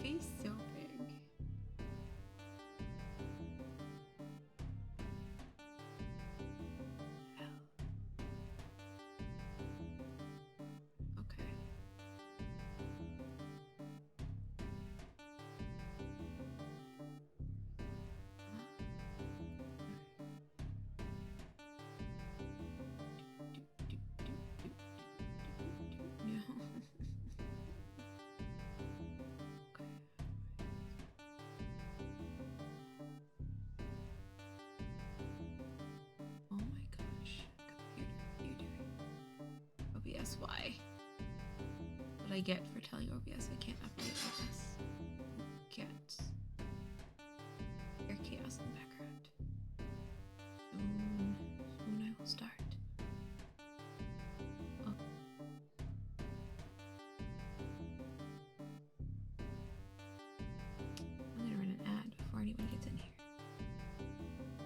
face so big? Okay. Oh my gosh. Computer, what are you doing? OBS, why? What I get for telling OBS I can't update OBS. Get your chaos in the background. Soon I will start. Oh. I'm gonna run an ad before anyone gets in here.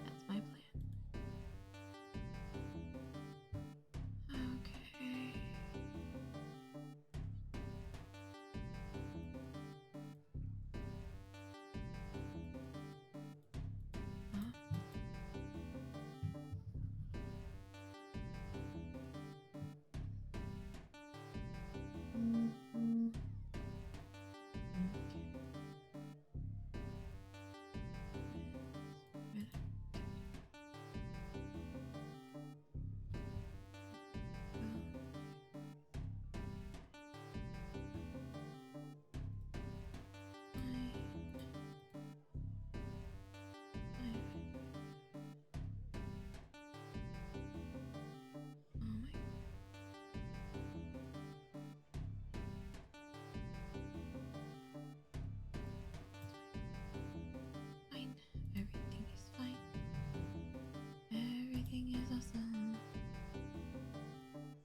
That's my plan. Okay. Fine. Everything is fine. Everything is awesome.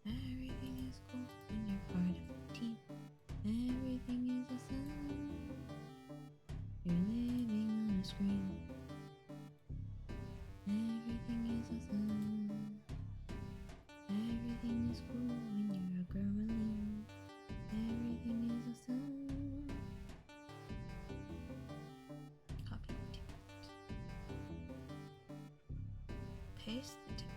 Everything is cool when you're part of the team. Everything is awesome. You're living on a screen. Everything is awesome. Everything is cool when you're a girlie. Everything is awesome. Copy the text. Paste the text.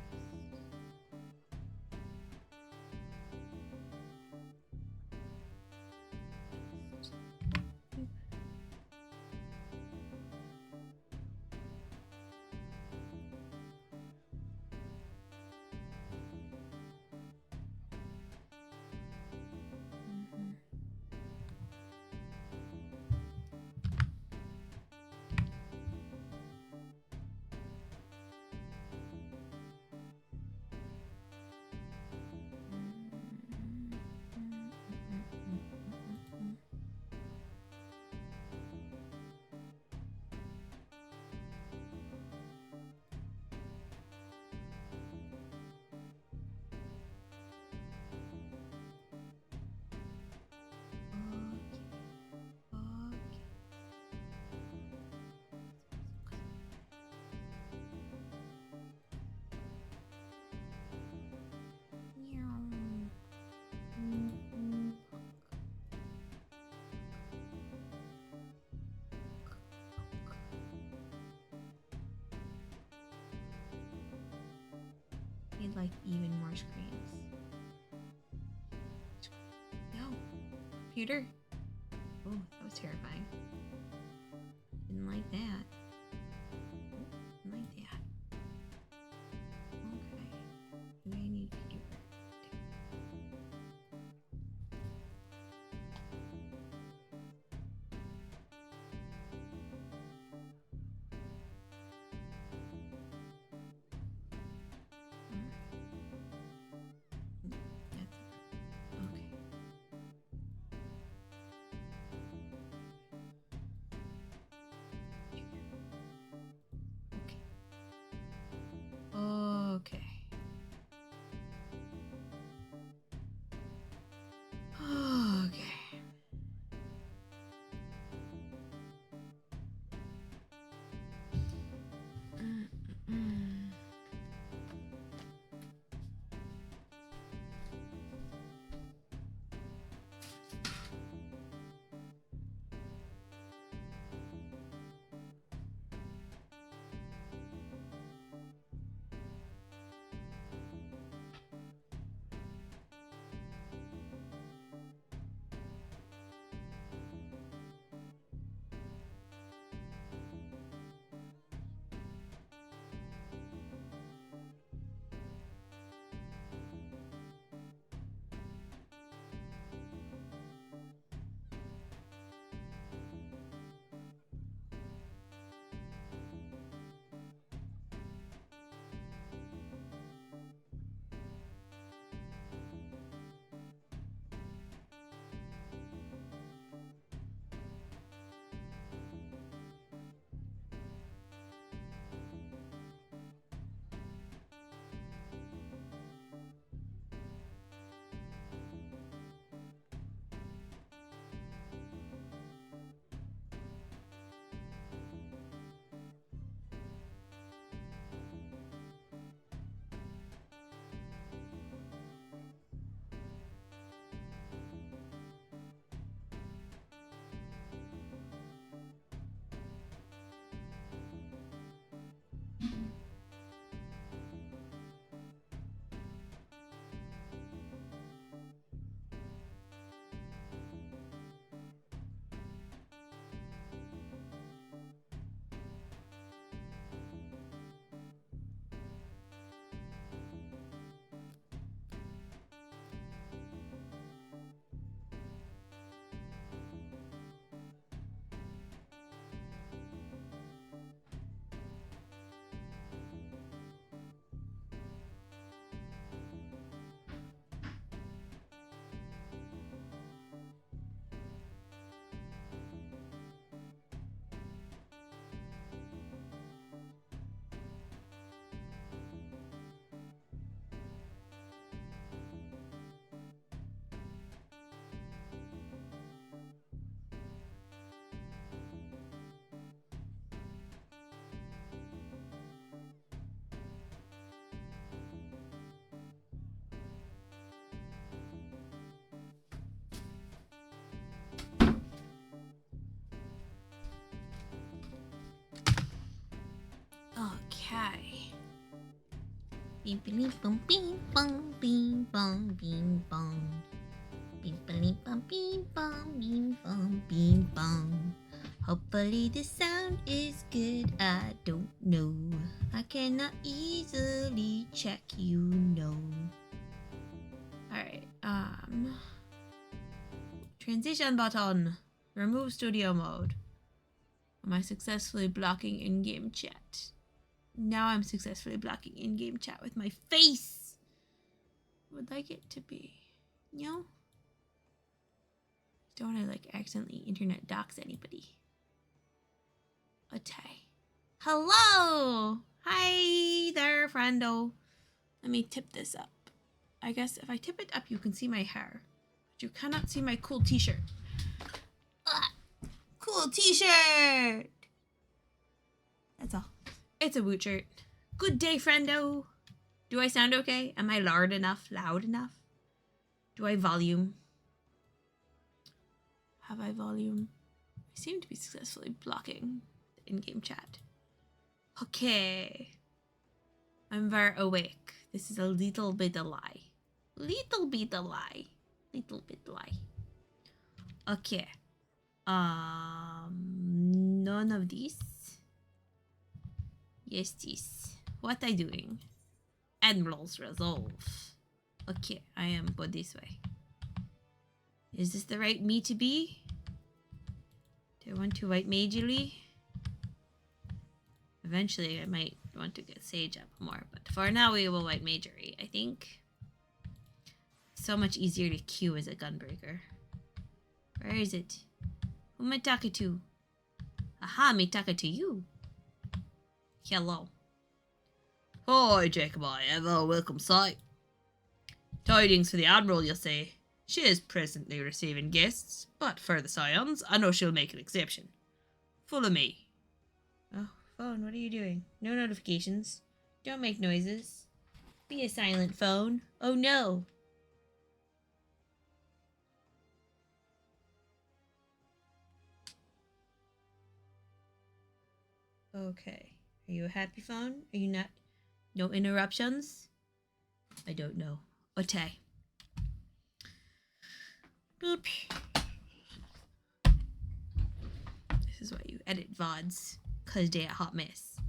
Need like even more screens. No. Computer. Oh, that was terrifying. Didn't like that. Didn't like that. Okay. Maybe I need fewer. Okay. Okay. Beep beep bum beep bum beep bum beep bum. Beep beep bum beep bum beep bum beep bum. Hopefully the sound is good. I don't know. I cannot easily check, you know. Alright, transition button. Remove studio mode. Am I successfully blocking in-game chat? Now I'm successfully blocking in-game chat with my face. Would like it to be. No? Don't want to like accidentally internet dox anybody. Okay. Hello! Hi there, friendo. Let me tip this up. I guess if I tip it up, you can see my hair. But you cannot see my cool t-shirt. Cool t-shirt! That's all. It's a woot shirt. Good day, friendo. Do I sound okay? Am I loud enough? Loud enough? Do I volume? Have I volume? I seem to be successfully blocking the in-game chat. Okay. I'm very awake. This is a little bit a lie. Little bit a lie. Little bit lie. Okay. None of these. Yes, this. What I doing? Admiral's Resolve. Okay, I am go this way. Is this the right me to be? Do I want to white majorly? Eventually, I might want to get Sage up more, but for now, we will white majory. I think so much easier to queue as a gunbreaker. Where is it? Who am I talking to? Aha, me talking to you. Hello. Hi, Jacobi. Ever welcome sight. Tidings for the Admiral, you'll say. She is presently receiving guests, but for the Scions, I know she'll make an exception. Follow me. Oh, phone, what are you doing? No notifications. Don't make noises. Be a silent phone. Oh no. Okay. Are you a happy phone? Are you not? No interruptions? I don't know. Okay. Boop. This is why you edit VODs. Cause they a hot mess.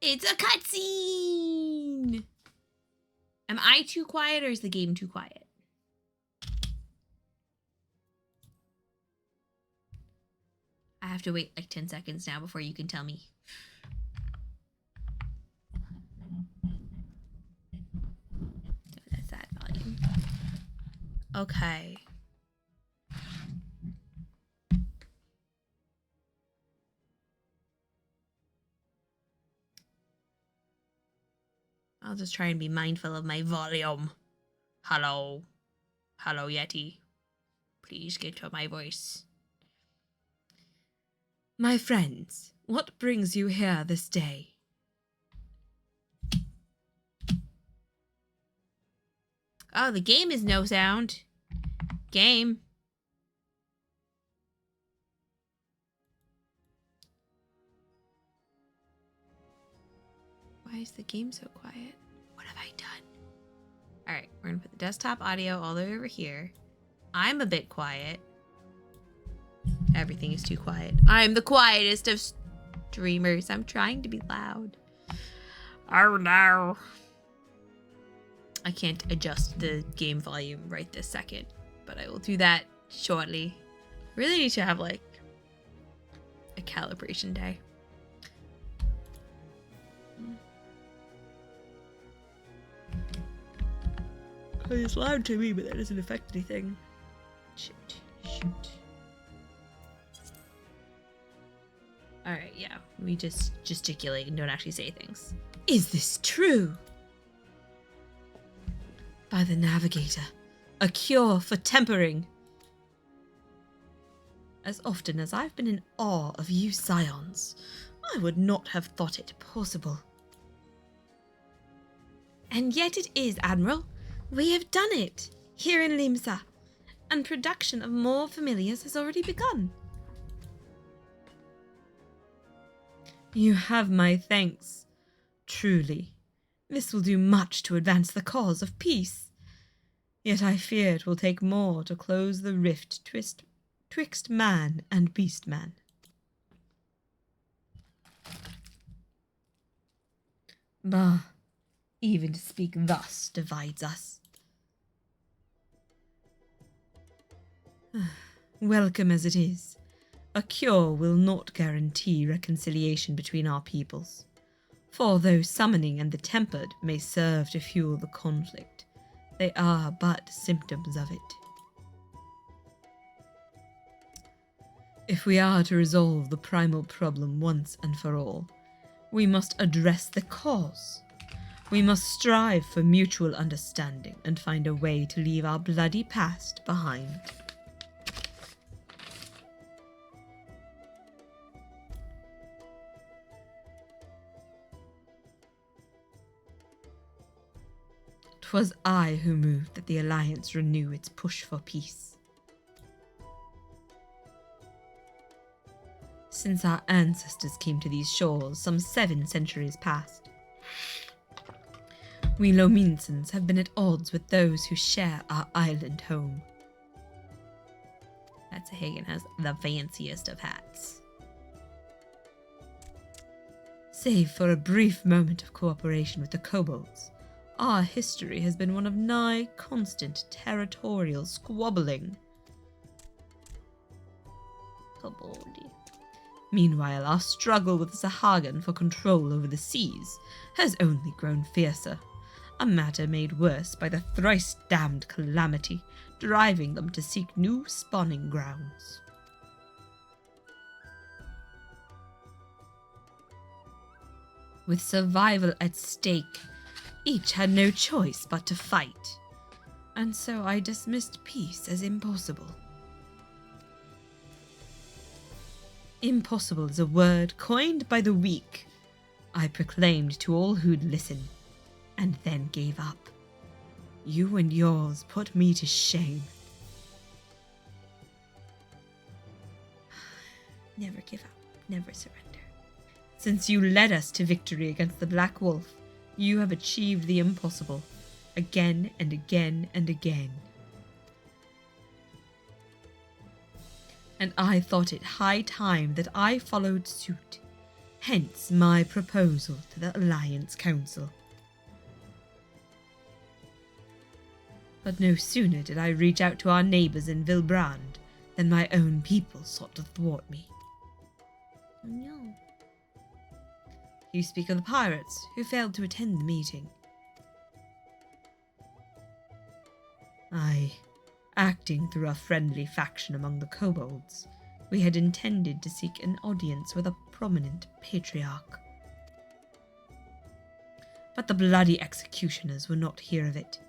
It's a cutscene! Am I too quiet or is the game too quiet? I have to wait like 10 seconds now before you can tell me. So that's that volume. Okay. I'll just try and be mindful of my volume. Hello. Hello, Yeti. Please get to my voice. My friends, what brings you here this day? Oh, the game is no sound. Game. Why is the game so quiet? What have I done? Alright, we're gonna put the desktop audio all the way over here. I'm a bit quiet. Everything is too quiet. I'm the quietest of streamers. I'm trying to be loud. Oh no. I can't adjust the game volume right this second, but I will do that shortly. Really need to have like a calibration day. It's loud to me, but that doesn't affect anything. Shoot. Alright, yeah. We just gesticulate and don't actually say things. Is this true? By the Navigator. A cure for tempering. As often as I've been in awe of you Scions, I would not have thought it possible. And yet it is, Admiral. We have done it, here in Limsa, and production of more familiars has already begun. You have my thanks. Truly, this will do much to advance the cause of peace. Yet I fear it will take more to close the rift twixt man and beast-man. Bah, even to speak thus divides us. Welcome as it is, a cure will not guarantee reconciliation between our peoples. For though summoning and the tempered may serve to fuel the conflict, they are but symptoms of it. If we are to resolve the primal problem once and for all, we must address the cause. We must strive for mutual understanding and find a way to leave our bloody past behind. "'Twas I who moved that the Alliance renew its push for peace. Since our ancestors came to these shores some 7 centuries past, we Lominsans have been at odds with those who share our island home." That's Hagen has the fanciest of hats. "Save for a brief moment of cooperation with the kobolds, our history has been one of nigh constant territorial squabbling." Koboldi. "Meanwhile, our struggle with Sahagan for control over the seas has only grown fiercer, a matter made worse by the thrice-damned calamity driving them to seek new spawning grounds." With survival at stake, each had no choice but to fight, and so I dismissed peace as impossible. Impossible is a word coined by the weak. I proclaimed to all who'd listen, and then gave up. You and yours put me to shame. Never give up, never surrender. Since you led us to victory against the Black Wolf, you have achieved the impossible, again and again and again. And I thought it high time that I followed suit, hence my proposal to the Alliance Council. But no sooner did I reach out to our neighbours in Vilbrand than my own people sought to thwart me. Oh no. You speak of the pirates who failed to attend the meeting. Aye. Acting through a friendly faction among the kobolds, we had intended to seek an audience with a prominent patriarch. But the bloody executioners would not hear of it,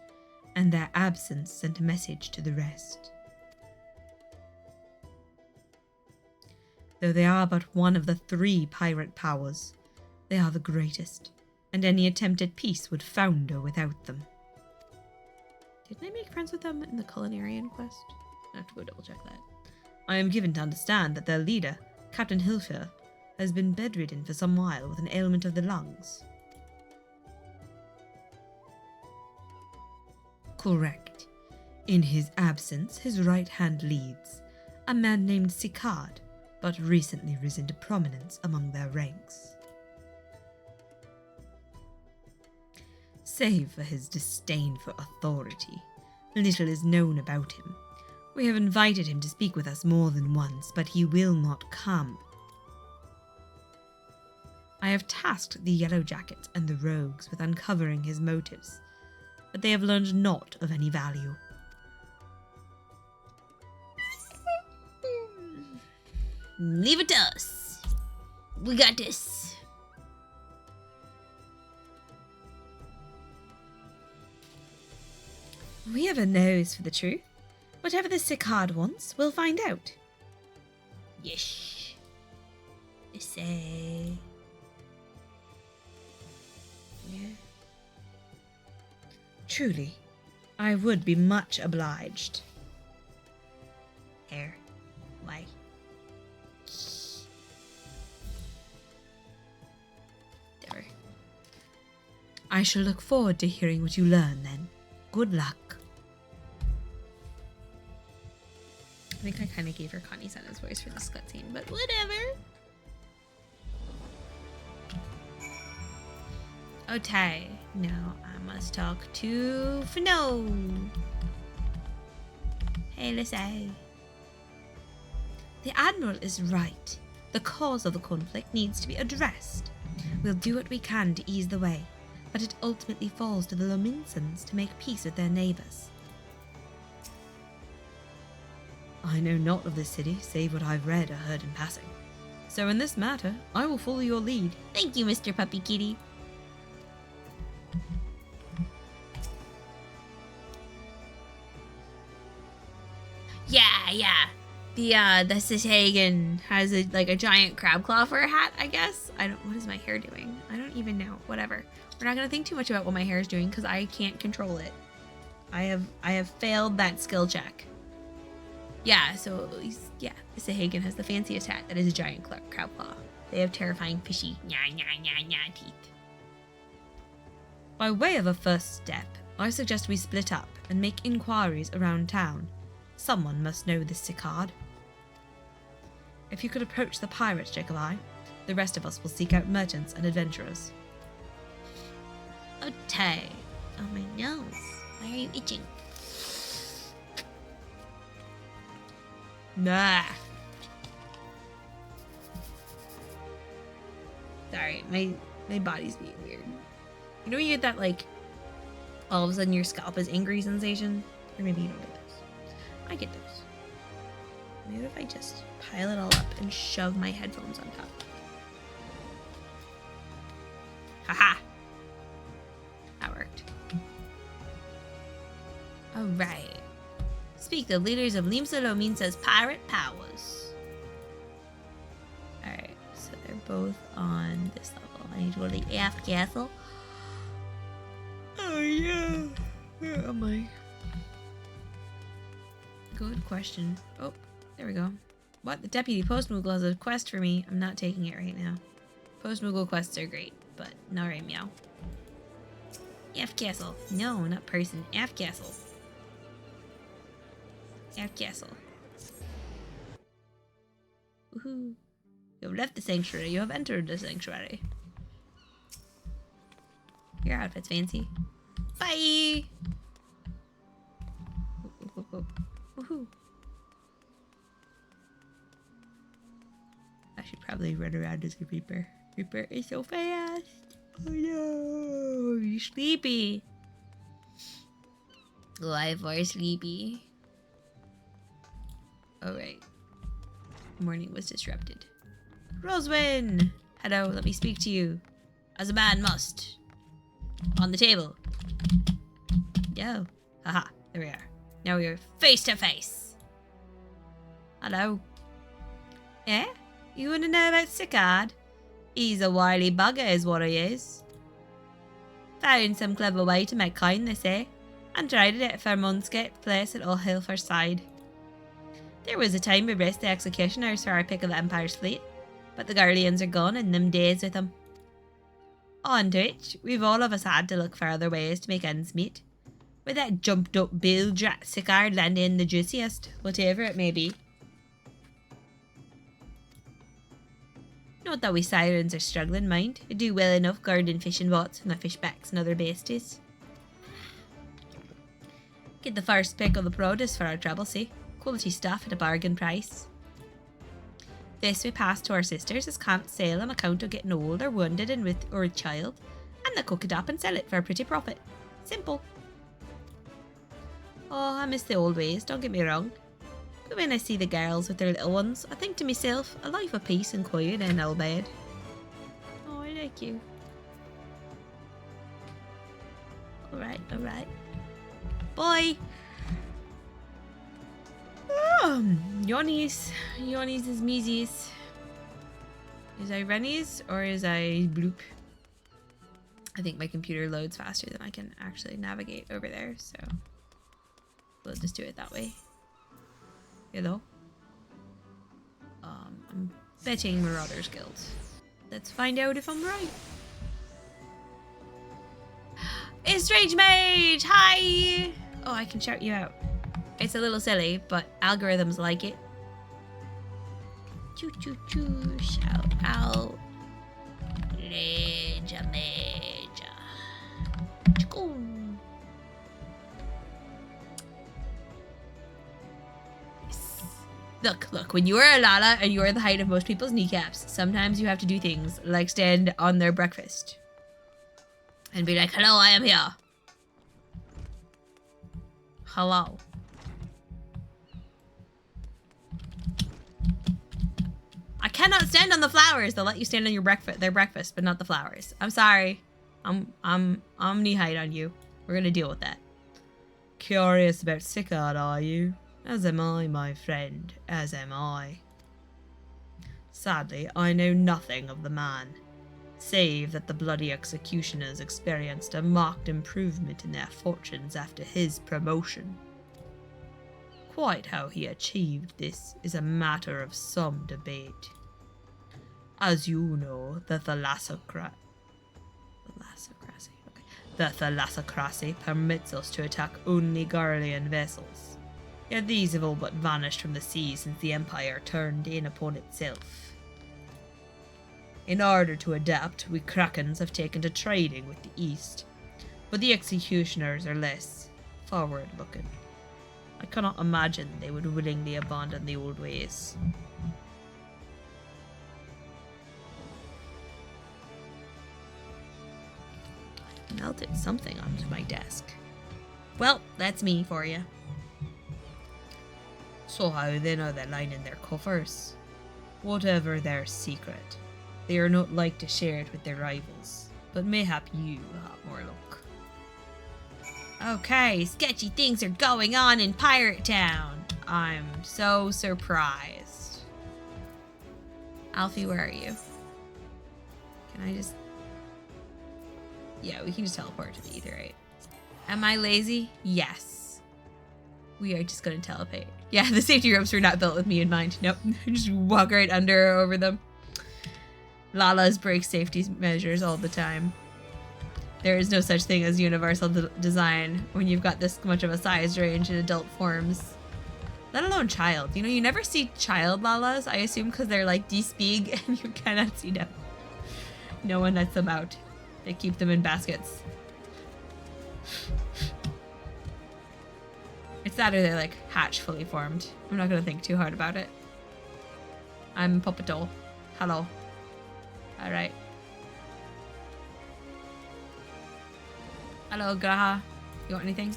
and their absence sent a message to the rest. Though they are but one of the 3 pirate powers, they are the greatest, and any attempt at peace would founder without them. Didn't I make friends with them in the Culinarian quest? I have to go double check that. I am given to understand that their leader, Captain Hilfer, has been bedridden for some while with an ailment of the lungs. Correct. In his absence, his right hand leads, a man named Sicard, but recently risen to prominence among their ranks. Save for his disdain for authority, little is known about him. We have invited him to speak with us more than once, but he will not come. I have tasked the Yellow Jackets and the Rogues with uncovering his motives, but they have learned naught of any value. Leave it to us. We got this. We have a nose for the truth. Whatever the Sicard wants, we'll find out. Yes. Say. Yeah. Truly, I would be much obliged. Here. Why? I shall look forward to hearing what you learn then. Good luck. I think I kind of gave her Connie Sana's voice for this cutscene, but whatever. Okay, now I must talk to Fino. Hey, Lissay. The Admiral is right. The cause of the conflict needs to be addressed. We'll do what we can to ease the way, but it ultimately falls to the Lominsons to make peace with their neighbours. I know not of this city, save what I've read or heard in passing. So in this matter, I will follow your lead. Thank you, Mr. Puppy Kitty. Yeah. The Sishagan has a giant crab claw for a hat, I guess. What is my hair doing? I don't even know. Whatever. We're not gonna think too much about what my hair is doing because I can't control it. I have failed that skill check. Yeah, so the Sishagan has the fanciest hat that is a giant crab claw. They have terrifying fishy teeth. By way of a first step, I suggest we split up and make inquiries around town. Someone must know this Sicard. If you could approach the pirates, Jacobi, the rest of us will seek out merchants and adventurers. Okay. Oh, my nose. Why are you itching? Nah. Sorry, my body's being weird. You know when you get that, all of a sudden your scalp is angry sensation? Or maybe you don't get those. I get those. Maybe if I just pile it all up and shove my headphones on top. Haha! That worked. Alright. Speak the leaders of Limsa Lominsa's pirate powers. Alright, so they're both on this level. I need to go to the aft castle. Oh yeah! Where am I? Good question. Oh, there we go. What? The Deputy Post Moogle has a quest for me. I'm not taking it right now. Post Moogle quests are great, but not right meow. Aft Castle. No, not person. Aft Castle. Aft Castle. Woohoo. You have left the sanctuary. You have entered the sanctuary. Your outfit's fancy. Bye! Woohoo. I should probably run around as a Reaper. Reaper is so fast. Oh no, you're sleepy. Oh, I'm very sleepy. Alright. Morning was disrupted. Roswin! Hello, let me speak to you. As a man must. On the table. Yo. Haha, there we are. Now we are face to face. Hello. Eh? You wanna know about Sicard? He's a wily bugger is what he is. Found some clever way to make kindness, eh? And tried it at Fairmunsgate place at All Hillfire side. There was a time we raced the executioners for our pick of the Empire's fleet, but the Guardians are gone and them days with them. On to it, we've all of us had to look for other ways to make ends meet. With that jumped up bilge-rat Sicard landing the juiciest, whatever it may be. Not that we sirens are struggling, mind. We do well enough guarding fishing boats and the fishbacks and other beasties. Get the first pick of the produce for our trouble, see? Quality stuff at a bargain price. This we pass to our sisters as can't sail on account of getting old or wounded and or a child, and they cook it up and sell it for a pretty profit. Simple. Oh, I miss the old ways, don't get me wrong. But when I see the girls with their little ones, I think to myself, a life of peace and quiet in an old bed. Oh, I like you. Alright. Bye! Yawnies is meesies. Is I runnies or is I bloop? I think my computer loads faster than I can actually navigate over there, so we'll just do it that way. Hello? I'm betting Marauders Guild. Let's find out if I'm right. It's Strange Mage! Hi! Oh, I can shout you out. It's a little silly, but algorithms like it. Choo choo choo, shout out. Leja Meja. Choo. Yes. Look, when you are a Lala and you are the height of most people's kneecaps, sometimes you have to do things like stand on their breakfast. And be like, hello, I am here. Hello. I cannot stand on the flowers. They'll let you stand on your their breakfast, but not the flowers. I'm sorry. I'm knee height on you. We're gonna deal with that. Curious about Sickard, are you? As am I, my friend. As am I. Sadly, I know nothing of the man, save that the bloody executioners experienced a marked improvement in their fortunes after his promotion. Quite how he achieved this is a matter of some debate. As you know, the thalassocracy permits us to attack only Garlean vessels. Yet these have all but vanished from the sea since the Empire turned in upon itself. In order to adapt, we Krakens have taken to trading with the East, but the executioners are less forward-looking. I cannot imagine they would willingly abandon the old ways. I melted something onto my desk. Well, that's me for you. So how then are they lining their coffers? Whatever their secret, they are not like to share it with their rivals, but mayhap you have more luck. Okay, sketchy things are going on in Pirate Town. I'm so surprised. Alfie, where are you? Can I just... Yeah, we can just teleport to the ether, right? Am I lazy? Yes. We are just gonna teleport. Yeah, the safety ropes were not built with me in mind. Nope, just walk right under or over them. Lalas break safety measures all the time. There is no such thing as universal design when you've got this much of a size range in adult forms. Let alone child. You know, you never see child Lalas, I assume because they're like this big and you cannot see them. No one lets them out. They keep them in baskets. It's that or they're like hatch fully formed. I'm not going to think too hard about it. I'm Puppetol. Hello. Alright. Hello, Graha. You want anything?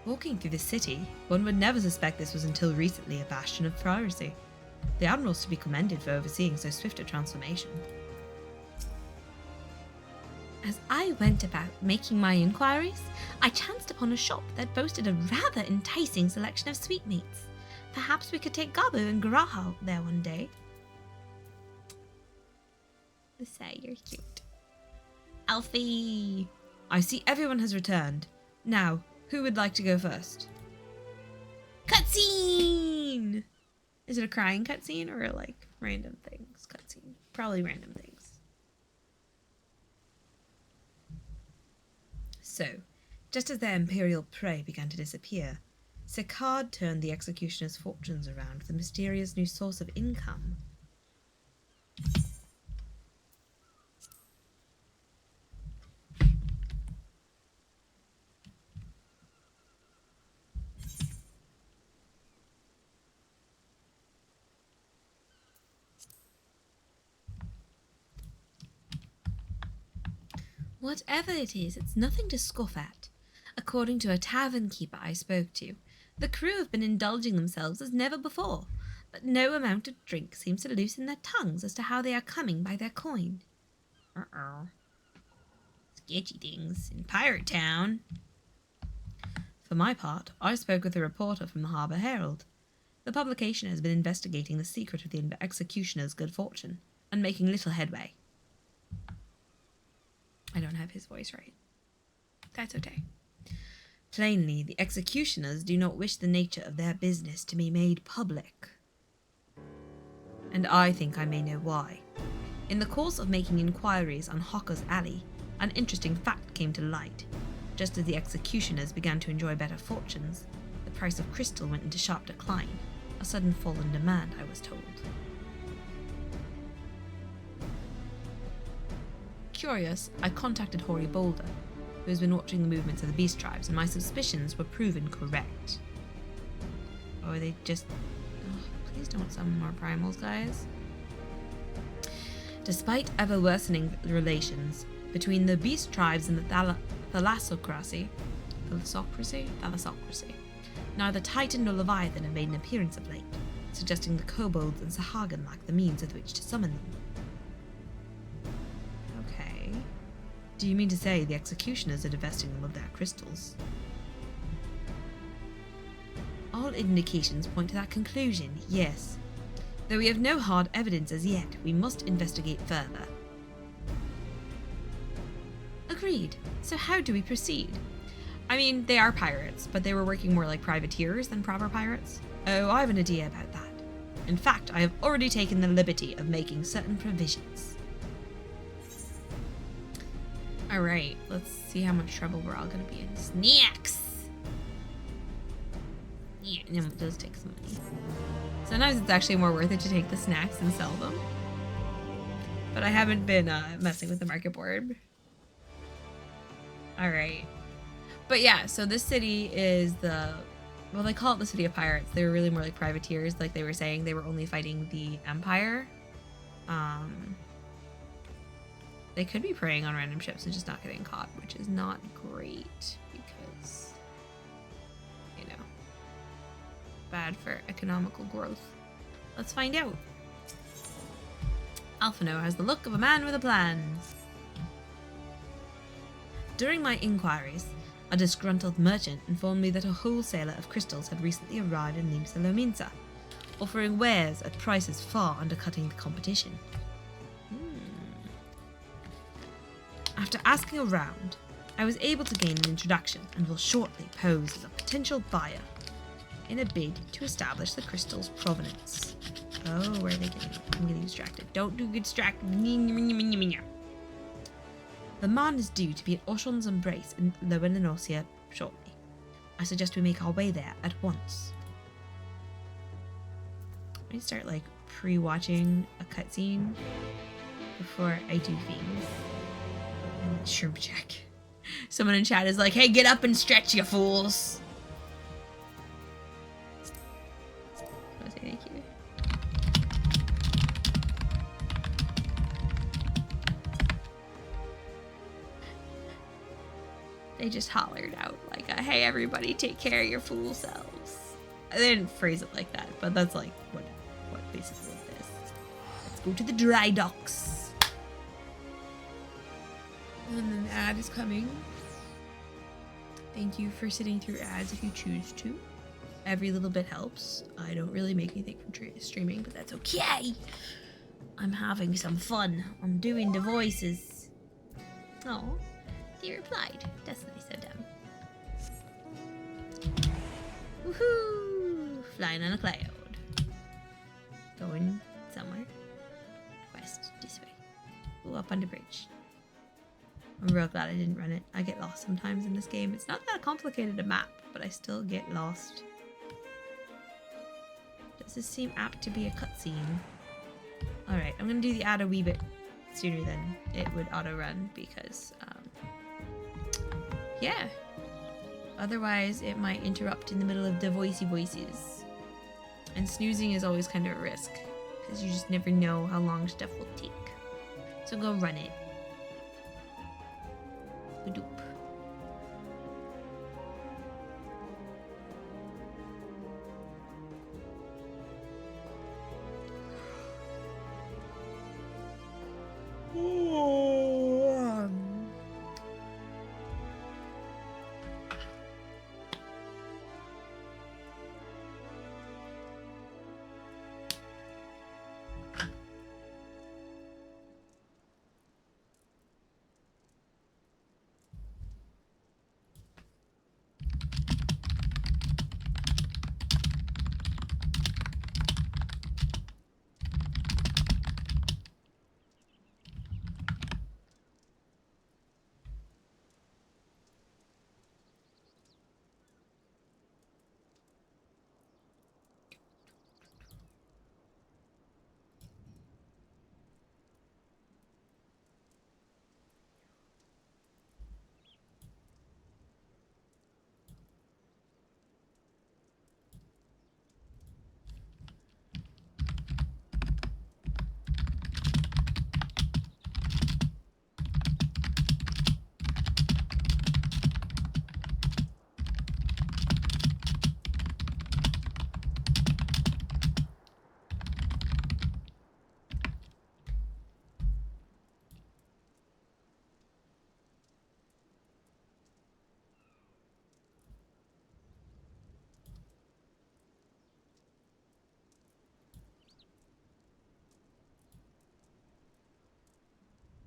Walking through the city, one would never suspect this was until recently a bastion of piracy. The admiral's to be commended for overseeing so swift a transformation. As I went about making my inquiries, I chanced upon a shop that boasted a rather enticing selection of sweetmeats. Perhaps we could take Gabu and Graha there one day. Say you're cute. Alfie! I see everyone has returned. Now, who would like to go first? Cutscene! Is it a crying cutscene or like random things cutscene? Probably random things. So, just as their imperial prey began to disappear, Sickard turned the executioner's fortunes around with a mysterious new source of income. Whatever it is, it's nothing to scoff at. According to a tavern keeper I spoke to, the crew have been indulging themselves as never before, but no amount of drink seems to loosen their tongues as to how they are coming by their coin. Sketchy things in Pirate Town. For my part, I spoke with a reporter from the Harbour Herald. The publication has been investigating the secret of the executioner's good fortune, and making little headway. I don't have his voice right. That's okay. Plainly, the executioners do not wish the nature of their business to be made public. And I think I may know why. In the course of making inquiries on Hawker's Alley, an interesting fact came to light. Just as the executioners began to enjoy better fortunes, the price of crystal went into sharp decline. A sudden fall in demand, I was told. Curious, I contacted Hoary Boulder, who has been watching the movements of the beast tribes, and my suspicions were proven correct. Or they just... Oh, please don't summon more primals, guys. Despite ever-worsening relations between the beast tribes and the thalassocracy, neither Titan nor Leviathan had made an appearance of late, suggesting the kobolds and Sahagin lacked the means with which to summon them. Okay. Do you mean to say the executioners are divesting them of their crystals? All indications point to that conclusion, yes. Though we have no hard evidence as yet, we must investigate further. Agreed. So how do we proceed? I mean, they are pirates, but they were working more like privateers than proper pirates. Oh, I have an idea about that. In fact, I have already taken the liberty of making certain provisions. Alright, let's see how much trouble we're all gonna be in. Snacks! Yeah, it does take some money. Sometimes it's actually more worth it to take the snacks and sell them. But I haven't been messing with the market board. Alright. But yeah, so this city is the... Well, they call it the City of Pirates. They were really more like privateers, like they were saying. They were only fighting the Empire. They could be preying on random ships and just not getting caught, which is not great because, you know, bad for economical growth. Let's find out. Alphino has the look of a man with a plan. During my inquiries, a disgruntled merchant informed me that a wholesaler of crystals had recently arrived in Limsa Lominsa, offering wares at prices far undercutting the competition. After asking around, I was able to gain an introduction and will shortly pose as a potential buyer in a bid to establish the crystal's provenance. Oh, where are they getting it? I'm getting distracted. Don't get distracted. The man is due to be at Oshon's Embrace in Lower Lenosia shortly. I suggest we make our way there at once. I need to start like pre-watching a cutscene before I do things. Shrimp check. Someone in chat is like, hey, get up and stretch, you fools. I'll say thank you. They just hollered out like, hey, everybody, take care of your fool selves. I didn't phrase it like that, but that's like what basically it is. Let's go to the dry docks. And then the ad is coming. Thank you for sitting through ads if you choose to. Every little bit helps. I don't really make anything from streaming, but that's okay. I'm having some fun. I'm doing the voices. Oh, they replied. That's not so dumb. Woohoo! Flying on a cloud. Going somewhere. West, this way. Go up on the bridge. I'm real glad I didn't run it. I get lost sometimes in this game. It's not that complicated a map, but I still get lost. Does this seem apt to be a cutscene? Alright, I'm gonna do the ad a wee bit sooner than it would auto-run because, yeah. Otherwise, it might interrupt in the middle of the voices. And snoozing is always kind of a risk because you just never know how long stuff will take. So go run it. Doop.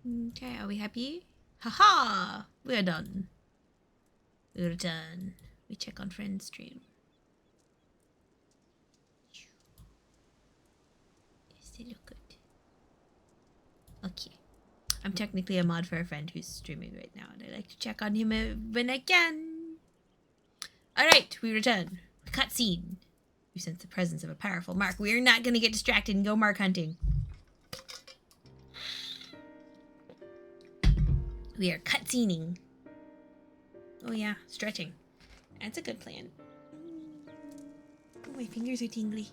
Okay, are we happy? Haha! We're done. We return. We check on friend stream. Yes, they look good. Okay. I'm technically a mod for a friend who's streaming right now, and I like to check on him when I can. Alright, we return. Cutscene. We sense the presence of a powerful mark. We are not going to get distracted and go mark hunting. We are cutscening. Oh yeah, stretching. That's a good plan. Oh, my fingers are tingly.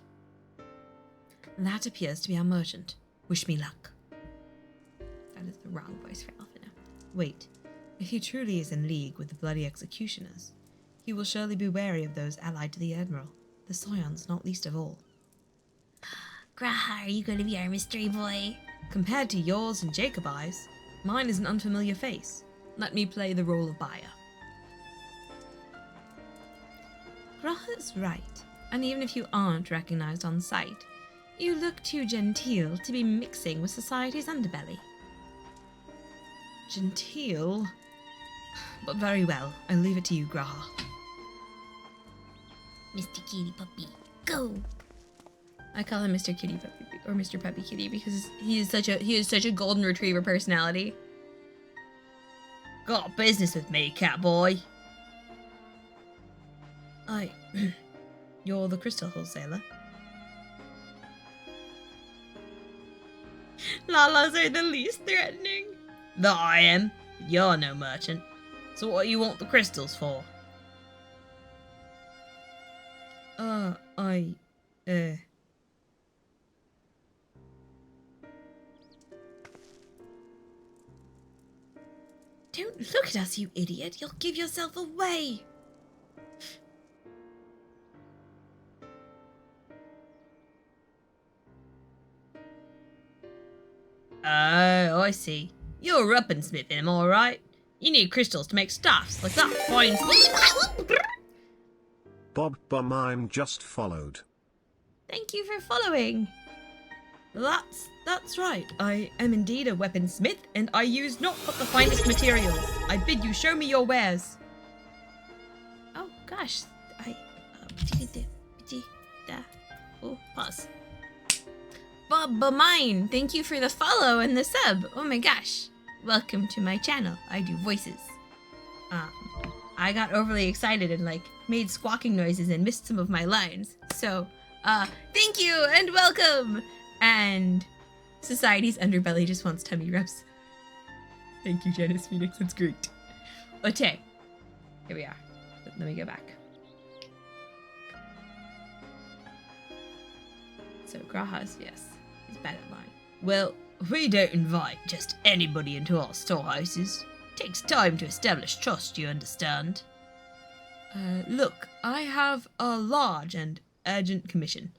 That appears to be our merchant. Wish me luck. That is the wrong voice for Alphina. Wait, if he truly is in league with the bloody executioners, he will surely be wary of those allied to the Admiral, the Soyons not least of all. Graha, are you going to be our mystery boy? Compared to yours and Jacob eyes, mine is an unfamiliar face. Let me play the role of buyer. Graha's right, and even if you aren't recognized on sight, you look too genteel to be mixing with society's underbelly. Genteel? But very well, I'll leave it to you, Graha. Mr. Kitty Puppy, go! I call him Mr. Kitty Puppy or Mr. Puppy Kitty because he is such a golden retriever personality. Got business with me, catboy. You're the crystal wholesaler. Lalas are the least threatening. That I am. You're no merchant. So what do you want the crystals for? Don't look at us, you idiot. You'll give yourself away. Oh, I see. You're a weaponsmith, am I right? You need crystals to make stuffs like that fine. Bob Mime just followed. Thank you for following. That's right. I am indeed a weaponsmith, and I use not but the finest materials. I bid you show me your wares. Oh gosh, pause. Bob Mine, thank you for the follow and the sub. Oh my gosh. Welcome to my channel. I do voices. I got overly excited and made squawking noises and missed some of my lines. So, thank you and welcome. And society's underbelly just wants tummy rubs. Thank you, Janice Phoenix. It's great. Okay. Here we are. Let me go back. So, Graha's, yes. He's bad at lying. Well, we don't invite just anybody into our storehouses. Takes time to establish trust, you understand. Look, I have a large and urgent commission.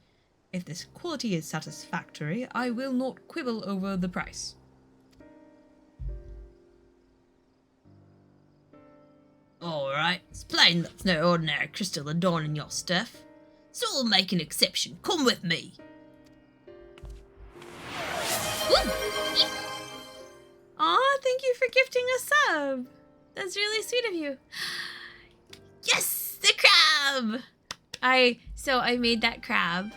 If this quality is satisfactory, I will not quibble over the price. Alright, it's plain that's no ordinary crystal adorning your stuff. So we'll make an exception. Come with me. Aw, thank you for gifting a sub. That's really sweet of you. Yes, the crab! I made that crab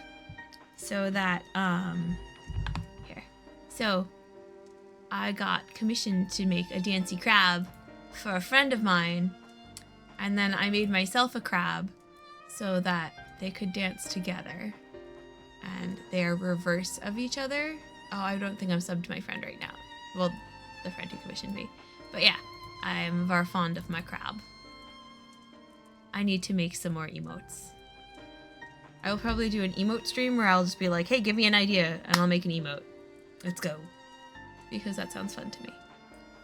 so that, here. So, I got commissioned to make a dancy crab for a friend of mine, and then I made myself a crab so that they could dance together, and they're reverse of each other. Oh, I don't think I'm subbed to my friend right now. Well, the friend who commissioned me. But yeah, I'm very fond of my crab. I need to make some more emotes. I will probably do an emote stream where I'll just be like, hey, give me an idea, and I'll make an emote. Let's go. Because that sounds fun to me.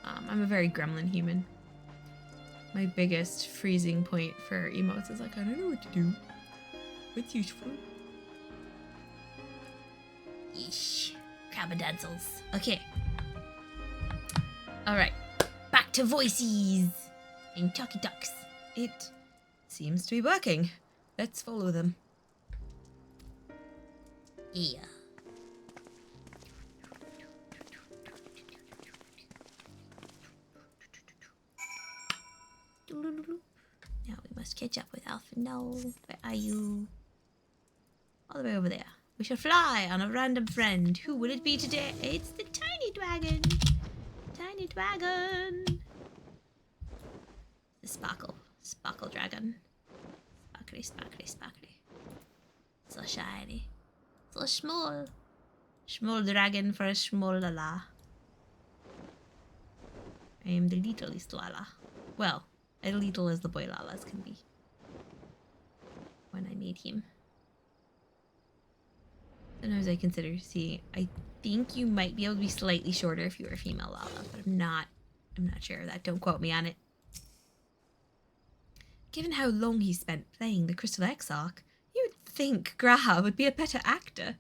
I'm a very gremlin human. My biggest freezing point for emotes is I don't know what to do. What's useful? Yeesh. Crabadancles. Okay. Alright. Back to voices and talky talks. It seems to be working. Let's follow them. Yeah. Now we must catch up with Alpha. No, where are you? All the way over there. We shall fly on a random friend. Who will it be today? It's the tiny dragon. Tiny dragon. The sparkle dragon. Sparkly, sparkly, sparkly. So shiny. So small. Small dragon for a small lala. I am the littlest lala. Well, as little as the boy lalas can be. When I made him. Sometimes I consider seeing. I think you might be able to be slightly shorter if you were a female lala, but I'm not sure of that. Don't quote me on it. Given how long he spent playing the Crystal Exarch, you'd think Graha would be a better actor.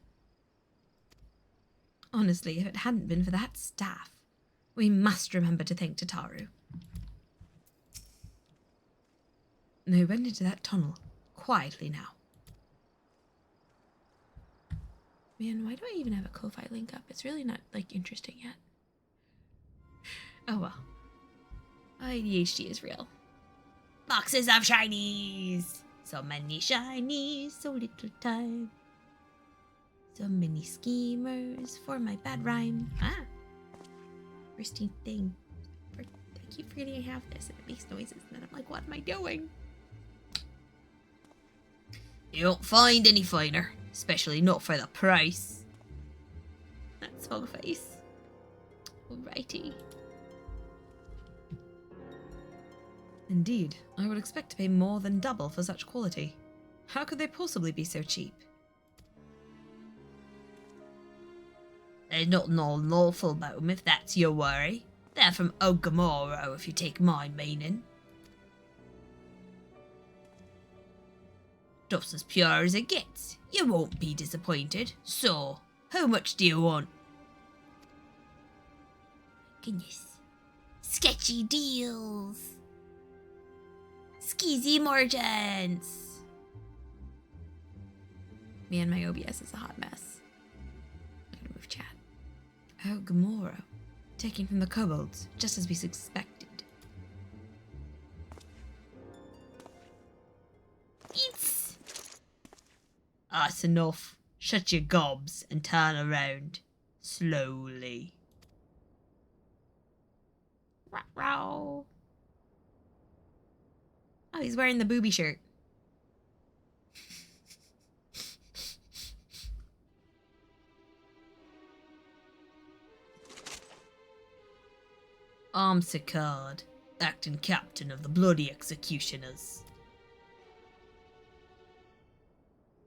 Honestly, if it hadn't been for that staff, we must remember to thank Tataru. They went into that tunnel quietly now. Man, why do I even have a Ko-Fi link up? It's really not, interesting yet. Oh well. ADHD is real. Boxes of shinies! So many shinies, so little time. So many schemers for my bad rhyme. Interesting thing. I keep forgetting I have this and it makes noises and then I'm like, what am I doing? You don't find any finer, especially not for the price. That's Hogface. Alrighty. Indeed, I would expect to pay more than double for such quality. How could they possibly be so cheap? There's nothing unlawful about them if that's your worry. They're from Ogamoro, if you take my meaning. Stuff's as pure as it gets. You won't be disappointed. So, how much do you want? Goodness. Sketchy deals. Skeezy merchants. Man, my OBS is a hot mess. I'm gonna move chat. Oh, Gamora. Taken from the kobolds, just as we suspected. Eats! That's enough. Shut your gobs and turn around. Slowly. Row. Oh, he's wearing the booby shirt. I'm Sicard, acting captain of the bloody executioners.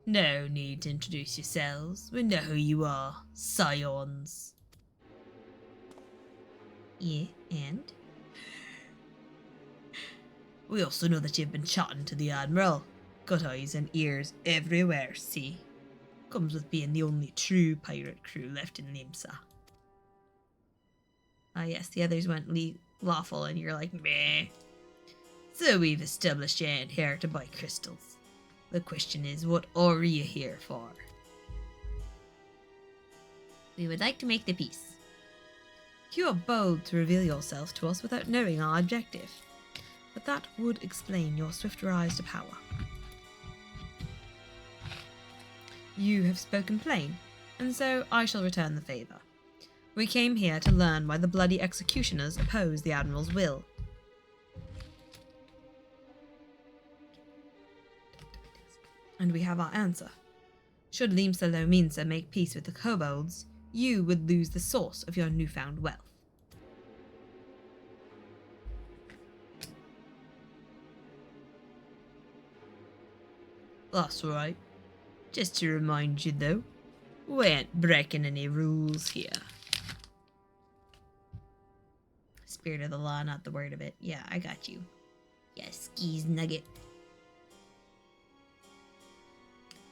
No need to introduce yourselves. We know who you are, scions. Yeah, and? We also know that you've been chatting to the Admiral. Got eyes and ears everywhere, see? Comes with being the only true pirate crew left in Limsa. Ah yes, the others went lawful and you're like, meh. So we've established you ain't here to buy crystals. The question is, what are you here for? We would like to make the peace. You are bold to reveal yourself to us without knowing our objective. But that would explain your swift rise to power. You have spoken plain, and so I shall return the favour. We came here to learn why the bloody executioners oppose the Admiral's will. And we have our answer. Should Limsa Lominsa make peace with the kobolds, you would lose the source of your newfound wealth. That's right. Just to remind you though, we ain't breaking any rules here. Spirit of the law, not the word of it. Yeah, I got you. Yeah, skis nugget.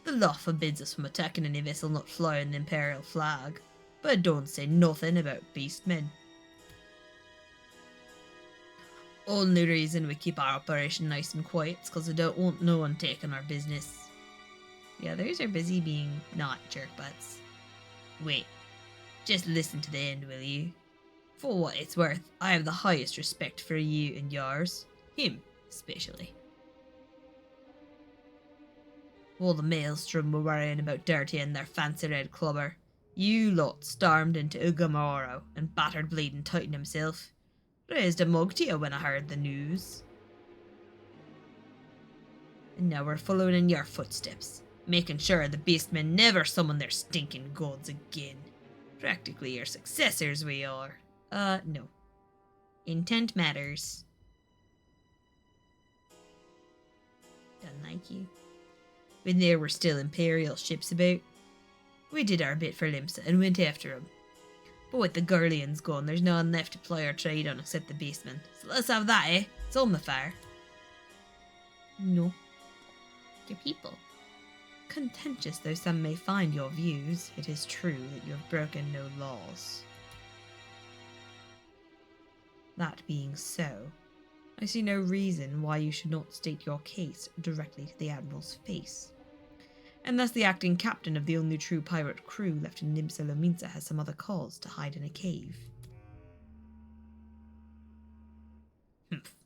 The law forbids us from attacking any vessel not flying the Imperial flag, but it don't say nothing about beastmen. Only reason we keep our operation nice and quiet is because we don't want no one taking our business. The others are busy being not jerkbutts. Wait, just listen to the end, will you? For what it's worth, I have the highest respect for you and yours. Him, especially. While the maelstrom were worrying about Dirty and their fancy red clubber, you lot stormed into Ugamoro and battered bleeding Titan himself. Raised a mug to you when I heard the news. And now we're following in your footsteps, making sure the beastmen never summon their stinking gods again. Practically your successors we are. No. Intent matters. Don't like you. When there were still Imperial ships about, we did our bit for Limsa and went after them. But with the Gurlians gone, there's no one left to ply our trade on except the beastmen. So let's have that, eh? It's on the fire. No. Your people. Contentious though some may find your views, it is true that you have broken no laws. That being so, I see no reason why you should not state your case directly to the Admiral's face. Unless the acting captain of the only true pirate crew left in Limsa Lominsa has some other cause to hide in a cave.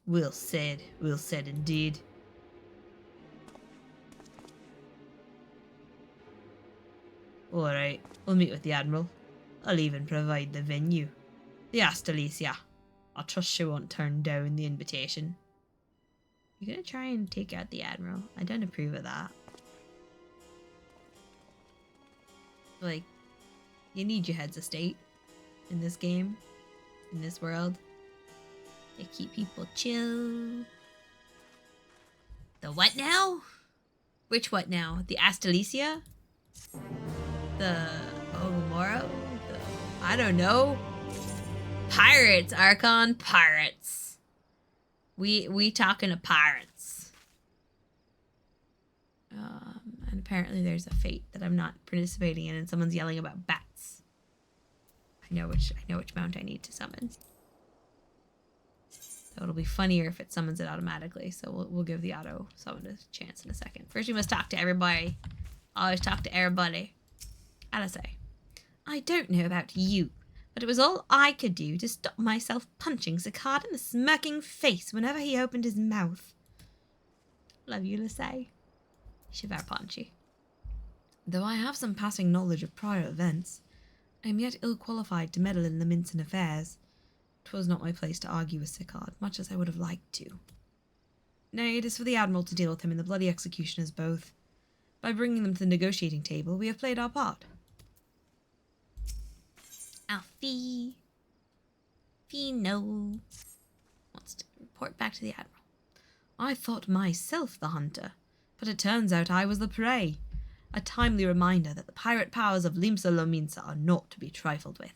Well said indeed. Alright, we'll meet with the Admiral. I'll even provide the venue. The Astalicia. I trust she won't turn down the invitation. You're gonna try and take out the Admiral? I don't approve of that. Like, you need your heads of state in this game, in this world. They keep people chill. The what now? Which what now? The Astalicia? The Ogomoro? I don't know. Pirates, Archon, pirates. We talking to pirates. And apparently there's a fate that I'm not participating in, and someone's yelling about bats. I know which mount I need to summon. So it'll be funnier if it summons it automatically. So we'll give the auto summon a chance in a second. First, we must talk to everybody. Always talk to everybody. Alisaie, I don't know about you, but it was all I could do to stop myself punching Zacard in the smirking face whenever he opened his mouth. Love you, Alisaie. Shivar Ponchi. Though I have some passing knowledge of prior events, I am yet ill-qualified to meddle in the Minson affairs. 'Twas not my place to argue with Zacard, much as I would have liked to. Nay, it is for the Admiral to deal with him and the bloody executioners both. By bringing them to the negotiating table, we have played our part. Alfie. Fino wants to report back to the Admiral. I thought myself the hunter, but it turns out I was the prey. A timely reminder that the pirate powers of Limsa Lominsa are not to be trifled with.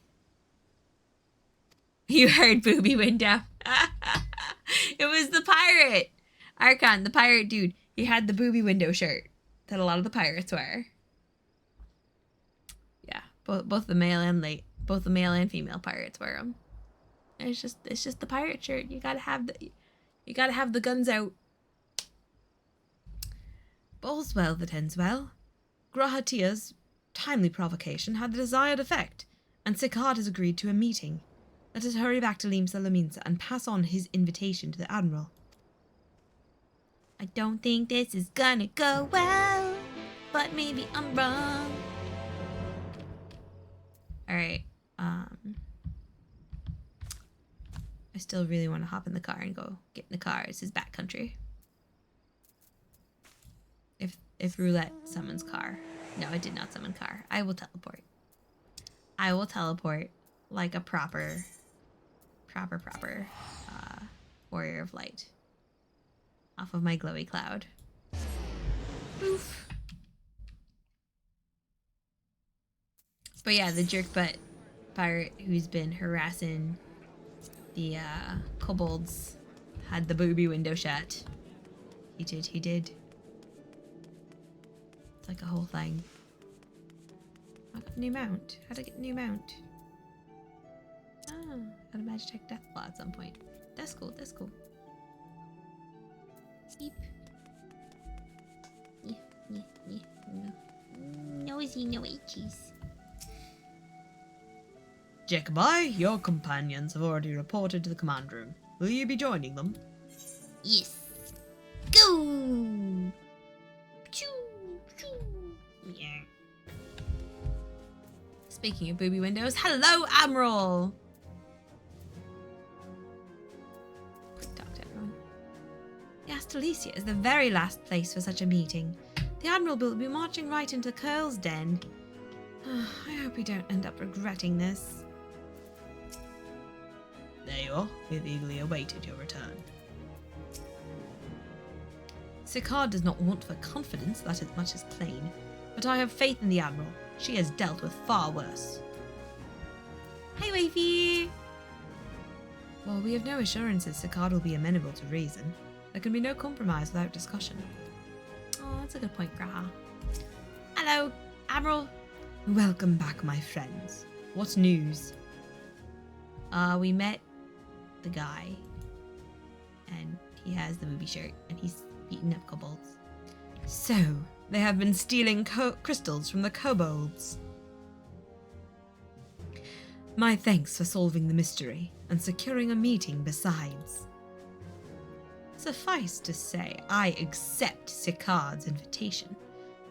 You heard booby window. It was the pirate. Archon, the pirate dude. He had the booby window shirt that a lot of the pirates wear. Yeah, both the male and female pirates wear them. It's just the pirate shirt. You gotta have the guns out. All's well that ends well. Grahatia's timely provocation had the desired effect, and Zacard has agreed to a meeting. Let us hurry back to Limsa Lominsa and pass on his invitation to the Admiral. I don't think this is gonna go well, but maybe I'm wrong. Alright, I still really want to hop in the car and go get in the car. This is backcountry. If roulette summons car. No, it did not summon car. I will teleport. I will teleport like a proper warrior of light. Off of my glowy cloud. Oof. But yeah, the jerk butt pirate who's been harassing the kobolds had the booby window shut. He did. It's like a whole thing. I got a new mount. How'd I get a new mount? Oh, got a Magitech Deathclaw at some point. That's cool. Beep. Nosy, no itchies. Jacobi, your companions have already reported to the command room. Will you be joining them? Yes. Go! Choo, choo. Yeah. Speaking of booby windows, hello, Admiral! Talk to everyone. The Astalicia is the very last place for such a meeting. The Admiral will be marching right into Curl's den. I hope we don't end up regretting this. There you are. We've eagerly awaited your return. Sicard does not want for confidence, that is much as plain, but I have faith in the Admiral. She has dealt with far worse. Hi, wifey! While we have no assurances Sicard will be amenable to reason, there can be no compromise without discussion. Oh, that's a good point, Graha. Hello, Admiral. Welcome back, my friends. What news? We met the guy, and he has the booby shirt, and he's beating up kobolds. So, they have been stealing crystals from the kobolds. My thanks for solving the mystery, and securing a meeting besides. Suffice to say, I accept Sicard's invitation,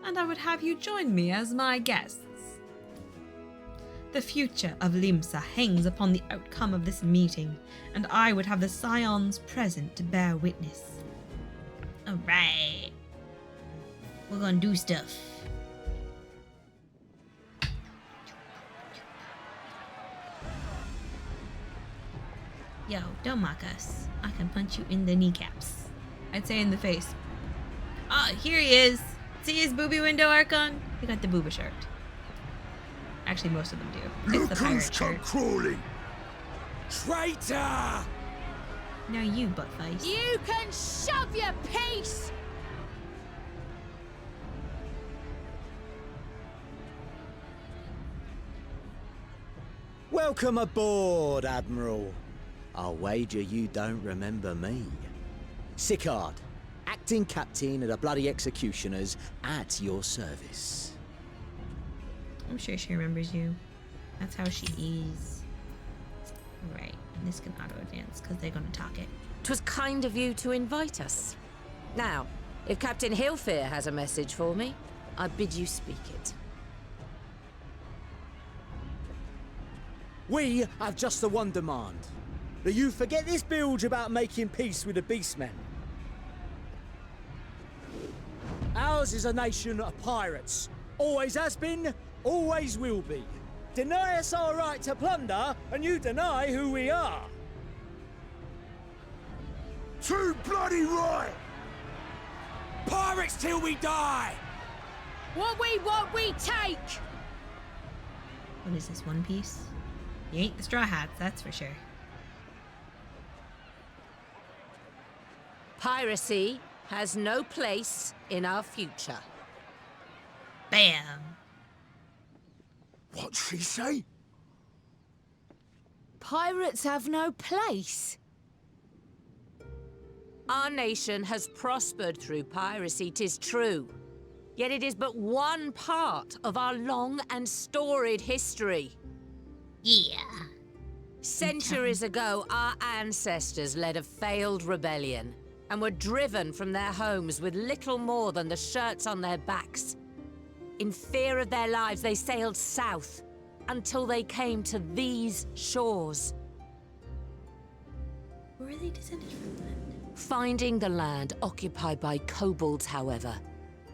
and I would have you join me as my guests. The future of Limsa hangs upon the outcome of this meeting, and I would have the Scions present to bear witness. Alright. We're gonna do stuff. Yo, don't mock us. I can punch you in the kneecaps. I'd say in the face. Ah, here he is. See his booby window, Archon? He got the booba shirt. Actually, most of them do. It's the pirate shirt. Crawling. Traitor! Now you, buttface. You can shove your piece! Welcome aboard, Admiral. I'll wager you don't remember me. Sicard, acting captain of the bloody executioners, at your service. I'm sure she remembers you. That's how she is. Right, and this can auto-advance because they're going to talk it. 'Twas kind of you to invite us. Now, if Captain Hillfear has a message for me, I bid you speak it. We have just the one demand. That you forget this bilge about making peace with the beastmen. Ours is a nation of pirates. Always has been, always will be. Deny us our right to plunder, and you deny who we are. Too bloody right! Pirates till we die! What we want, we take! What is this, One Piece? You ain't the Straw Hats, that's for sure. Piracy has no place in our future. Bam! What'd she say? Pirates have no place. Our nation has prospered through piracy, 'tis true. Yet it is but one part of our long and storied history. Yeah. Centuries ago, our ancestors led a failed rebellion and were driven from their homes with little more than the shirts on their backs. In fear of their lives, they sailed south until they came to these shores. Where are they descended from then? Finding the land occupied by kobolds, however,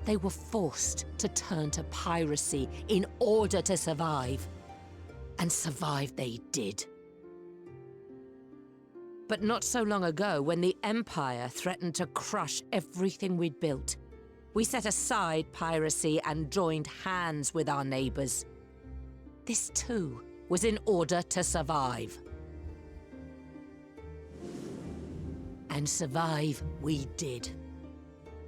they were forced to turn to piracy in order to survive. And survive they did. But not so long ago, when the Empire threatened to crush everything we'd built, we set aside piracy and joined hands with our neighbors. This too was in order to survive. And survive we did.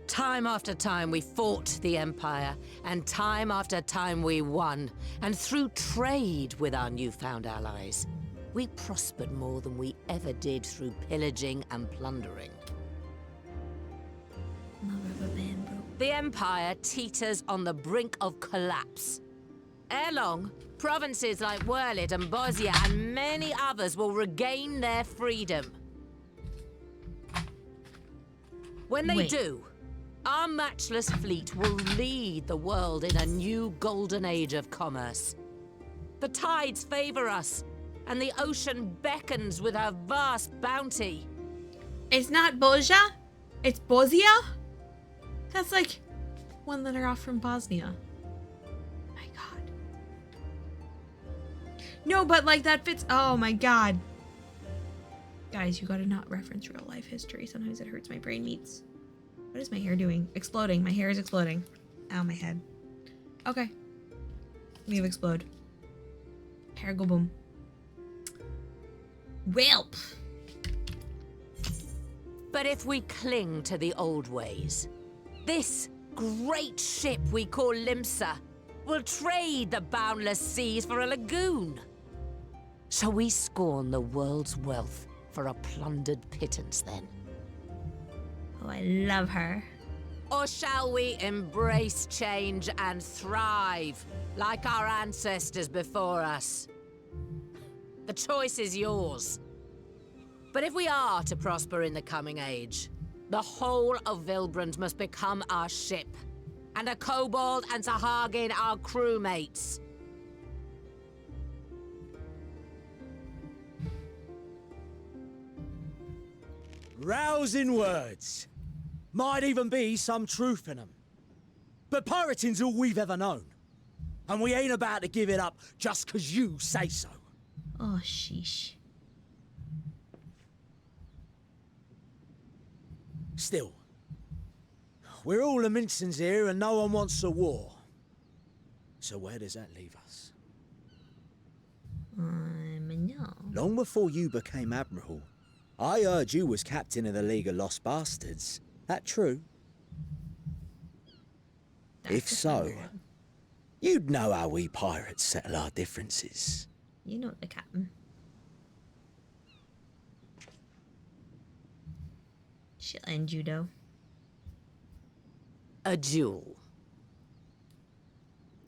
Time after time we fought the Empire, and time after time we won. And through trade with our newfound allies, we prospered more than we ever did through pillaging and plundering. My rubber band broke. The Empire teeters on the brink of collapse. Ere long, provinces like Wurlid and Bosnia and many others will regain their freedom. When they Wait. do, our matchless fleet will lead the world in a new golden age of commerce. The tides favor us, and the ocean beckons with her vast bounty. It's not Bosnia. It's Bosnia. That's like one letter off from Bosnia. My God. No, but like that fits. Oh my God. Guys, you gotta not reference real life history. Sometimes it hurts my brain meats. What is my hair doing? Exploding. My hair is exploding. Ow, my head. Okay. We have explode. Hair go boom. Whelp. But if we cling to the old ways, this great ship we call Limsa will trade the boundless seas for a lagoon. Shall we scorn the world's wealth for a plundered pittance then? Oh, I love her. Or shall we embrace change and thrive like our ancestors before us? The choice is yours. But if we are to prosper in the coming age, the whole of Vilbrand must become our ship, and a kobold and Sahagin our crewmates. Rousing words. Might even be some truth in them. But pirating's all we've ever known. And we ain't about to give it up just 'cause you say so. Oh, sheesh. Still, we're all Mincins here and no one wants a war. So where does that leave us? No. Long before you became Admiral, I heard you was captain of the League of Lost Bastards. That true? If so, you'd know how we pirates settle our differences. You know the captain. She'll end you, though. A duel.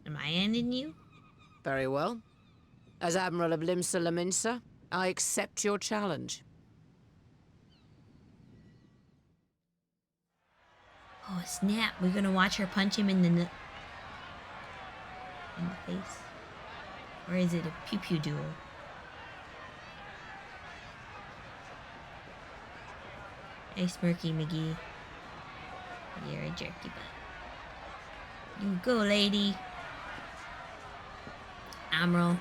Am I ending you? Very well. As Admiral of Limsa Laminsa, I accept your challenge. Oh, snap. We're gonna watch her punch him in the face. Or is it a pew-pew duel? Hey, Smirky McGee. You're a jerky butt. You go, lady. Admiral.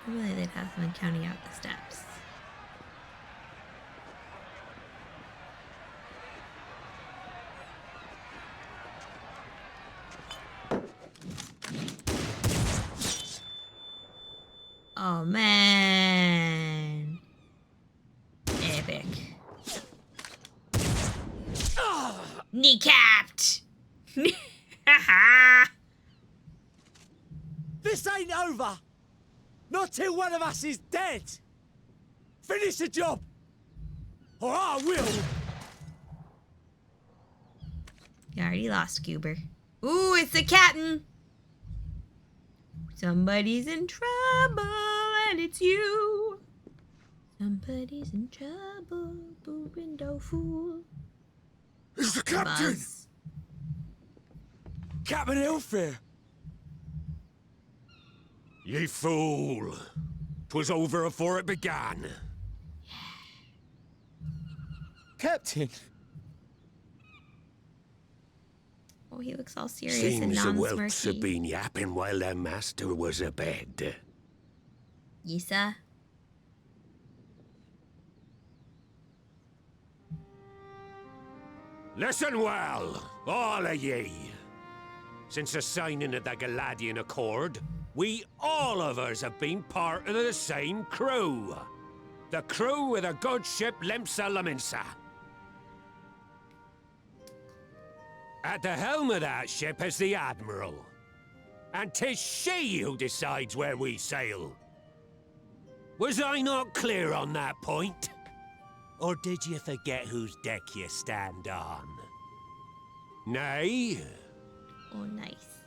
Really, they'd have someone counting out the steps. Oh man, epic! Kneecapped. This ain't over! Not till one of us is dead! Finish the job! Or I will! You already lost, Goober. Ooh, it's the captain! Somebody's in trouble, and it's you! Somebody's in trouble, boo window fool. It's the captain! Buzz. Captain Elfair! Ye fool! 'Twas over afore it began. Captain! Oh, he looks all serious and Seems the whelps have non-smirky. been yapping while their master was abed. Yisa? Listen well, all of ye. Since the signing of the Galadian Accord, we all of us have been part of the same crew. The crew with a good ship Limsa Laminsa. At the helm of that ship is the Admiral. And 'tis she who decides where we sail. Was I not clear on that point? Or did you forget whose deck you stand on? Nay? Oh, nice.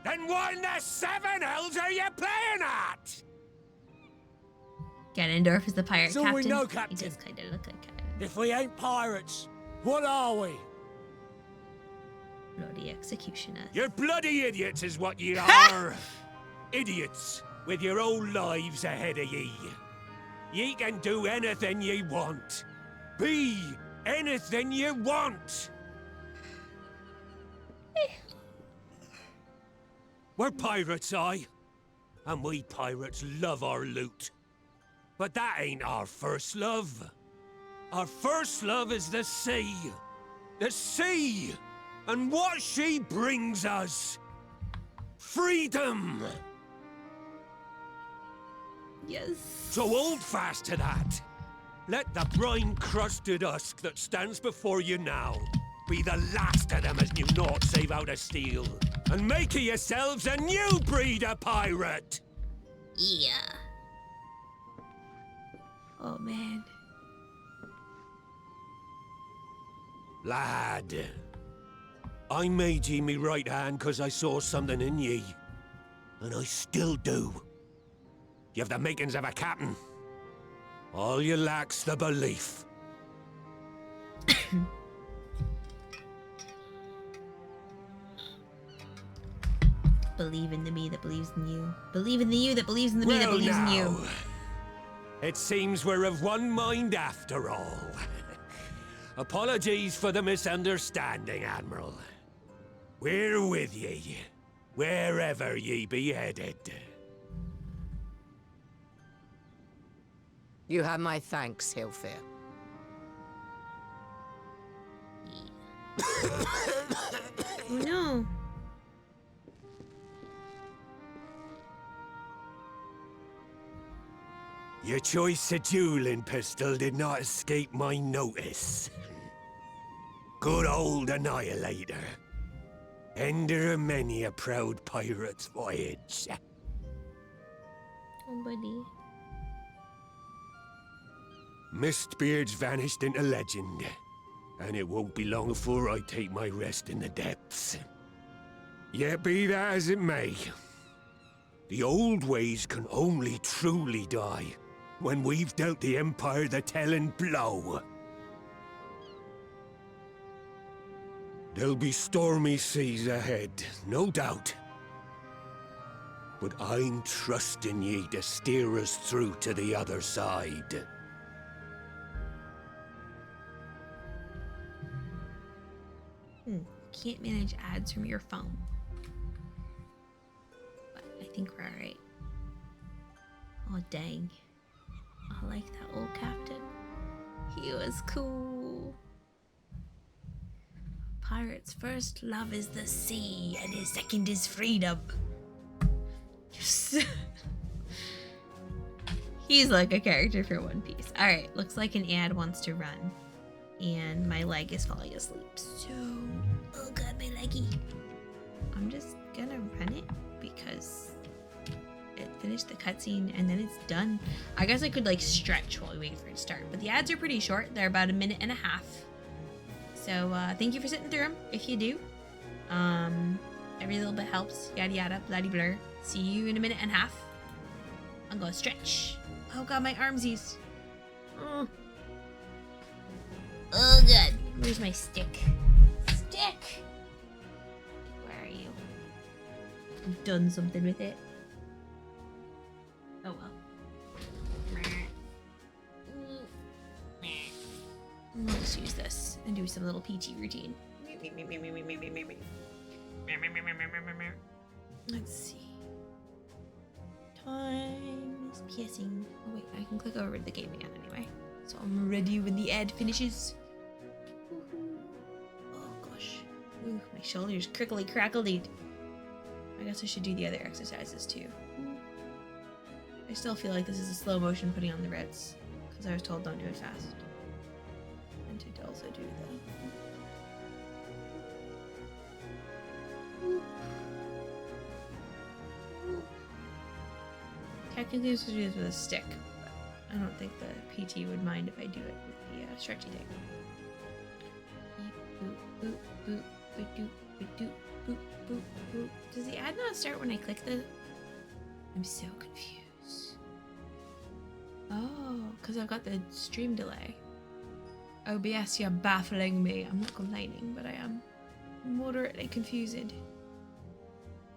Then what in the seven hells are you playing at? Ganondorf is the pirate So captain. we know, He Captain. does kind of look like Captain. If we ain't pirates, what are we? Bloody executioner. You're bloody idiots is what ye are. Idiots with your own lives ahead of ye. Ye can do anything ye want. Be anything ye want. We're pirates, aye. And we pirates love our loot. But that ain't our first love. Our first love is the sea. The sea! And what she brings us. Freedom! Yes. So hold fast to that. Let the brine-crusted husk that stands before you now be the last of them as knew naught save out of steel. And make of yourselves a new breed of pirate! Yeah. Oh, man. Lad, I made ye me right hand 'cause I saw something in ye. And I still do. You have the makings of a captain. All you lack's the belief. Believe in the me that believes in you. Believe in the you that believes in the me that believes in you. It seems we're of one mind after all. Apologies for the misunderstanding, Admiral. We're with ye, wherever ye be headed. You have my thanks, Hilfir. Oh, no. Your choice of dueling pistol did not escape my notice. Good old Annihilator. Ender of many a proud pirate's voyage. Oh, buddy. Mistbeard's vanished into legend, and it won't be long before I take my rest in the depths. Yet be that as it may, the old ways can only truly die when we've dealt the Empire the telling blow. There'll be stormy seas ahead, no doubt. But I'm trusting ye to steer us through to the other side. Can't manage ads from your phone. But I think we're alright. Oh, dang. I like that old captain. He was cool. Pirate's first love is the sea, and his second is freedom. Yes. He's like a character for One Piece. Alright, looks like an ad wants to run. And my leg is falling asleep. So, oh god, my leggy. I'm just gonna run it because it finished the cutscene and then it's done. I guess I could like stretch while we wait for it to start, but the ads are pretty short. They're about a minute and a half. So thank you for sitting through them. If you do, every little bit helps. Yada yada, bloody blur. See you in a minute and a half. I'm gonna stretch. Oh god, my armsies. Oh god. Where's my stick? Stick! Where are you? I've done something with it. Oh well. I'll just use this and do some little PT routine. Let's see. Time is passing. Oh wait, I can click over to the game again anyway. So I'm ready when the ad finishes. Oh gosh. Ooh, my shoulders crickly crackledy. I guess I should do the other exercises too. I still feel like this is a slow motion putting on the reds, because I was told don't do it fast. And to also do the Technically, I'm supposed to do this with a stick, but I don't think the PT would mind if I do it with the stretchy thing. Boop, boop, boop, boop, boop, boop, boop, boop. Does the ad not start when I click the... I'm so confused. Oh, because I've got the stream delay. OBS, you're baffling me. I'm not complaining, but I am moderately confused.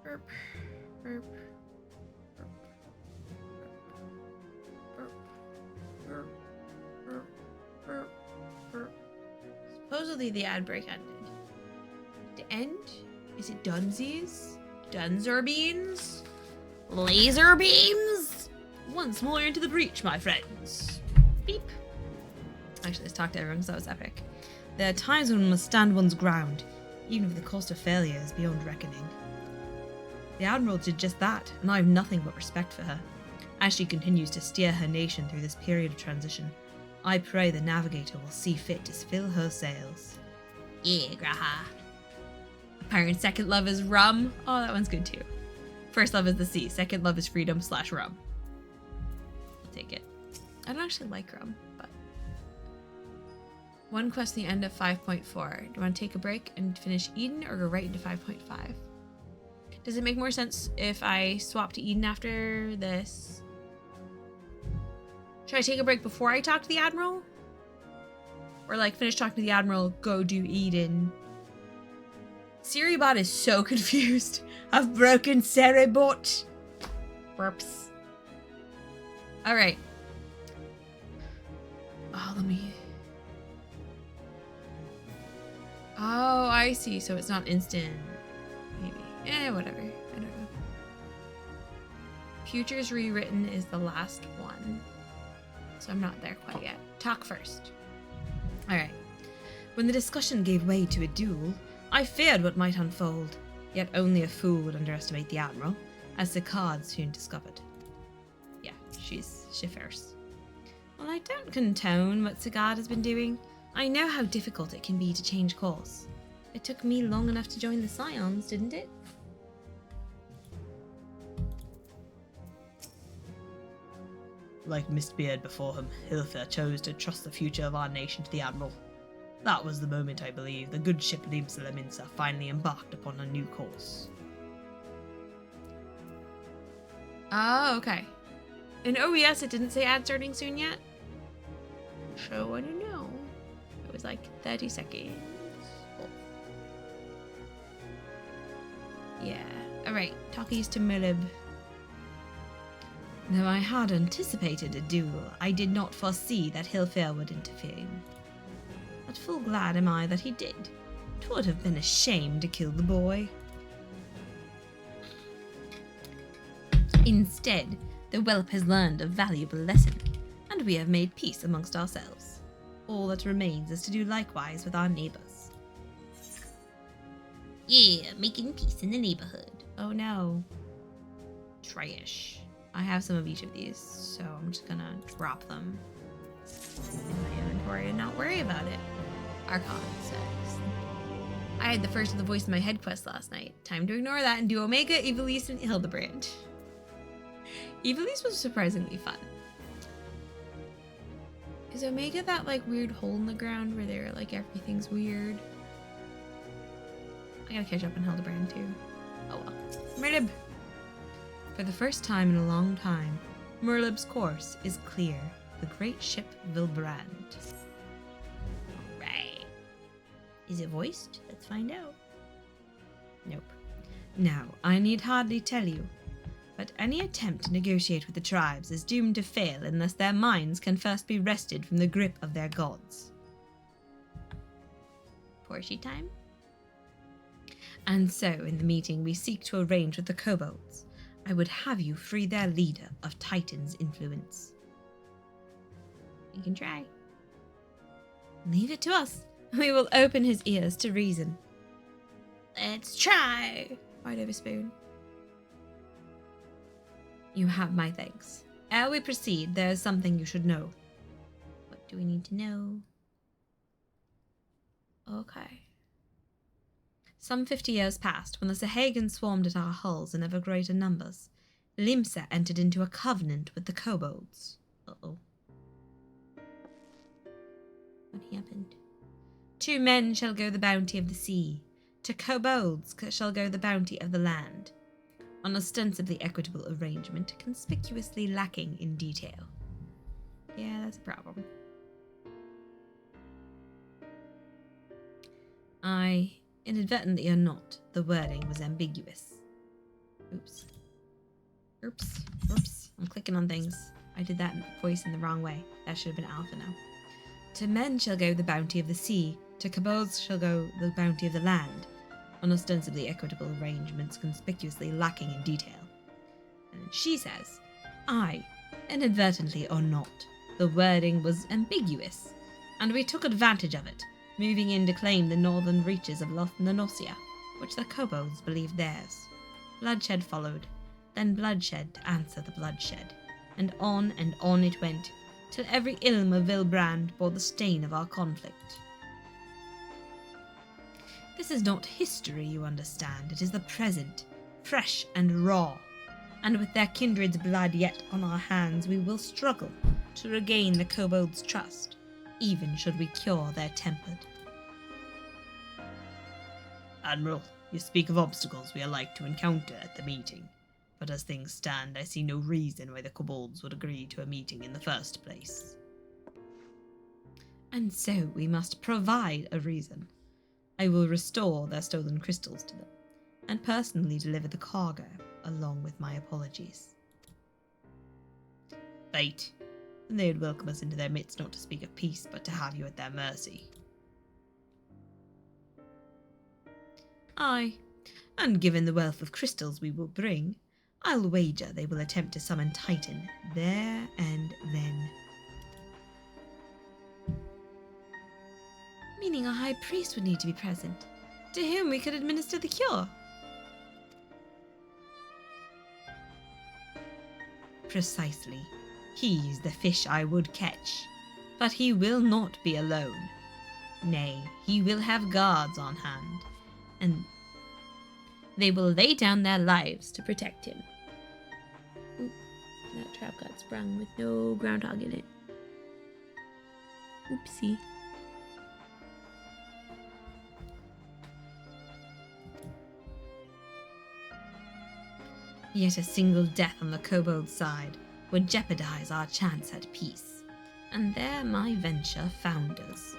Burp, burp, burp, burp, burp, burp, burp, burp. Supposedly the ad break ended. To end? Is it Dunsies? Dunzer beans? Laser beams? Once more into the breach, my friends. Beep. Actually, let's talk to everyone because that was epic. There are times when one must stand one's ground, even if the cost of failure is beyond reckoning. The Admiral did just that, and I have nothing but respect for her. As she continues to steer her nation through this period of transition, I pray the Navigator will see fit to fill her sails. Yeah, Graha. Apparent second love is rum. Oh, that one's good too. First love is the sea. Second love is freedom / rum. I'll take it. I don't actually like rum, but... One quest at the end of 5.4. Do you want to take a break and finish Eden or go right into 5.5? Does it make more sense if I swap to Eden after this? Should I take a break before I talk to the Admiral? Or like finish talking to the Admiral, go do Eden? Siribot is so confused. I've broken Seribot. Burps. Alright. Oh, let me... Oh, I see. So it's not instant. Maybe. Whatever. I don't know. Futures Rewritten is the last one. So I'm not there quite yet. Talk first. Alright. When the discussion gave way to a duel, I feared what might unfold. Yet only a fool would underestimate the Admiral, as Sicard soon discovered. Yeah, she fierce. Well, I don't condone what Sicard has been doing. I know how difficult it can be to change course. It took me long enough to join the Scions, didn't it? Like Mistbeard before him, Hilfer chose to trust the future of our nation to the Admiral. That was the moment, I believe, the good ship Limsa finally embarked upon a new course. Oh, okay. In OES, it didn't say ad starting soon yet. So I don't know. It was like 30 seconds. Oh. Yeah. Alright, talkies to Milib. Though I had anticipated a duel, I did not foresee that Hilfer would intervene. But full glad am I that he did. 'Twould have been a shame to kill the boy. Instead, the whelp has learned a valuable lesson, and we have made peace amongst ourselves. All that remains is to do likewise with our neighbours. Yeah, making peace in the neighbourhood. Oh no. Trash. I have some of each of these, so I'm just gonna drop them in my inventory and not worry about it. Archon says, I had the first of the voice in my head quest last night. Time to ignore that and do Omega, Evilise, and Hildebrand. Evilise was surprisingly fun. Is Omega that like weird hole in the ground where they're like everything's weird? I gotta catch up on Hildebrand too. Oh well. Merlib! For the first time in a long time, Merlib's course is clear. The great ship Vilbrand. Alright. Is it voiced? Let's find out. Nope. Now, I need hardly tell you, but any attempt to negotiate with the tribes is doomed to fail unless their minds can first be wrested from the grip of their gods. Porxie time? And so, in the meeting, we seek to arrange with the kobolds. I would have you free their leader of Titan's influence. You can try. Leave it to us. We will open his ears to reason. Let's try. Right over spoon. You have my thanks. Ere we proceed, there is something you should know. What do we need to know? Okay. Some 50 years passed when the Sahagans swarmed at our hulls in ever greater numbers. Limsa entered into a covenant with the kobolds. Uh-oh. What happened? 2 men shall go the bounty of the sea. To kobolds shall go the bounty of the land. An ostensibly equitable arrangement, conspicuously lacking in detail. Yeah, that's a problem. Inadvertently or not, the wording was ambiguous. Oops. I'm clicking on things. I did that voice in the wrong way. That should have been alpha now. To men shall go the bounty of the sea. To kobolds shall go the bounty of the land. On ostensibly equitable arrangements conspicuously lacking in detail. And then she says, inadvertently or not, the wording was ambiguous, and we took advantage of it, moving in to claim the northern reaches of Nonosia, which the kobolds believed theirs. Bloodshed followed, then bloodshed to answer the bloodshed, and on it went, till every ilm of Vilbrand bore the stain of our conflict. This is not history, you understand, it is the present, fresh and raw, and with their kindred's blood yet on our hands, we will struggle to regain the kobolds' trust, even should we cure their tempered. Admiral, you speak of obstacles we are like to encounter at the meeting, but as things stand, I see no reason why the kobolds would agree to a meeting in the first place. And so we must provide a reason. I will restore their stolen crystals to them, and personally deliver the cargo, along with my apologies. Fate. And they would welcome us into their midst not to speak of peace, but to have you at their mercy. Aye, and given the wealth of crystals we will bring, I'll wager they will attempt to summon Titan there and then. Meaning a high priest would need to be present, to whom we could administer the cure. Precisely. He is the fish I would catch, but he will not be alone. Nay, he will have guards on hand, and they will lay down their lives to protect him. Ooh, that trap got sprung with no groundhog in it. Oopsie. Yet a single death on the kobold side would jeopardize our chance at peace, and there my venture founders.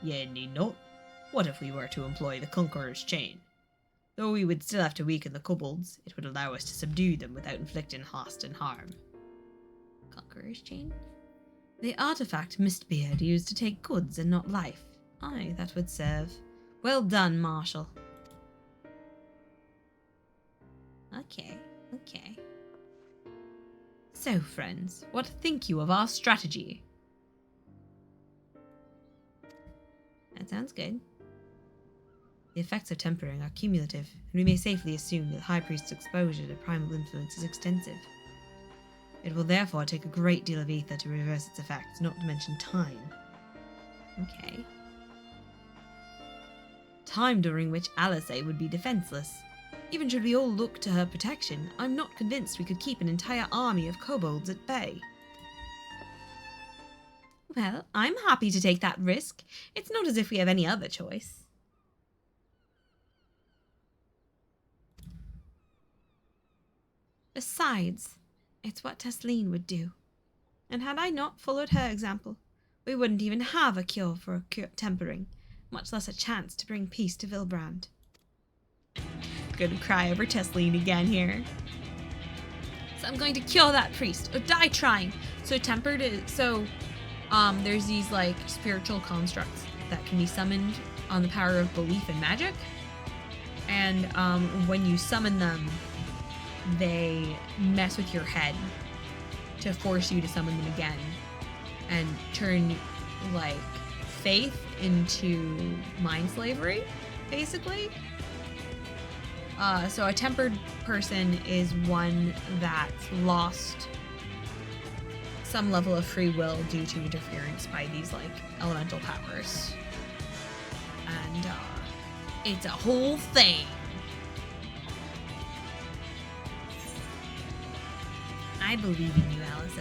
Yea, need not. What if we were to employ the Conqueror's Chain? Though we would still have to weaken the kobolds, it would allow us to subdue them without inflicting cost and harm. Conqueror's Chain? The artifact Mistbeard used to take goods and not life. Aye, that would serve. Well done, Marshal. Okay. So, friends, what think you of our strategy? That sounds good. The effects of tempering are cumulative, and we may safely assume that the High Priest's exposure to primal influence is extensive. It will therefore take a great deal of ether to reverse its effects, not to mention time. Okay. Time during which Alizé would be defenseless. Even should we all look to her protection, I'm not convinced we could keep an entire army of kobolds at bay. Well, I'm happy to take that risk. It's not as if we have any other choice. Besides, it's what Tesleen would do. And had I not followed her example, we wouldn't even have a cure for tempering, much less a chance to bring peace to Vilbrand. Gonna cry over Tesleen again here. So I'm going to kill that priest, or die trying. So tempered is, there's these like spiritual constructs that can be summoned on the power of belief in magic. And when you summon them, they mess with your head to force you to summon them again and turn like faith into mind slavery, basically. So a tempered person is one that's lost some level of free will due to interference by these like elemental powers. And it's a whole thing. I believe in you, Alice.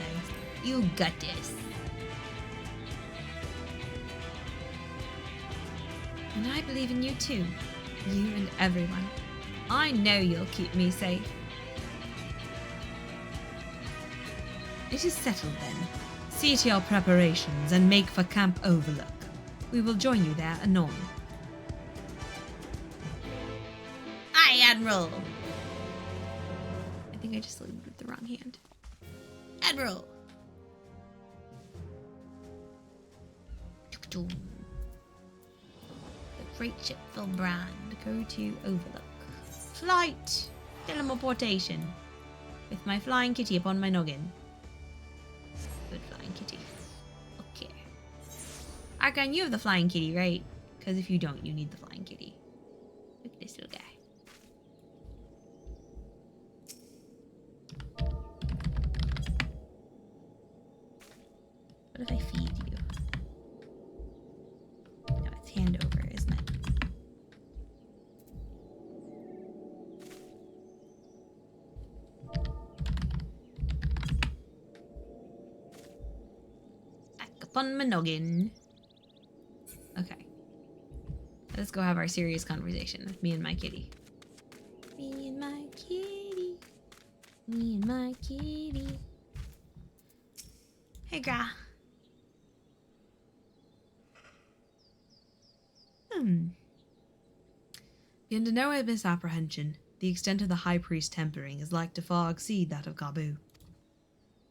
You got this. And I believe in you too. You and everyone. I know you'll keep me safe. It is settled then. See to your preparations and make for Camp Overlook. We will join you there anon. Aye, Admiral! I think I just saluted with the wrong hand. Admiral! The great ship Brand. Go to Overlook. Flight! Teleportation. With my flying kitty upon my noggin. Good flying kitty. Okay. Argan, you have the flying kitty, right? Because if you don't, you need the flying kitty. Look at this little guy. What if I feed you? No, it's hand over, isn't it? Back upon my noggin. Okay. Let's go have our serious conversation with me and my kitty. Me and my kitty. Me and my kitty. Hey, Gra. Beyond no misapprehension, the extent of the High Priest's tempering is like to far exceed that of Gabu.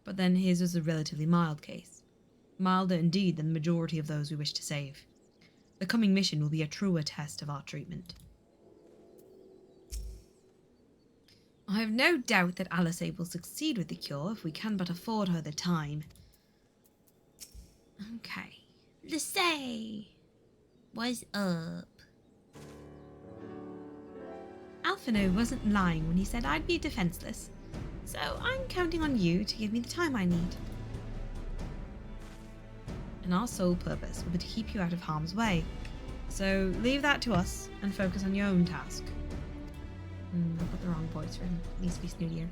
But then his was a relatively mild case. Milder indeed than the majority of those we wish to save. The coming mission will be a truer test of our treatment. I have no doubt that Alice will succeed with the cure if we can but afford her the time. Okay. Lissay! What's up? Alphino wasn't lying when he said I'd be defenseless, so I'm counting on you to give me the time I need. And our sole purpose will be to keep you out of harm's way, so leave that to us and focus on your own task. I put the wrong voice for him. It needs to be snootier.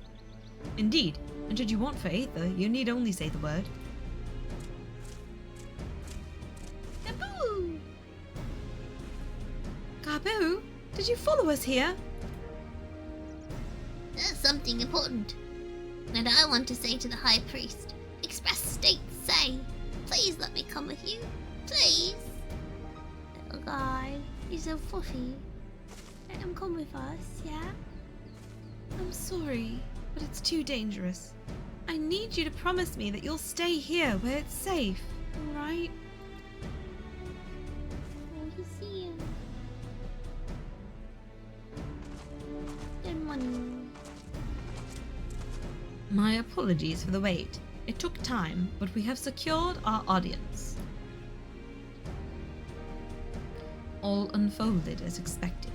Indeed, and should you want for Aether, you need only say the word. Gaboo! Gaboo? Did you follow us here? There's something important, and I want to say to the High Priest. Express state say, please let me come with you. Please. Little guy, you're so fluffy. Let him come with us, yeah? I'm sorry, but it's too dangerous. I need you to promise me that you'll stay here where it's safe, alright? Oh, you see him. Good money. My apologies for the wait. It took time, but we have secured our audience. All unfolded as expected.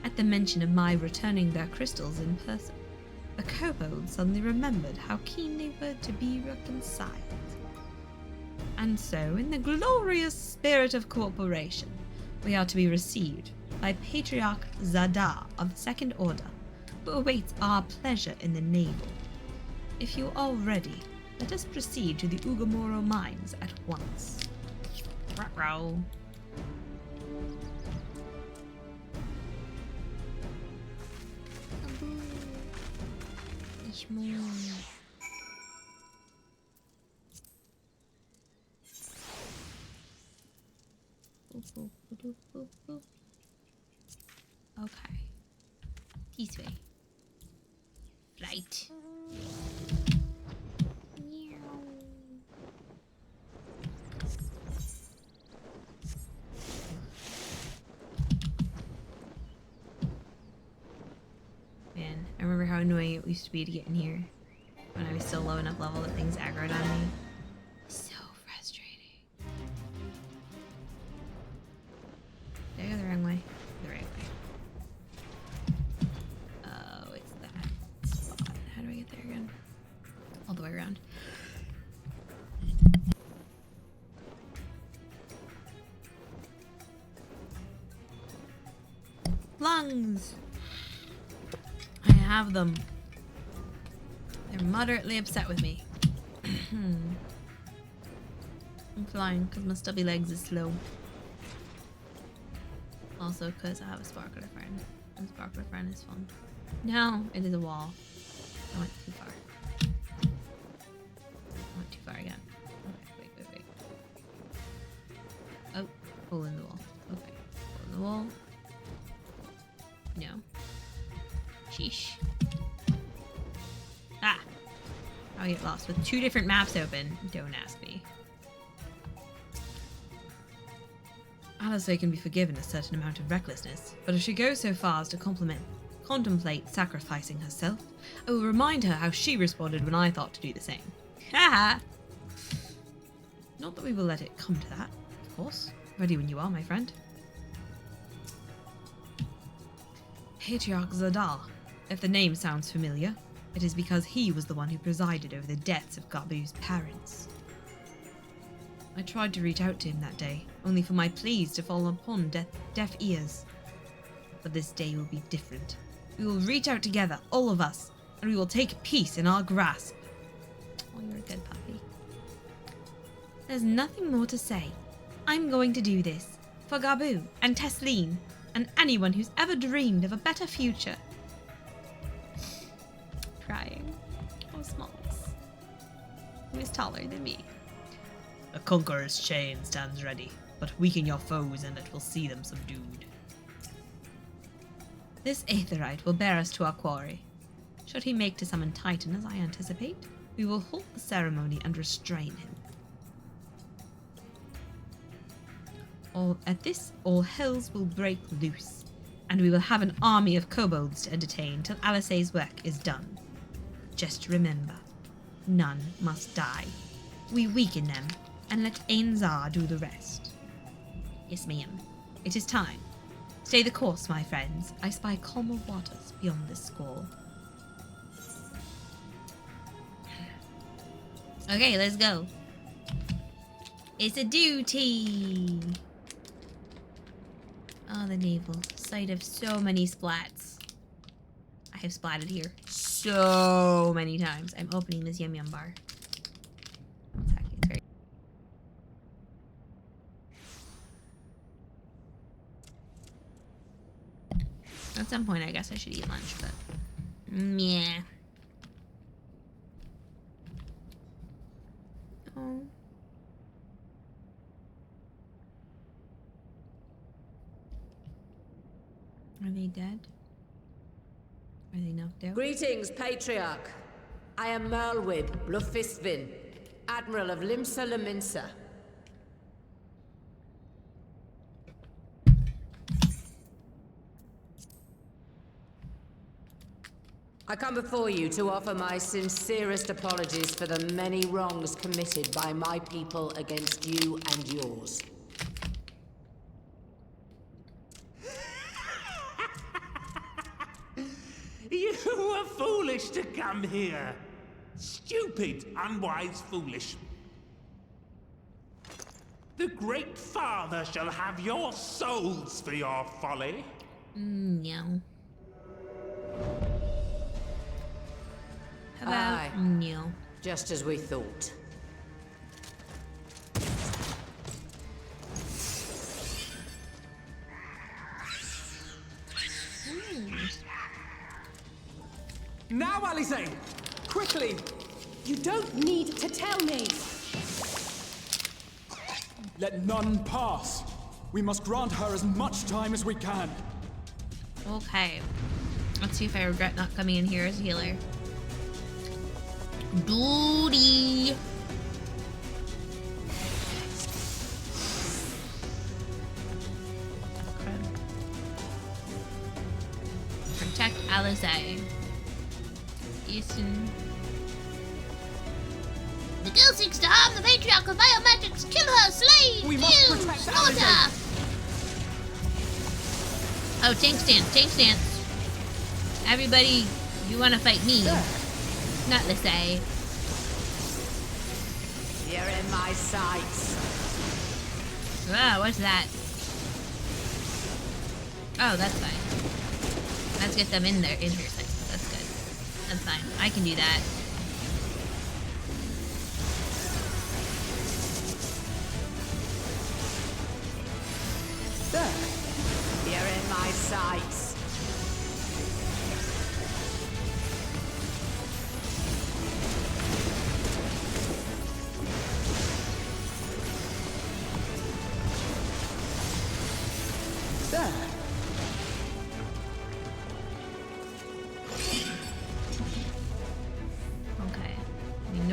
At the mention of my returning their crystals in person, the kobolds suddenly remembered how keen they were to be reconciled. And so, in the glorious spirit of cooperation, we are to be received by Patriarch Zadar of the Second Order, who awaits our pleasure in the navel. If you are ready, let us proceed to the Ugamoro mines at once. Ruh-roh. Okay. This way. Flight. Man, I remember how annoying it used to be to get in here when I was still low enough level that things aggroed on me. So frustrating. Did I go the wrong way? The right way. Oh, it's that spot. How do I get there again? All the way around. Lungs! I have them. They're moderately upset with me. I'm flying because my stubby legs is slow. Also because I have a sparkler friend. And sparkler friend is fun. No, it is a wall. I went too far. I went too far again. Okay, wait. Oh, hole in the wall. Okay, hole in the wall. No. Sheesh. Ah! I get lost with 2 different maps open. Don't ask me. Alice can be forgiven a certain amount of recklessness, but if she goes so far as to contemplate sacrificing herself, I will remind her how she responded when I thought to do the same. Haha! Not that we will let it come to that, of course. Ready when you are, my friend. Patriarch Zadar. If the name sounds familiar, it is because he was the one who presided over the deaths of Gabu's parents. I tried to reach out to him that day, only for my pleas to fall upon deaf ears. But this day will be different. We will reach out together, all of us, and we will take peace in our grasp. Oh, you're a good puppy. There's nothing more to say. I'm going to do this, for Gabu and Tesleen, and anyone who's ever dreamed of a better future. Crying. Oh, Smallix. He was taller than me. A conqueror's chain stands ready, but weaken your foes and it will see them subdued. This Aetherite will bear us to our quarry. Should he make to summon Titan as I anticipate, we will halt the ceremony and restrain him. At this, all hells will break loose, and we will have an army of kobolds to entertain till Alice's work is done. Just remember, none must die. We weaken them, and let Ainzar do the rest. Yes, ma'am. It is time. Stay the course, my friends. I spy calmer waters beyond this squall. Okay, let's go. It's a duty! Oh, the navel. Site of so many splats. I have splatted here so many times. I'm opening this yum yum bar. At some point, I guess I should eat lunch, but... yeah. Oh. Are they dead? Are they knocked out? Greetings, Patriarch. I am Merlwyd Blufistvin, Admiral of Limsa Laminsa. I come before you to offer my sincerest apologies for the many wrongs committed by my people against you and yours. You were foolish to come here. Stupid, unwise, foolish. The Great Father shall have your souls for your folly. No. How about Aye. no? Just as we thought. Now, Alice! Quickly! You don't need to tell me! Let none pass. We must grant her as much time as we can. Okay. Let's see if I regret not coming in here as a healer. Duty! Protect Alice. Easton. The girl seeks to harm the Patriarch of Biomagics. Kill her, slay, We must kill, protect slaughter. Oh, tank stance. Everybody, you want to fight me? Not Lissay. You're in my sights. Wow, what's that? Oh, that's fine. Let's get them in her sights. That's good. That's fine. I can do that.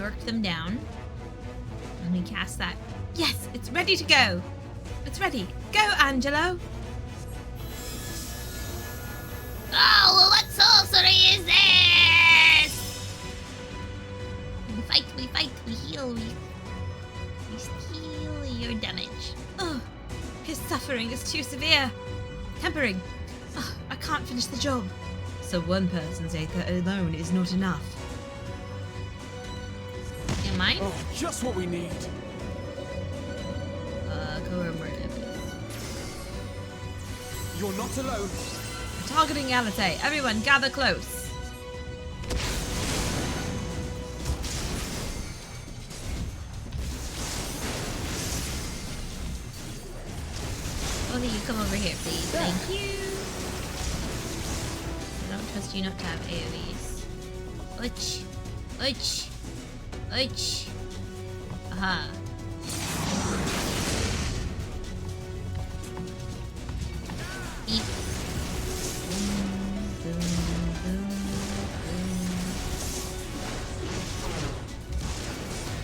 norked them down. And we cast that. Yes, it's ready to go. It's ready. Go, Angelo. Oh, what sorcery is this? We fight, we heal, we steal your damage. Oh, his suffering is too severe. Tempering. Oh, I can't finish the job. So one person's aether alone is not enough. Am I? Oh, just what we need. You're not alone. Targeting Alizé. Everyone, gather close. Only you come over here, please. Thank you. I don't trust you not to have AoEs. Ouch. Ouch. Ouch. Aha. Eat.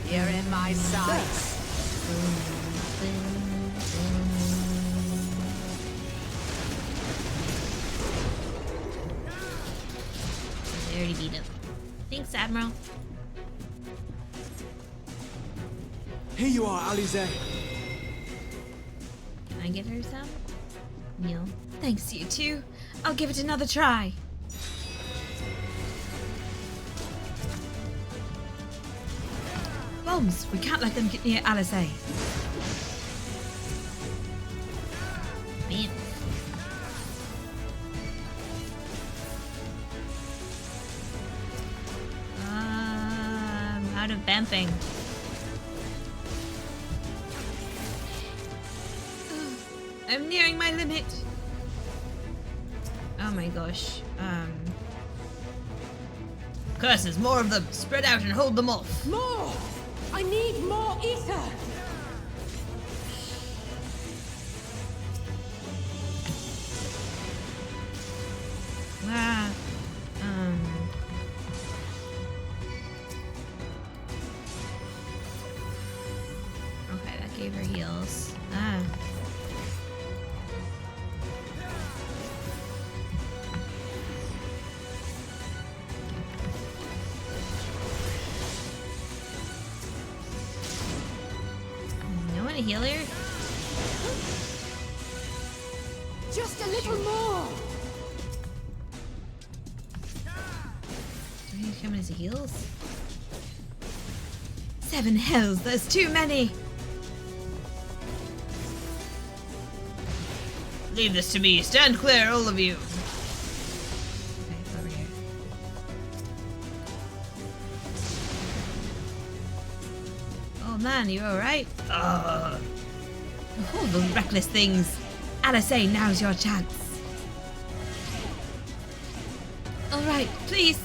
You're in my sights. They already beat him. Thanks, Admiral. Here you are, Alizé. Can I give her some? No. Thanks, you two. I'll give it another try. Bombs! We can't let them get near Alizé. Man. I'm out of bamping. I'm nearing my limit. Oh my gosh. Curses, more of them. Spread out and hold them off. More! I need more ether! Ah. Okay, that gave her heals. Ah. No one to heal her? Just a little more! Do we need to come in as heals? 7 hells, there's too many! Leave this to me. Stand clear, all of you. Okay, it's over here. Oh man, you alright? Oh, those reckless things. Alizé, now's your chance. Alright, please.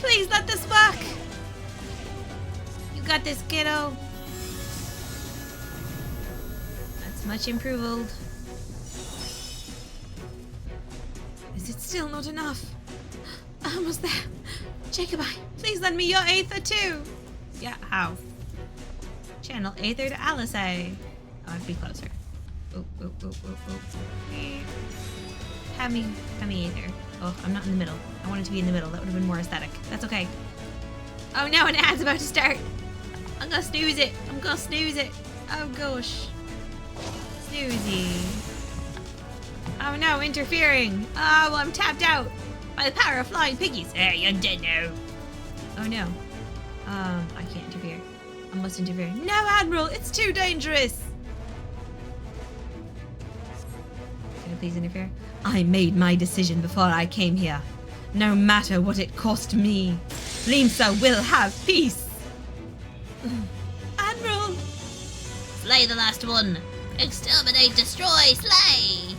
Please let this work. You got this, kiddo. That's much improved. Is it still not enough? Almost there. Jacobi, please lend me your aether too. Yeah, how? Channel aether to Alizé. Oh, I'd be closer. Oh. Have me aether. Oh, I'm not in the middle. I wanted to be in the middle. That would have been more aesthetic. That's okay. Oh no, an ad's about to start. I'm gonna snooze it. Oh gosh. Snoozy. Oh no, interfering. Oh, well, I'm tapped out by the power of flying piggies. Hey, I'm dead now. Oh no. I can't interfere. I must interfere. No, Admiral, it's too dangerous. Can I please interfere? I made my decision before I came here. No matter what it cost me. Linsa will have peace. Admiral! Slay the last one. Exterminate, destroy, slay.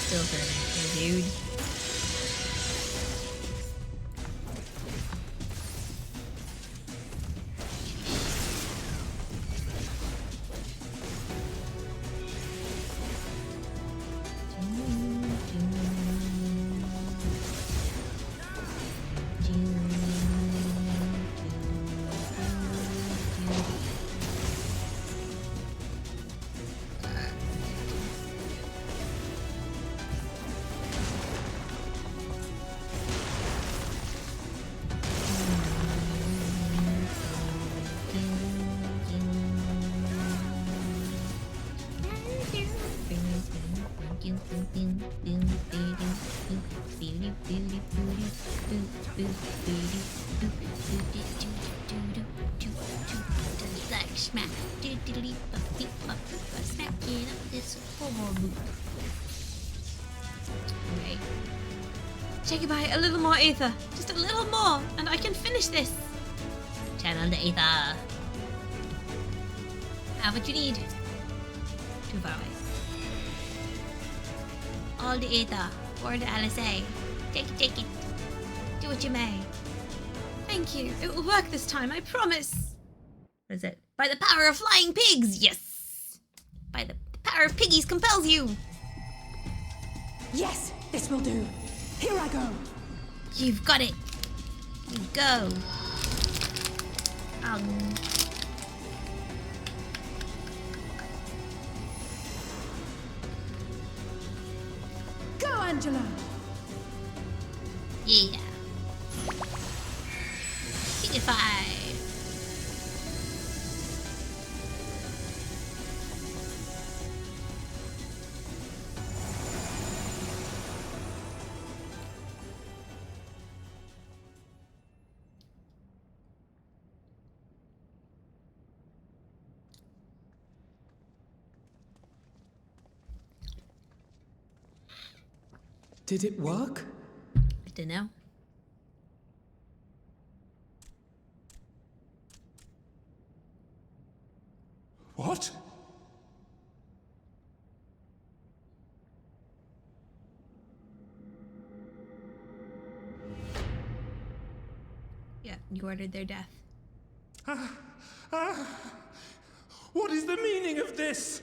Still turning, dude. Okay. Say goodbye. A little more ether. Just a little more, and I can finish this. Channel the ether. Have what you need. Too far away. All the ether for the LSA. Take it. Do what you may. Thank you. It will work this time, I promise. What is it? By the power of flying pigs, yes! By the power of piggies compels you! Yes, this will do. Here I go. You've got it. You go. Go, Angela. Yeah. Signify. Did it work? I don't know. What? Yeah, you ordered their death. What is the meaning of this?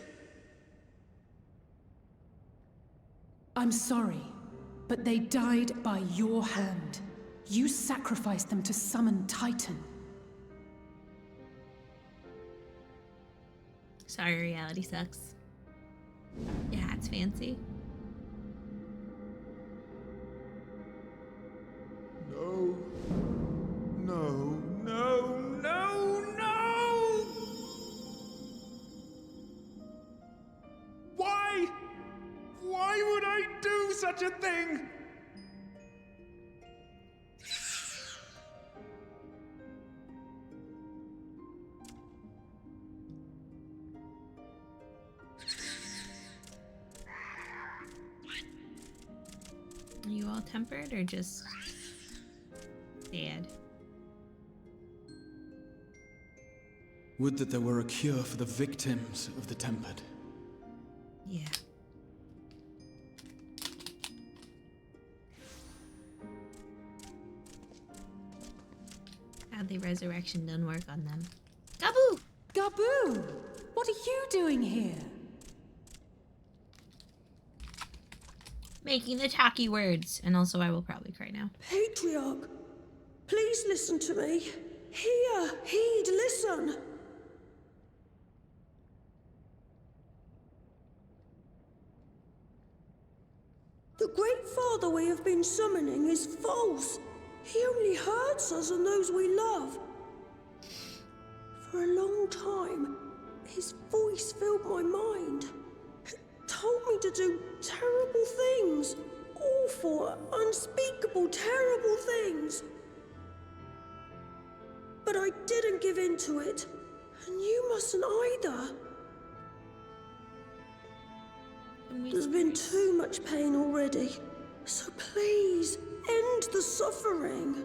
I'm sorry, but they died by your hand. You sacrificed them to summon Titan. Sorry, reality sucks. Your hat's fancy. No. No, no, no, no! Why? Why would I do such a thing? Are you all tempered or just sad? Would that there were a cure for the victims of the tempered. Yeah. Sadly, resurrection doesn't work on them. Gaboo! Gaboo! What are you doing here? Making the tacky words. And also, I will probably cry now. Patriarch, please listen to me. Hear, heed, listen. The Great Father we have been summoning is false. He only hurts us and those we love. For a long time, his voice filled my mind. It told me to do terrible things. Awful, unspeakable, terrible things. But I didn't give in to it. And you mustn't either. There's been too much pain already. So please, end the suffering.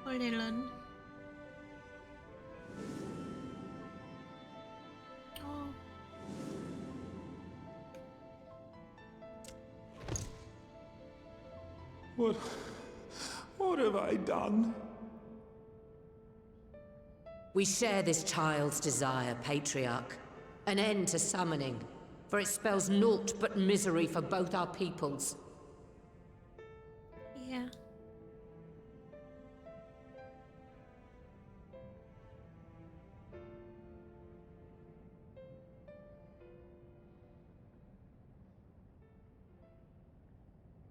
Hold it on. What have I done? We share this child's desire, Patriarch. An end to summoning, for it spells naught but misery for both our peoples. Yeah.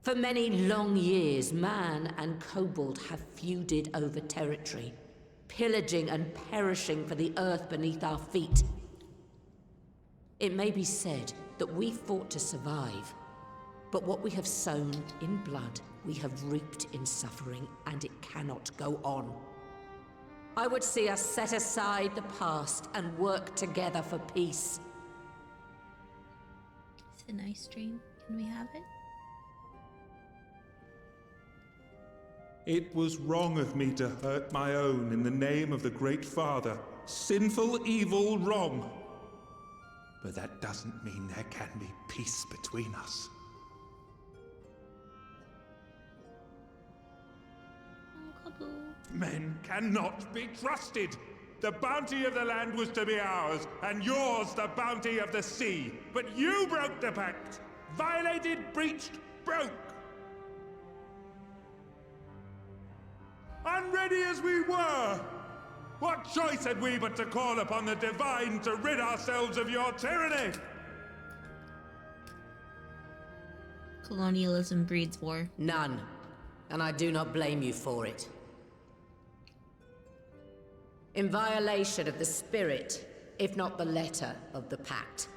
For many long years, man and kobold have feuded over territory, pillaging and perishing for the earth beneath our feet. It may be said that we fought to survive, but what we have sown in blood, we have reaped in suffering, and it cannot go on. I would see us set aside the past and work together for peace. It's a nice dream. Can we have it? It was wrong of me to hurt my own in the name of the Great Father. Sinful, evil, wrong. But that doesn't mean there can be peace between us. Men cannot be trusted. The bounty of the land was to be ours, and yours the bounty of the sea. But you broke the pact. Violated, breached, broke. Unready as we were, what choice had we but to call upon the divine to rid ourselves of your tyranny? Colonialism breeds war. None. And I do not blame you for it. In violation of the spirit, if not the letter of the pact,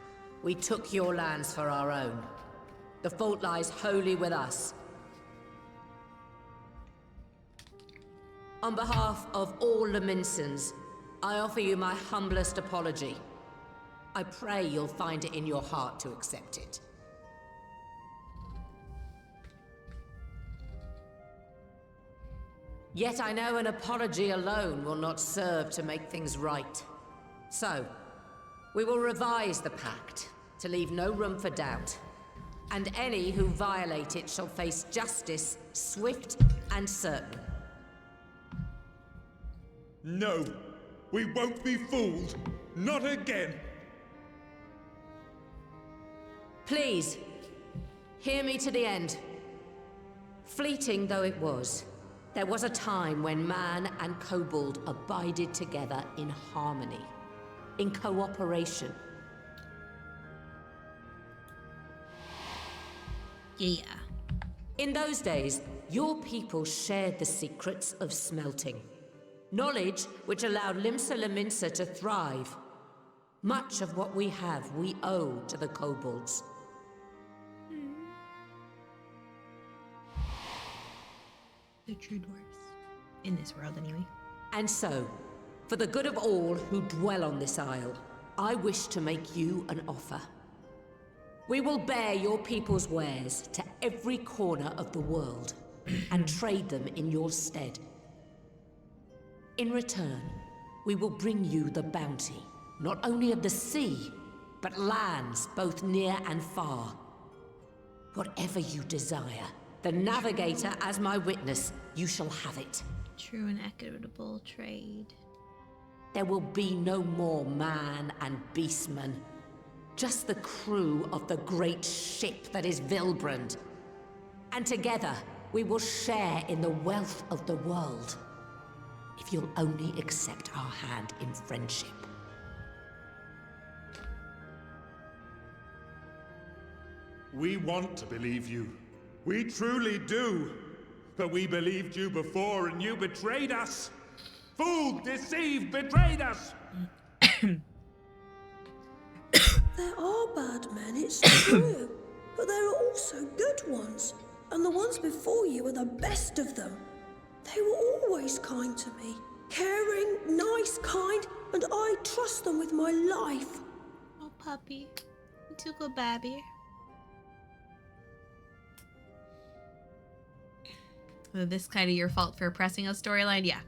we took your lands for our own. The fault lies wholly with us. On behalf of all Laminsons, I offer you my humblest apology. I pray you'll find it in your heart to accept it. Yet I know an apology alone will not serve to make things right. So, we will revise the pact to leave no room for doubt. And any who violate it shall face justice, swift and certain. No, we won't be fooled. Not again. Please, hear me to the end. Fleeting though it was, there was a time when man and kobold abided together in harmony, in cooperation. Yeah. In those days, your people shared the secrets of smelting. Knowledge which allowed Limsa Laminsa to thrive. Much of what we have, we owe to the kobolds. The true dwarves. In this world, anyway. And so, for the good of all who dwell on this isle, I wish to make you an offer. We will bear your people's wares to every corner of the world, and trade them in your stead. In return, we will bring you the bounty, not only of the sea, but lands both near and far. Whatever you desire, the Navigator as my witness, you shall have it. True and equitable trade. There will be no more man and beastman, just the crew of the great ship that is Vilbrand. And together, we will share in the wealth of the world. If you'll only accept our hand in friendship. We want to believe you. We truly do. But we believed you before and you betrayed us. Fooled, deceived, betrayed us. There are bad men, it's true. But there are also good ones. And the ones before you are the best of them. They were always kind to me. Caring, nice, kind, and I trust them with my life. Oh, puppy. You took a baby. So this kind of your fault for oppressing a storyline? Yeah.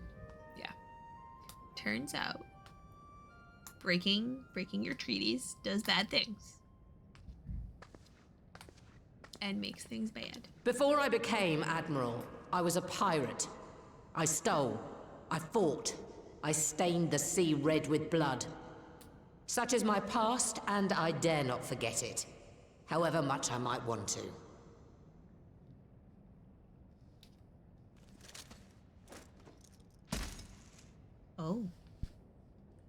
Yeah. Turns out, breaking your treaties does bad things. and makes things bad. Before I became Admiral, I was a pirate. I stole. I fought. I stained the sea red with blood. Such is my past, and I dare not forget it, however much I might want to. Oh.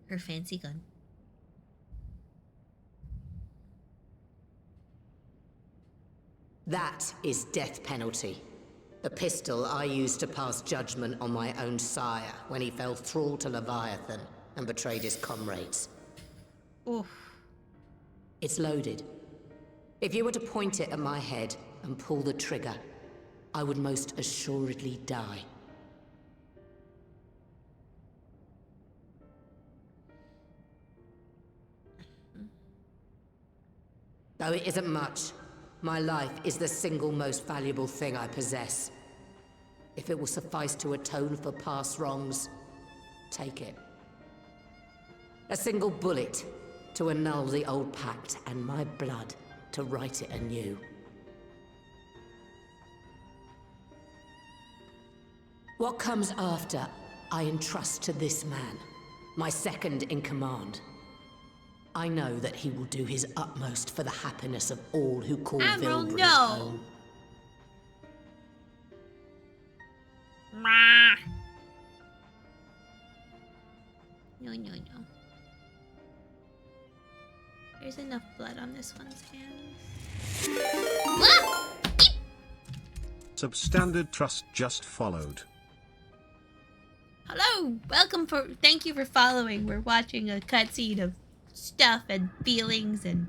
Her fancy gun. That is death penalty. The pistol I used to pass judgment on my own sire when he fell thrall to Leviathan and betrayed his comrades. Oof. It's loaded. If you were to point it at my head and pull the trigger, I would most assuredly die. Though it isn't much, my life is the single most valuable thing I possess. If it will suffice to atone for past wrongs, take it. A single bullet to annul the old pact, and my blood to write it anew. What comes after, I entrust to this man, my second in command. I know that he will do his utmost for the happiness of all who call Admiral, Vilbrin no. home. No, no, no. There's enough blood on this one's hands. Ah! Substandard Trust just followed. Hello! Thank you for following. We're watching a cutscene of stuff and feelings and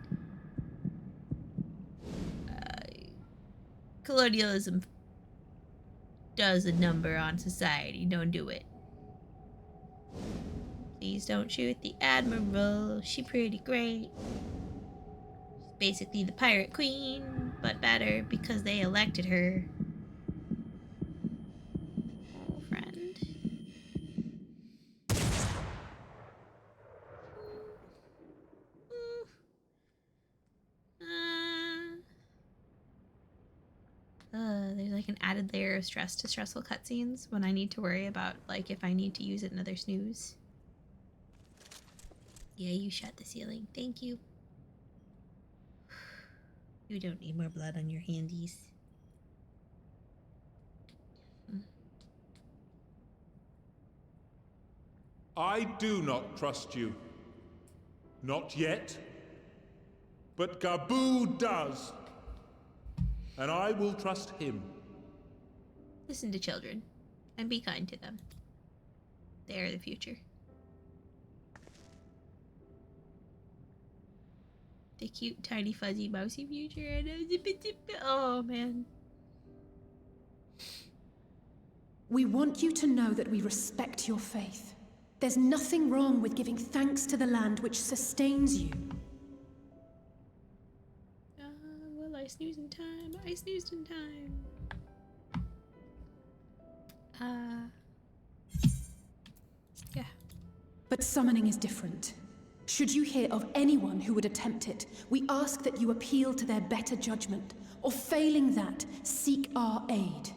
colonialism does a number on society. Don't do it. Please don't shoot the Admiral. She's pretty great. She's basically the pirate queen, but better because they elected her. Oh, friend. There's like an added layer of stress to stressful cutscenes when I need to worry about like if I need to use it another snooze. Yeah, you shut the ceiling. Thank you. You don't need more blood on your handies. I do not trust you. Not yet. But Gaboo does. And I will trust him. Listen to children and be kind to them. They are the future. The cute, tiny, fuzzy, mousy future. Oh, man. We want you to know that we respect your faith. There's nothing wrong with giving thanks to the land which sustains you. Well, I snoozed in time. I snoozed in time. Yeah. But summoning is different. Should you hear of anyone who would attempt it, we ask that you appeal to their better judgment, or failing that, seek our aid.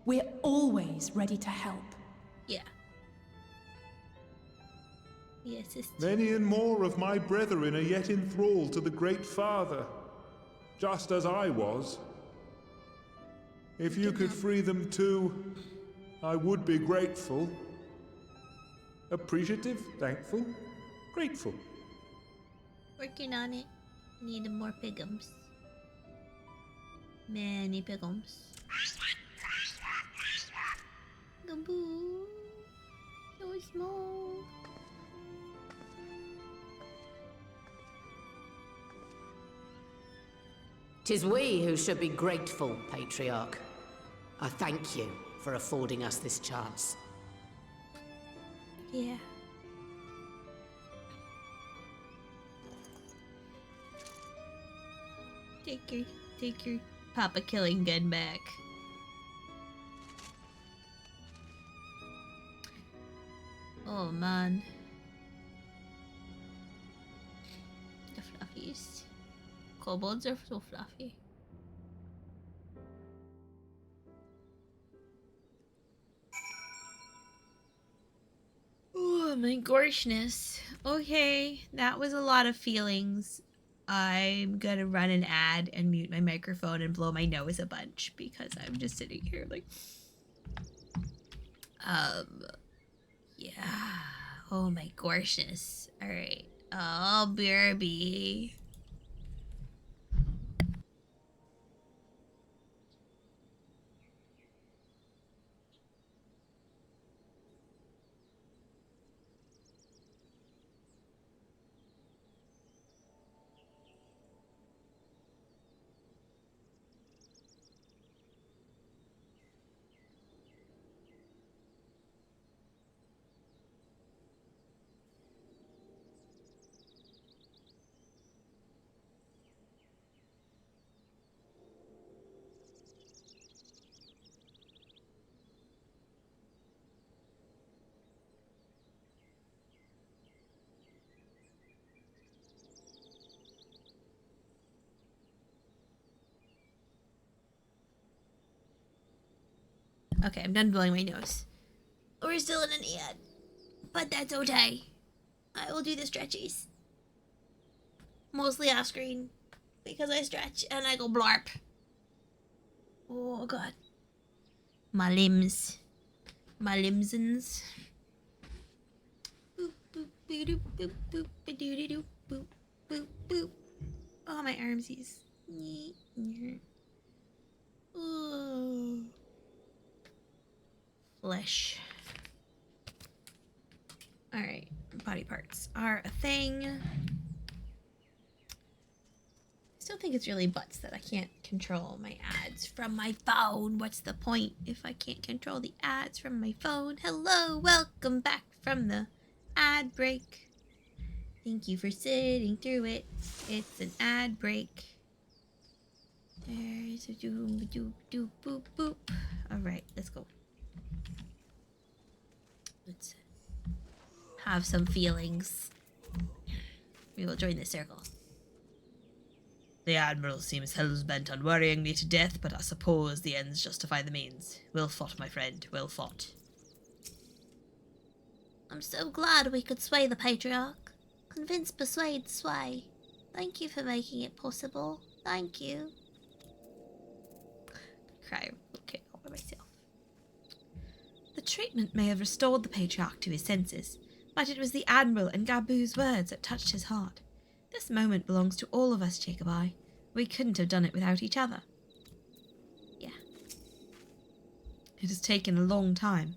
We're always ready to help. Yeah. Yes, sister. Many and more of my brethren are yet enthralled to the Great Father, just as I was. If you could free them too, I would be grateful. Appreciative, thankful, grateful. Working on it. Need more pigums. Many pigums. Gaboo. So small. Tis we who should be grateful, Patriarch. I thank you for affording us this chance. Yeah. Take your Papa killing gun back. Oh man. The fluffies. Kobolds are so fluffy. Oh my gorshness. Okay, that was a lot of feelings. I'm gonna run an ad and mute my microphone and blow my nose a bunch because I'm just sitting here like... Yeah. Oh my gorshness. Alright. Oh, BRB. Okay, I'm done blowing my nose. We're still in an ad, but that's okay. I will do the stretchies. Mostly off screen, because I stretch and I go blarp. Oh god. My limbs. My limsons. Boop, boop, boop, boop, boop, boop, boop, boop, boop, boop. Oh, my armsies. Oh. Flesh. Alright, body parts are a thing. I still think it's really butts that I can't control my ads from my phone. What's the point if I can't control the ads from my phone? Hello, welcome back from the ad break. Thank you for sitting through it. It's an ad break. There's a doom, doop, doop, boop, boop. Alright, let's go. Let's have some feelings. We will join the circle. The Admiral seems hell-bent on worrying me to death, but I suppose the ends justify the means. Well fought, my friend, well fought. I'm so glad we could sway the Patriarch. Convince, persuade, sway. Thank you for making it possible. Thank you. Cry okay all by myself. The treatment may have restored the Patriarch to his senses, but it was the Admiral and Gaboo's words that touched his heart. This moment belongs to all of us, Jacobi. We couldn't have done it without each other. Yeah. It has taken a long time,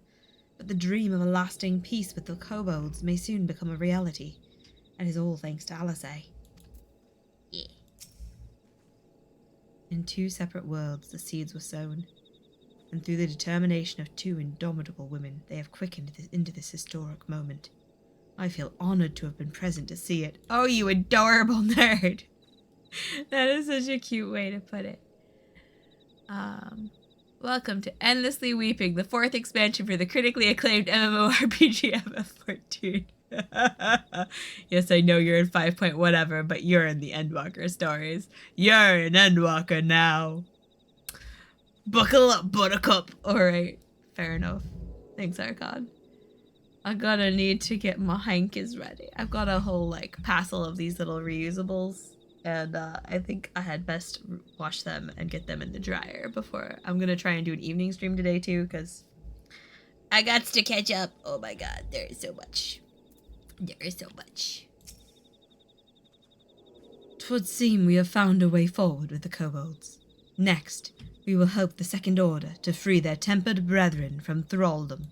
but the dream of a lasting peace with the kobolds may soon become a reality. And is all thanks to Alisei. Yeah. In two separate worlds the seeds were sown, and through the determination of two indomitable women they have quickened into this historic moment. I feel honoured to have been present to see it. Oh, you adorable nerd! That is such a cute way to put it. Welcome to Endlessly Weeping, the 4th expansion for the critically acclaimed MMORPG FF14. Yes, I know you're in 5 point whatever, but you're in the Endwalker stories. You're an Endwalker now. Buckle up, Buttercup. Alright, fair enough. Thanks, Archon. I'm gonna need to get my hankers ready. I've got a whole, like, passel of these little reusables. And I think I had best wash them and get them in the dryer before. I'm gonna try and do an evening stream today, too, because I got to catch up. Oh my god, there is so much. There is so much. 'Twould seem we have found a way forward with the kobolds. Next, we will help the Second Order to free their tempered brethren from thraldom.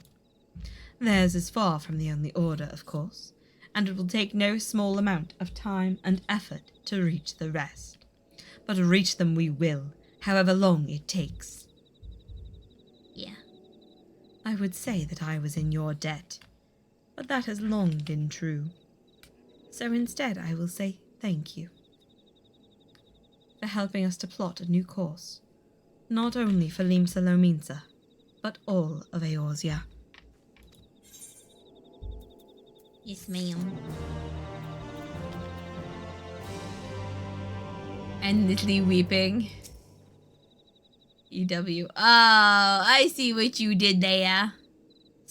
Theirs is far from the only order, of course, and it will take no small amount of time and effort to reach the rest. But reach them we will, however long it takes. Yeah. I would say that I was in your debt, but that has long been true. So instead I will say thank you for helping us to plot a new course, not only for Limsa Lominsa, but all of Eorzea. Yes, ma'am. Endlessly weeping. EW. Oh, I see what you did there.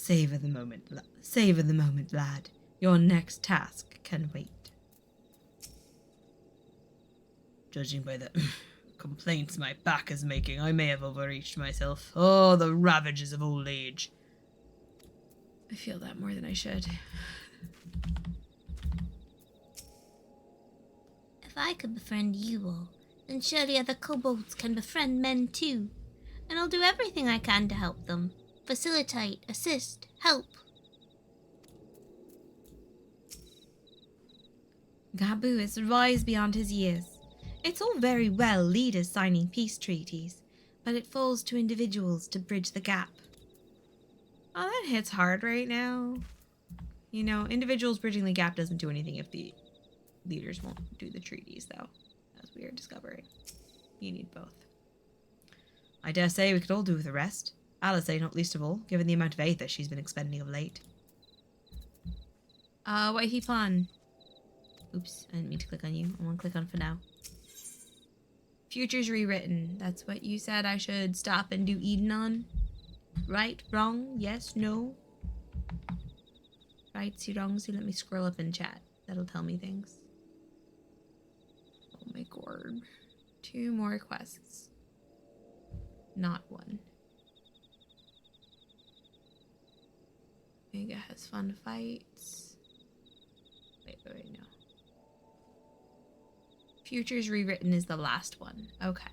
Savor the moment, lad. Your next task can wait. Judging by the complaints my back is making, I may have overreached myself. Oh, the ravages of old age. I feel that more than I should. If I could befriend you all, then surely other kobolds can befriend men too. And I'll do everything I can to help them. Facilitate, assist, help. Gabu is wise beyond his years. It's all very well leaders signing peace treaties, but it falls to individuals to bridge the gap. Oh, that hits hard right now. You know, individuals bridging the gap doesn't do anything if the leaders won't do the treaties, though, as we are discovering. You need both. I dare say we could all do with the rest. Alice, not least of all, given the amount of aether she's been expending of late. Wifey plan. Oops, I didn't mean to click on you. I want to click on for now. Future's rewritten. That's what you said I should stop and do Eden on? Right? Wrong? Yes? No? Rights, wrongs? Let me scroll up in chat. That'll tell me things. Oh my god. 2 more quests. Not 1. Mega has fun fights. Wait, no. Future's rewritten is the last one. Okay.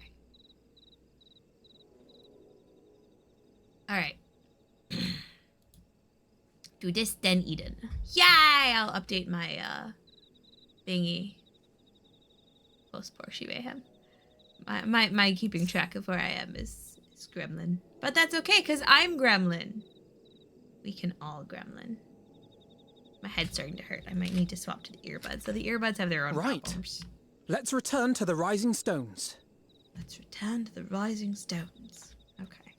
Alright. Do this, then Eden. Yay! I'll update my, thingy. Post Porxie Mayhem. My keeping track of where I am is gremlin. But that's okay, because I'm gremlin. We can all gremlin. My head's starting to hurt. I might need to swap to the earbuds. So the earbuds have their own problems. Let's return to the Rising Stones. Let's return to the Rising Stones. Okay.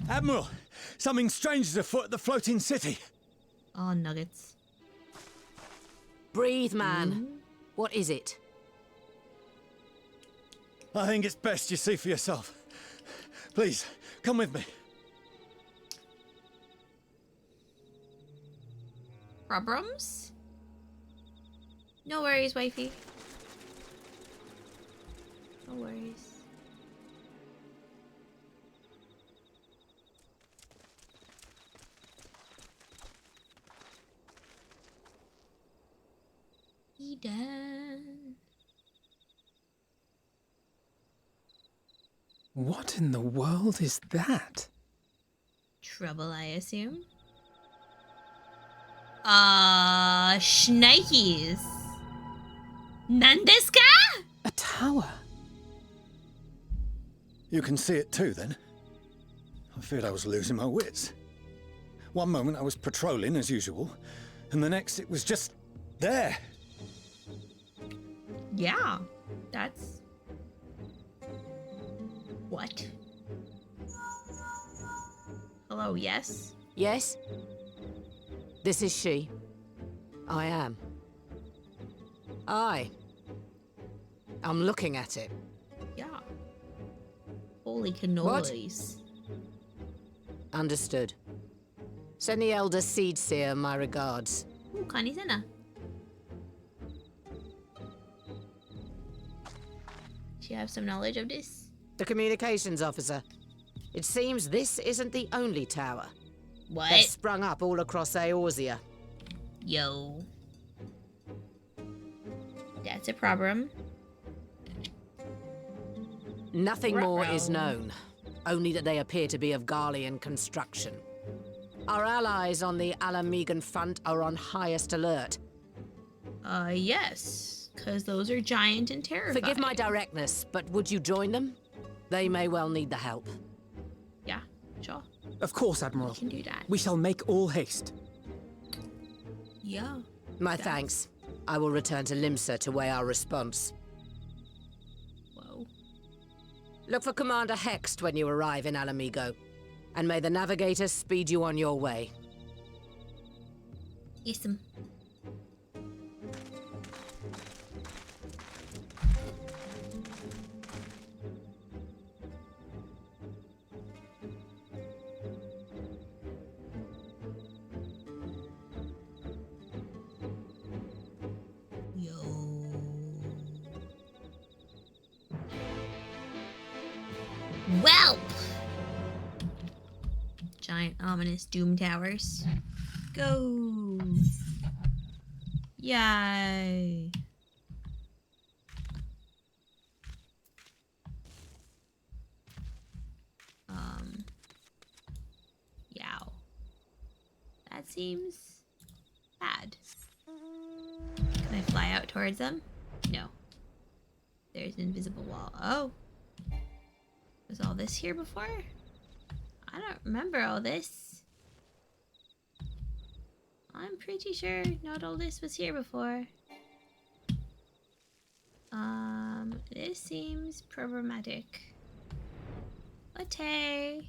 Admiral, something strange is afoot at the floating city. Oh, nuggets. Breathe, man. What is it? I think it's best you see for yourself. Please, come with me. Problems? No worries, wifey. No worries. Eden. What in the world is that? Trouble, I assume. Schnikes. Nandeska? A tower. You can see it too, then? I feared I was losing my wits. One moment I was patrolling as usual, and the next it was just there. Yeah, that's... What? Hello, yes? Yes? This is she. I am. I'm looking at it. Yeah. Holy cannolis. Understood. Send the Elder Seed Seer my regards. Ooh, Kanisena. Do you have some knowledge of this? The communications officer. It seems this isn't the only tower. What? They've sprung up all across Eorzea. Yo. That's a problem. Nothing more is known. Only that they appear to be of Garlean construction. Our allies on the Alamegan front are on highest alert. Yes. Because those are giant and terrifying. Forgive my directness, but would you join them? They may well need the help. Yeah, sure. Of course, Admiral. We can do that. We shall make all haste. Yeah. My thanks. I will return to Limsa to weigh our response. Whoa. Look for Commander Hext when you arrive in Alamigo. And may the Navigator speed you on your way. Yes, giant, ominous doom towers. Go! Yay! Yow. That seems bad. Can I fly out towards them? No. There's an invisible wall. Oh. Was all this here before? I don't remember all this. I'm pretty sure not all this was here before. This seems problematic. Latte.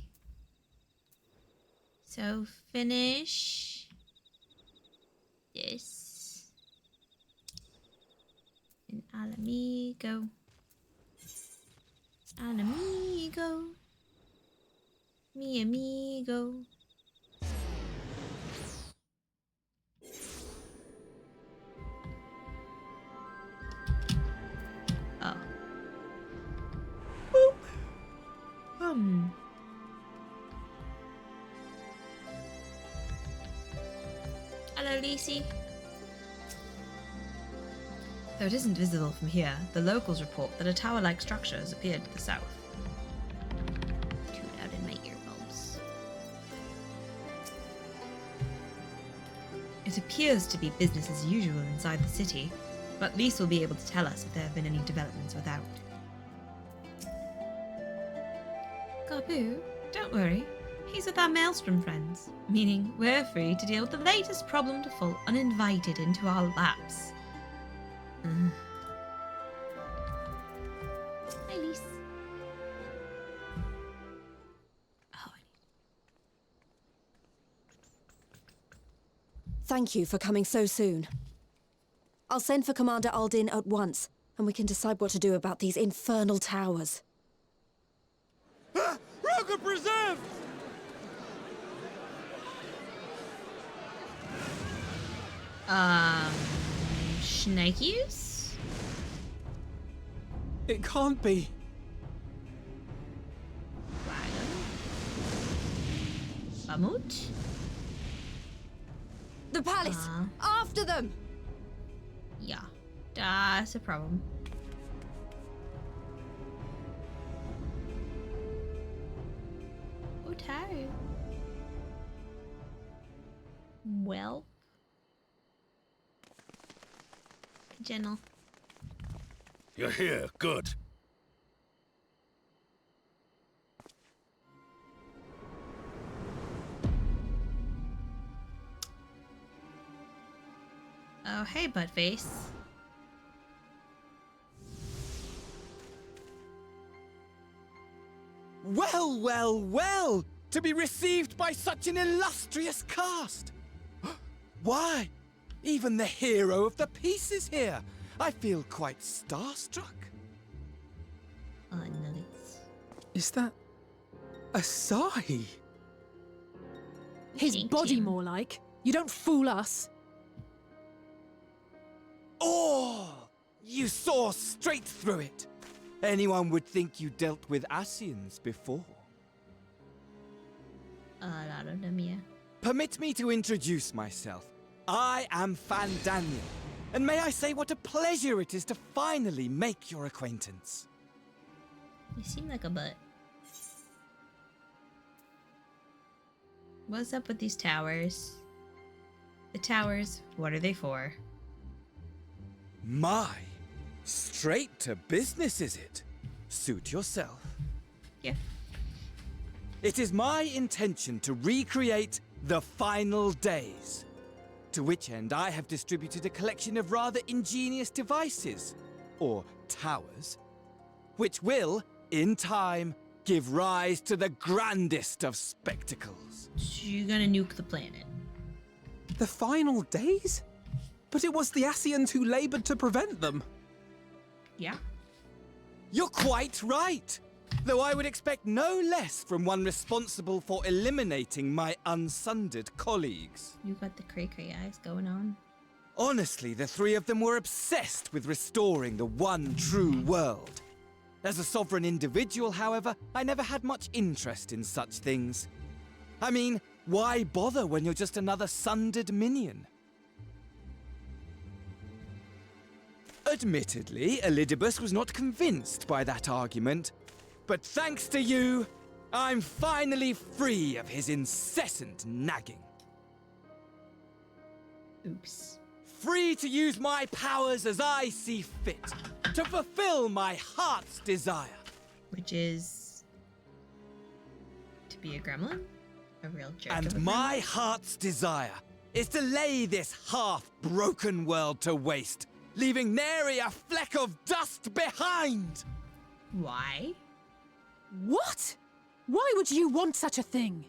So finish this. And al amigo. Al amigo. Mi amigo. Oh. Boop. Hello, Lacey. Though it isn't visible from here, the locals report that a tower-like structure has appeared to the south. Too loud in my earbuds. It appears to be business as usual inside the city, but Lise will be able to tell us if there have been any developments without. Gabu, don't worry. He's with our Maelstrom friends, meaning we're free to deal with the latest problem to fall uninvited into our laps. Hi, Lise. Oh, Thank you for coming so soon. I'll send for Commander Aldin at once, and we can decide what to do about these infernal towers. Roger preserved! Schnikes? It can't be. Bamut? The palace! After them! Yeah, that's a problem. Otaru. Well. Gentle. You're here, good. Oh, hey, Buttface. Well, well, well! To be received by such an illustrious cast! Why, even the hero of the piece is here! I feel quite starstruck. Oh, nice. Is that a sigh? His body, more like. You don't fool us. Oh! You saw straight through it! Anyone would think you dealt with Asians before. A lot of them, yeah. Permit me to introduce myself. I am Fan Daniel, and may I say what a pleasure it is to finally make your acquaintance. You seem like a butt. What's up with these towers? The towers, what are they for? My, straight to business is it? Suit yourself. Yeah. It is my intention to recreate the final days. To which end I have distributed a collection of rather ingenious devices, or towers, which will, in time, give rise to the grandest of spectacles. So you're gonna nuke the planet. The final days? But it was the Asians who labored to prevent them. Yeah. You're quite right. Though I would expect no less from one responsible for eliminating my unsundered colleagues. You got the cray-cray eyes going on. Honestly, the three of them were obsessed with restoring the one true world. As a sovereign individual, however, I never had much interest in such things. I mean, why bother when you're just another sundered minion? Admittedly, Elidibus was not convinced by that argument, but thanks to you, I'm finally free of his incessant nagging. Oops. Free to use my powers as I see fit, to fulfill my heart's desire. Which is to be a gremlin? A real jerk. And of a my gremlin? heart's desire is to lay this half-broken world to waste, leaving nary a fleck of dust behind! Why? What? Why would you want such a thing?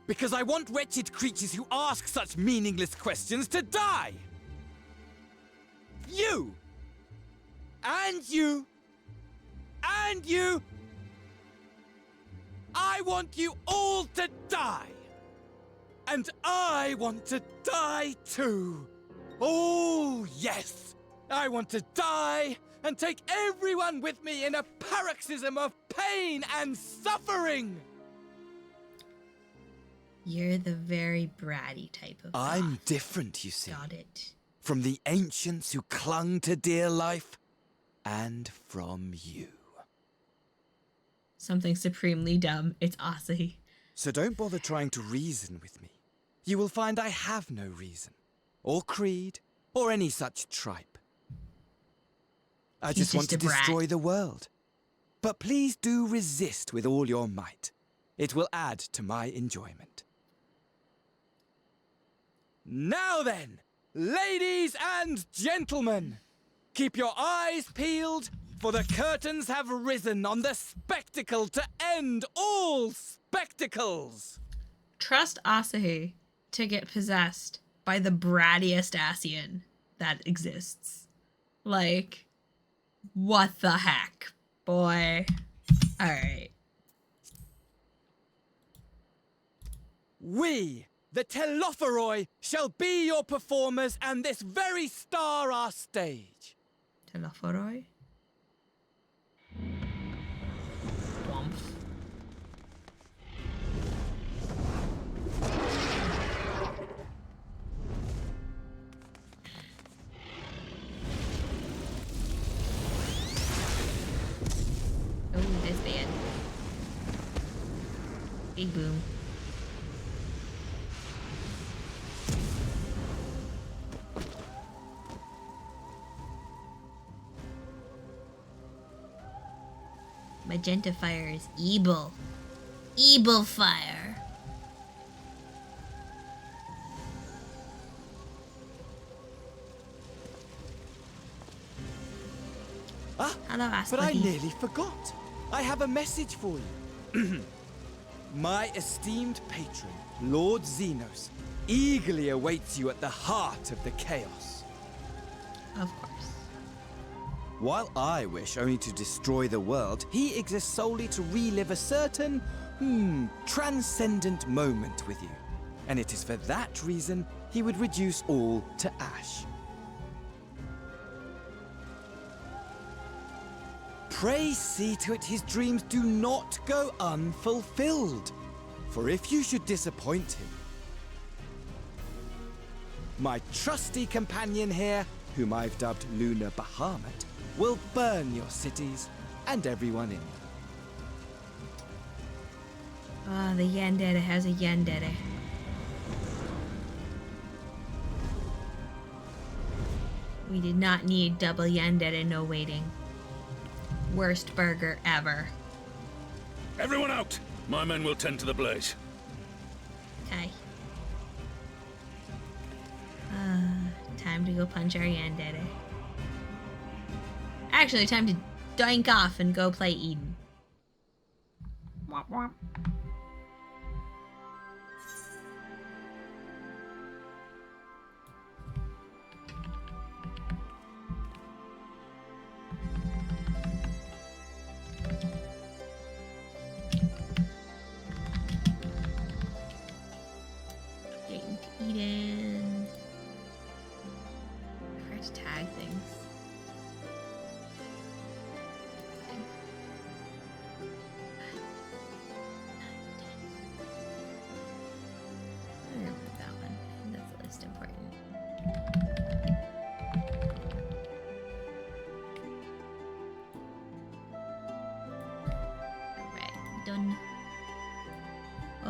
Because I want wretched creatures who ask such meaningless questions to die! You! And you! And you! I want you all to die! And I want to die too! Oh, yes! I want to die and take everyone with me in a paroxysm of pain and suffering! You're the very bratty type of I'm goth. different, you see. Got it. From the ancients who clung to dear life, and from you. Something supremely dumb. It's Asahi. So don't bother trying to reason with me. You will find I have no reason, or creed, or any such tripe. I He's just want just to a brat. destroy the world. But please do resist with all your might. It will add to my enjoyment. Now then, ladies and gentlemen, keep your eyes peeled, for the curtains have risen on the spectacle to end all spectacles. Trust Asahi to get possessed by the brattiest Asian that exists. Like, what the heck, boy? Alright. We, the Telophoroi, shall be your performers, and this very star our stage. Telophoroi? Womp. Oh, that's bad. Big boom. Magenta fire is evil. Evil fire. Ah, Hello, but I Aspuddy. nearly forgot. I have a message for you. My esteemed patron, Lord Xenos, eagerly awaits you at the heart of the chaos. Of course. While I wish only to destroy the world, he exists solely to relive a certain, transcendent moment with you. And it is for that reason he would reduce all to ash. Pray see to it his dreams do not go unfulfilled. For if you should disappoint him, my trusty companion here, whom I've dubbed Lunar Bahamut, will burn your cities and everyone in them. Ah, the Yandere has a Yandere. We did not need double Yandere, no waiting. Worst burger ever. Everyone out! My men will tend to the blaze. Okay. Time to go punch our Yandere. Actually, time to dink off and go play Eden. Womp womp. Getting to Eden. Try to tag things.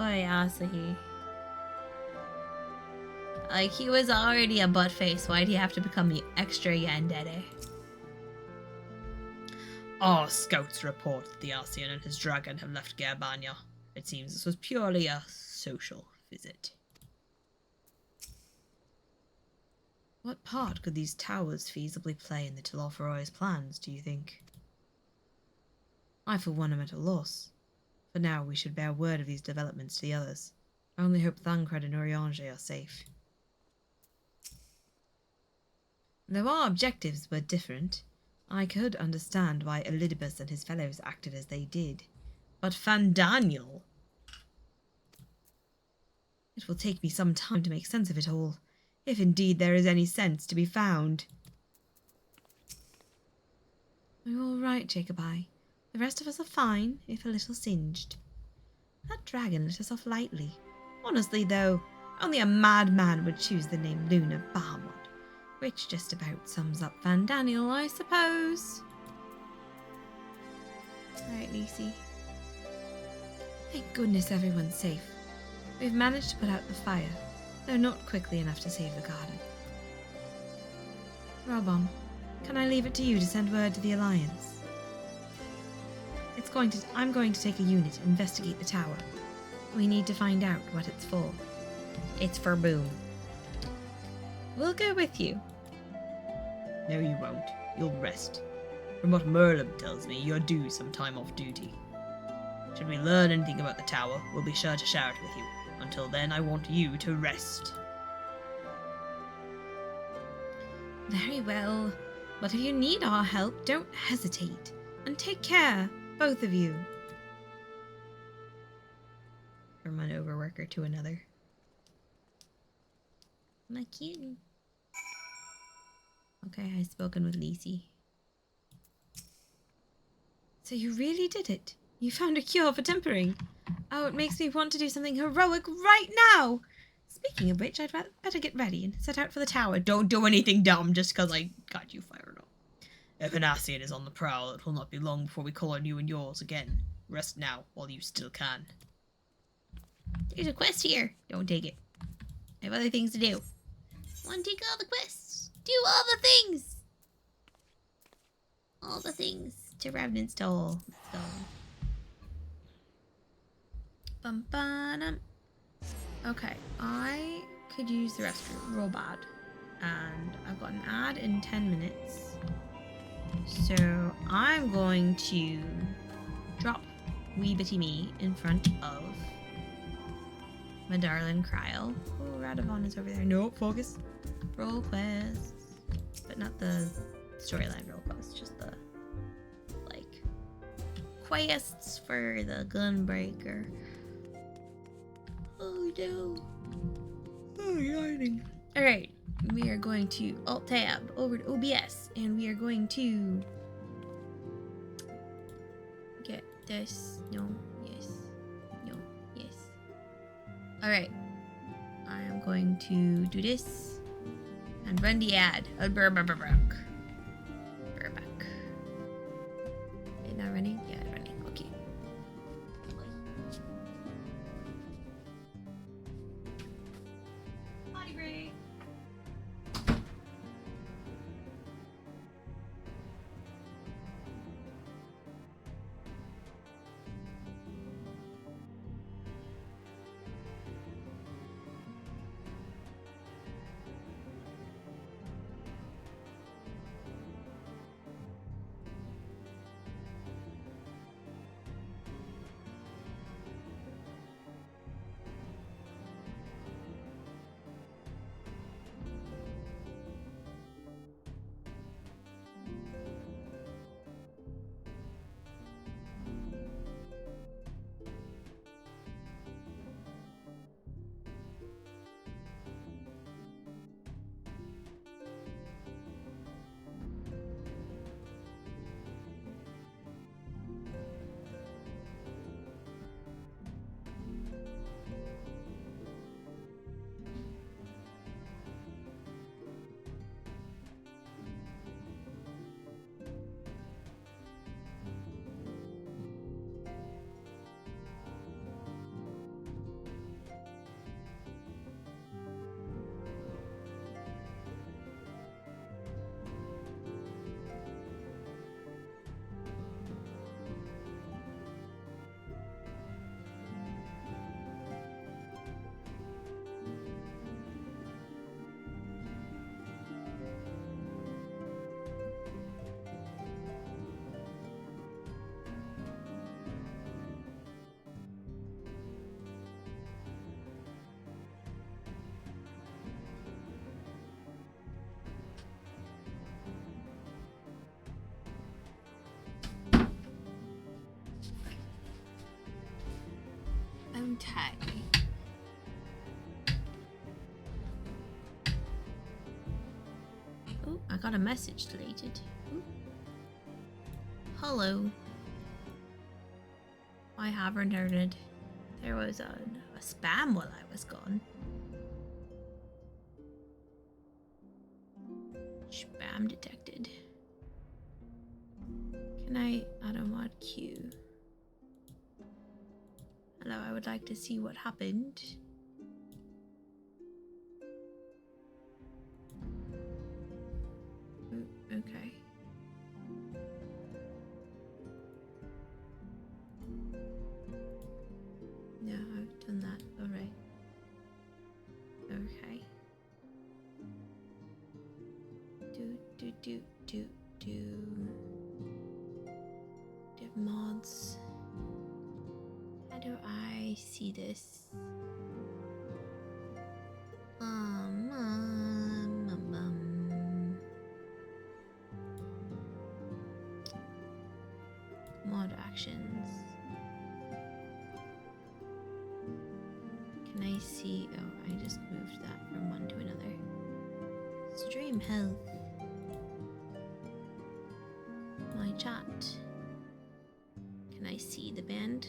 Oi, Asahi. Like, he was already a butt face. Why'd he have to become the extra yandere? Our scouts report that the Arcean and his dragon have left Gerbanya. It seems this was purely a social visit. What part could these towers feasibly play in the Tiloforoi's plans, do you think? I for one am at a loss. For now we should bear word of these developments to the others. I only hope Thancred and Urianger are safe. Though our objectives were different, I could understand why Elidibus and his fellows acted as they did. But Fandaniel... It will take me some time to make sense of it all, if indeed there is any sense to be found. Are you all right, Jacobi? The rest of us are fine, if a little singed. That dragon let us off lightly. Honestly, though, only a madman would choose the name Luna Bahamut, which just about sums up Fandaniel, I suppose. Alright, Lucy. Thank goodness everyone's safe. We've managed to put out the fire, though not quickly enough to save the garden. Robon, can I leave it to you to send word to the Alliance? I'm going to take a unit and investigate the tower. We need to find out what it's for. It's for Boom. We'll go with you. No, you won't. You'll rest. From what Merlin tells me, you're due some time off duty. Should we learn anything about the tower, we'll be sure to share it with you. Until then, I want you to rest. Very well. But if you need our help, don't hesitate. And take care, both of you. From one overworker to another. My cute. Okay, I've spoken with Lisi. So you really did it? You found a cure for tempering? Oh, it makes me want to do something heroic right now! Speaking of which, I'd better get ready and set out for the tower. Don't do anything dumb just because I got you fired up. If an Ascian is on the prowl, it will not be long before we call on you and yours again. Rest now, while you still can. There's a quest here. Don't take it. I have other things to do. Want to take all the quests. Do all the things. All the things to Revenant's Toll. Let's go. Bum-ba-dum. Okay, I could use the restroom real bad. And I've got an ad in 10 minutes. So I'm going to drop wee bitty me in front of my darling Kryl. Oh, Radovon is over there. Nope, focus. Roll quests. But not the storyline roll quests, just the, like, quests for the Gunbreaker. Oh no. Oh, yawning. Alright, we are going to Alt-Tab over to OBS, and we are going to get this. No, yes. No, yes. Alright. I am going to do this and run the ad. Burback. Is not running? Yeah, it's running. Okay. Potty break. tag me. Oh, I got a message deleted. Ooh. Hello. I haven't heard it. There was a spam while I was gone. Spam detected. Can I add a mod queue? Hello, I would like to see what happened. Okay. Yeah, I've done that. Alright. Okay. Div mods. How do I see this? Mod actions. Can I see? Oh, I just moved that from one to another. Stream health. My chat. Can I see the band?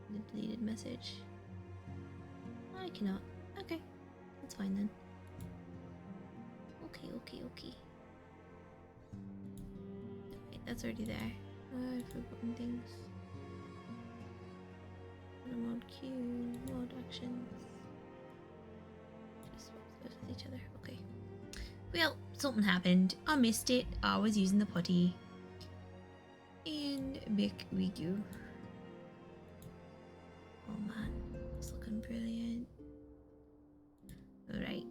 The deleted message. I cannot. Okay, that's fine then. Okay. Okay, that's already there. I've forgotten things. Mod queue, mod actions. Just swap those with each other. Okay. Well, something happened. I missed it. I was using the putty. And back we go. Oh man, it's looking brilliant. Alright.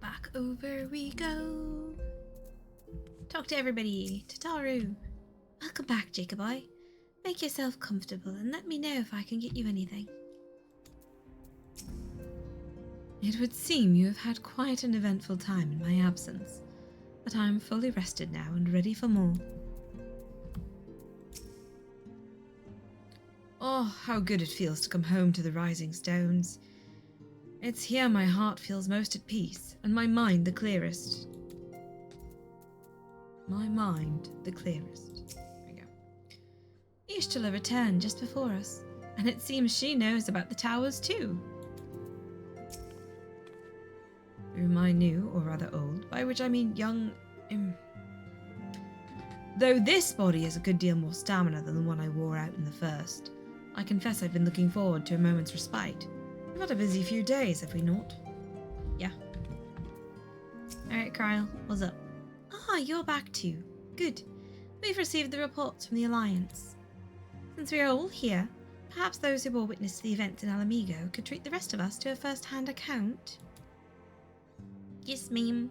Back over we go. Talk to everybody. Tataru. Welcome back, Jacobi. Make yourself comfortable and let me know if I can get you anything. It would seem you have had quite an eventful time in my absence, but I am fully rested now and ready for more. Oh, how good it feels to come home to the Rising Stones. It's here my heart feels most at peace, and my mind the clearest. My mind the clearest. There we go. Ishtala returned just before us, and it seems she knows about the towers too. Through my new, or rather old, by which I mean young... Though this body has a good deal more stamina than the one I wore out in the first, I confess I've been looking forward to a moment's respite. We've had a busy few days, have we not? Yeah. Alright, Kyle, what's up? Ah, you're back too. Good. We've received the reports from the Alliance. Since we are all here, perhaps those who bore witness to the events in Alamigo could treat the rest of us to a first-hand account. Yes, ma'am.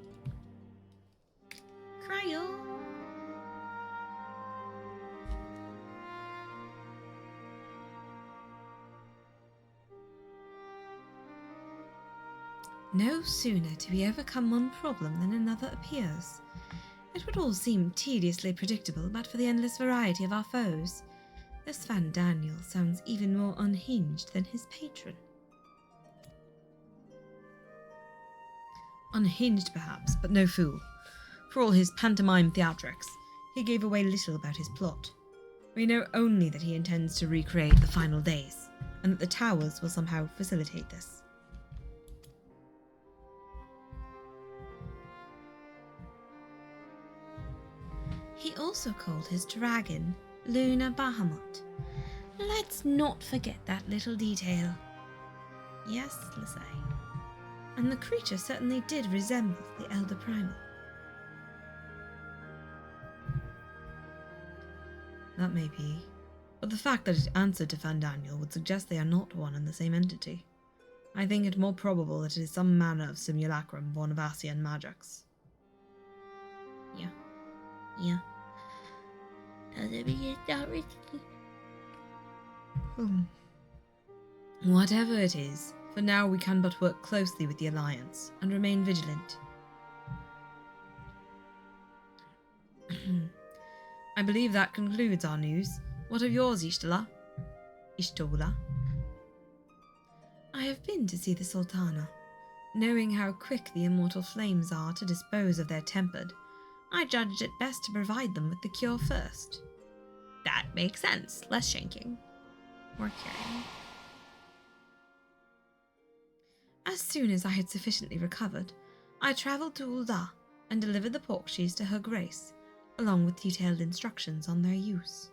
Cryo. No sooner do we overcome one problem than another appears. It would all seem tediously predictable but for the endless variety of our foes. This Van Daniel sounds even more unhinged than his patron. Unhinged perhaps, but no fool. For all his pantomime theatrics, he gave away little about his plot. We know only that he intends to recreate the final days, and that the towers will somehow facilitate this. He also called his dragon Luna Bahamut. Let's not forget that little detail. Yes, Lisay. And the creature certainly did resemble the Elder Primal. That may be, but the fact that it answered to Van Daniel would suggest they are not one and the same entity. I think it more probable that it is some manner of simulacrum born of Asian magics. Yeah. Doesn't mean it's not risky. Whatever it is, for now we can but work closely with the Alliance and remain vigilant. I believe that concludes our news. What of yours, Ishtala? Ishtola. I have been to see the Sultana. Knowing how quick the immortal flames are to dispose of their tempered, I judged it best to provide them with the cure first. That makes sense. Less shanking. More carrying. As soon as I had sufficiently recovered, I travelled to Ul'dah and delivered the Porxies to Her Grace, along with detailed instructions on their use.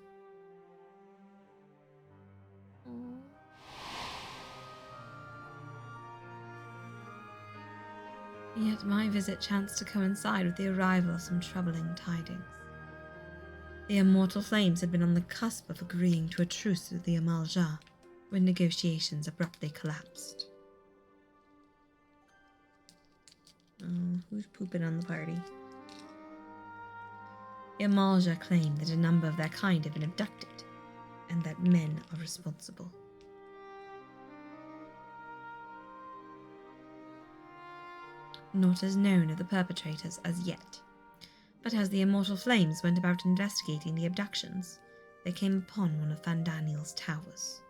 Yet my visit chanced to coincide with the arrival of some troubling tidings. The immortal flames had been on the cusp of agreeing to a truce with the Amalja when negotiations abruptly collapsed. Oh, who's pooping on the party? The Amalja claimed that a number of their kind had been abducted, and that men are responsible. Naught is known of the perpetrators as yet, but as the immortal flames went about investigating the abductions, they came upon one of Fandaniel's towers.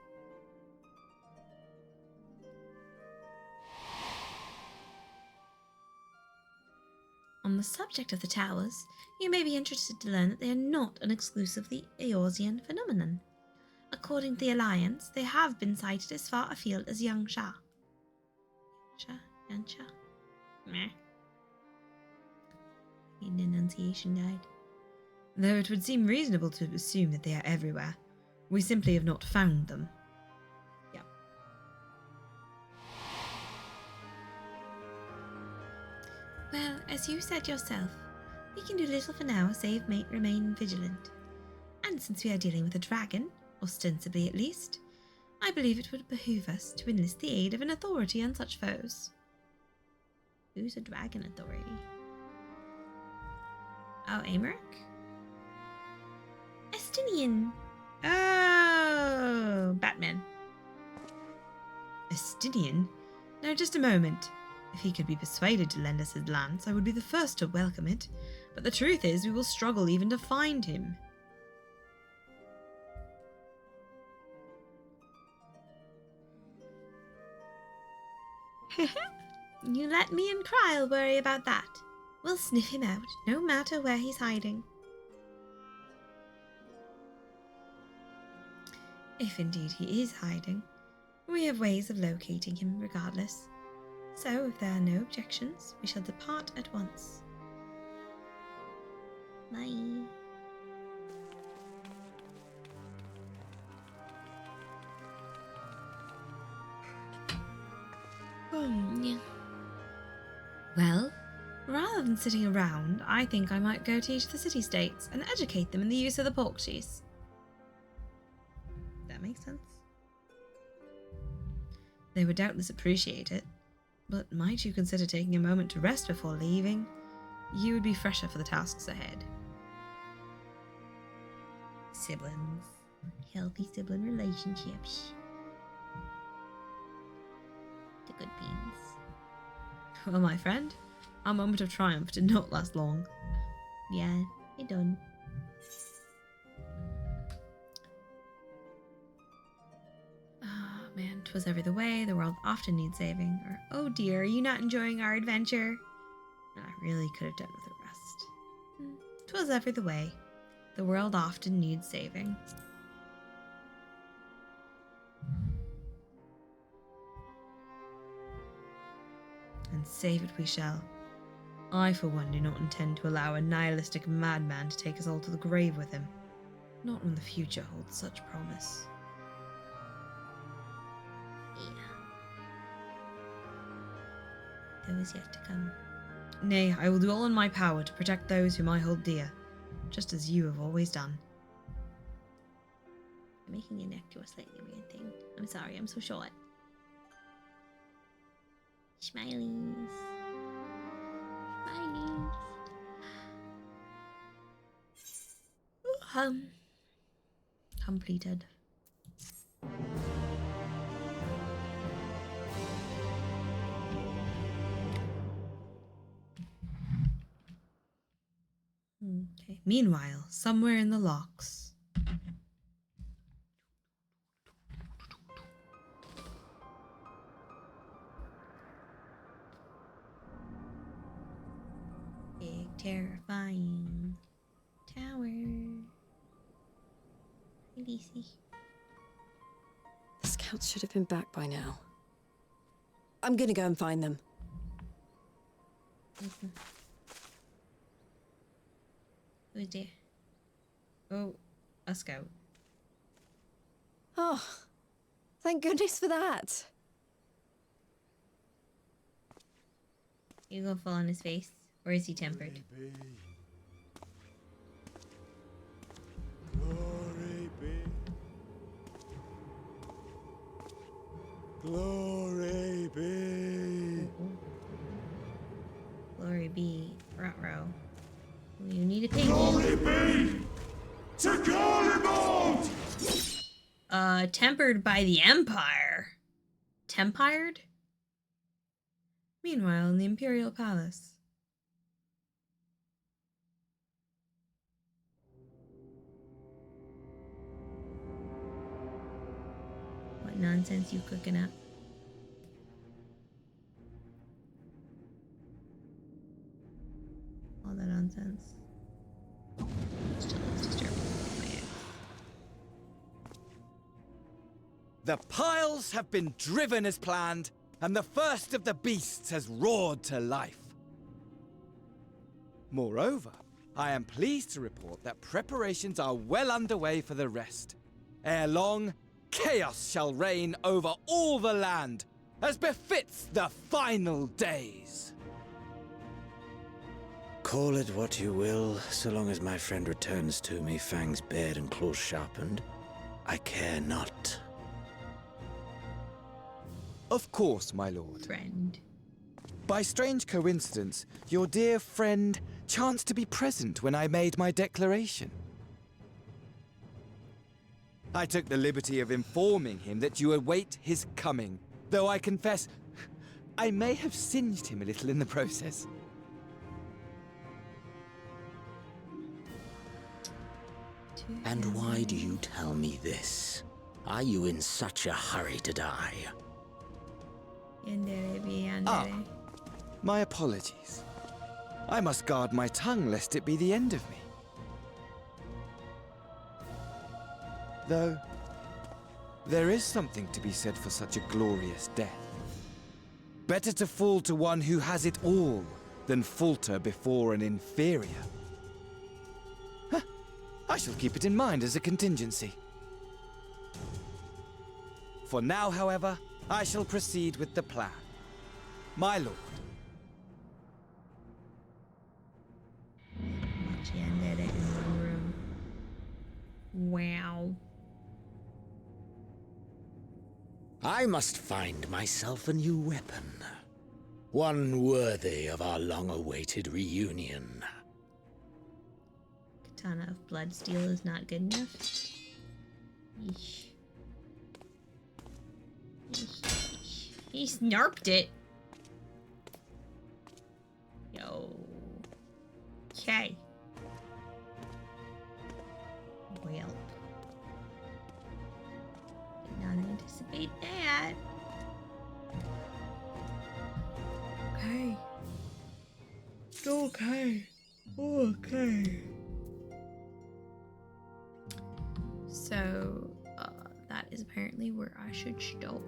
On the subject of the towers, you may be interested to learn that they are not an exclusively Eorzean phenomenon. According to the Alliance, they have been sighted as far afield as Yangsha. Yangsha? Meh. Need an enunciation guide. Though it would seem reasonable to assume that they are everywhere, we simply have not found them. Yep. Well, as you said yourself, we can do little for now save remain vigilant. And since we are dealing with a dragon, ostensibly at least, I believe it would behoove us to enlist the aid of an authority on such foes. Who's a dragon authority? Oh, Amaric? Estinian. Oh, Batman. Estinian? No, just a moment. If he could be persuaded to lend us his lance, I would be the first to welcome it. But the truth is, we will struggle even to find him. You let me and Kry'll worry about that. We'll sniff him out, no matter where he's hiding. If indeed he is hiding, we have ways of locating him regardless. So, if there are no objections, we shall depart at once. Bye. Well, rather than sitting around, I think I might go teach the city-states and educate them in the use of the Porxies. That makes sense. They would doubtless appreciate it, but might you consider taking a moment to rest before leaving? You would be fresher for the tasks ahead. Siblings. Healthy sibling relationships. The good beans. Well, my friend, our moment of triumph did not last long. Yeah, it done. Ah, man, 'twas ever the way, the world often needs saving. Or, oh dear, are you not enjoying our adventure? I really could have done with a rest. 'Twas ever the way, the world often needs saving. And save it we shall. I, for one, do not intend to allow a nihilistic madman to take us all to the grave with him. Not when the future holds such promise. There is yet to come. Nay, I will do all in my power to protect those whom I hold dear, just as you have always done. I'm making a neck to a slightly weird thing. I'm sorry, I'm so short. Smileys. Smileys. Completed. Okay. Meanwhile, somewhere in the locks. terrifying tower. Hi, DC. The scouts should have been back by now. I'm gonna go and find them. Who's there? Oh, a scout. Oh, thank goodness for that. You gonna fall on his face? Or is he tempered? Glory be. Glory be. Glory be. Ruh-roh. You need a pig. Glory be to Garlemald! Tempered by the Empire. Tempired? Meanwhile, in the Imperial Palace. What nonsense you cooking up? All that nonsense. Still looks disturbing. The piles have been driven as planned, and the first of the beasts has roared to life. Moreover, I am pleased to report that preparations are well underway for the rest. Ere long, chaos shall reign over all the land, as befits the final days. Call it what you will, so long as my friend returns to me, fangs bared and claws sharpened. I care not. Of course, my lord. Friend. By strange coincidence, your dear friend chanced to be present when I made my declaration. I took the liberty of informing him that you await his coming, though I confess I may have singed him a little in the process. And why do you tell me this? Are you in such a hurry to die? Ah, my apologies. I must guard my tongue lest it be the end of me. Though, there is something to be said for such a glorious death. Better to fall to one who has it all than falter before an inferior. Huh. I shall keep it in mind as a contingency. For now, however, I shall proceed with the plan. My lord. She ended it in one room. Wow. I must find myself a new weapon. One worthy of our long-awaited reunion. Katana of Bloodsteel is not good enough. Yeesh. He snarped it. Yo. Okay. Well. Did not anticipate that. Okay. Okay. Okay. So, that is apparently where I should stop.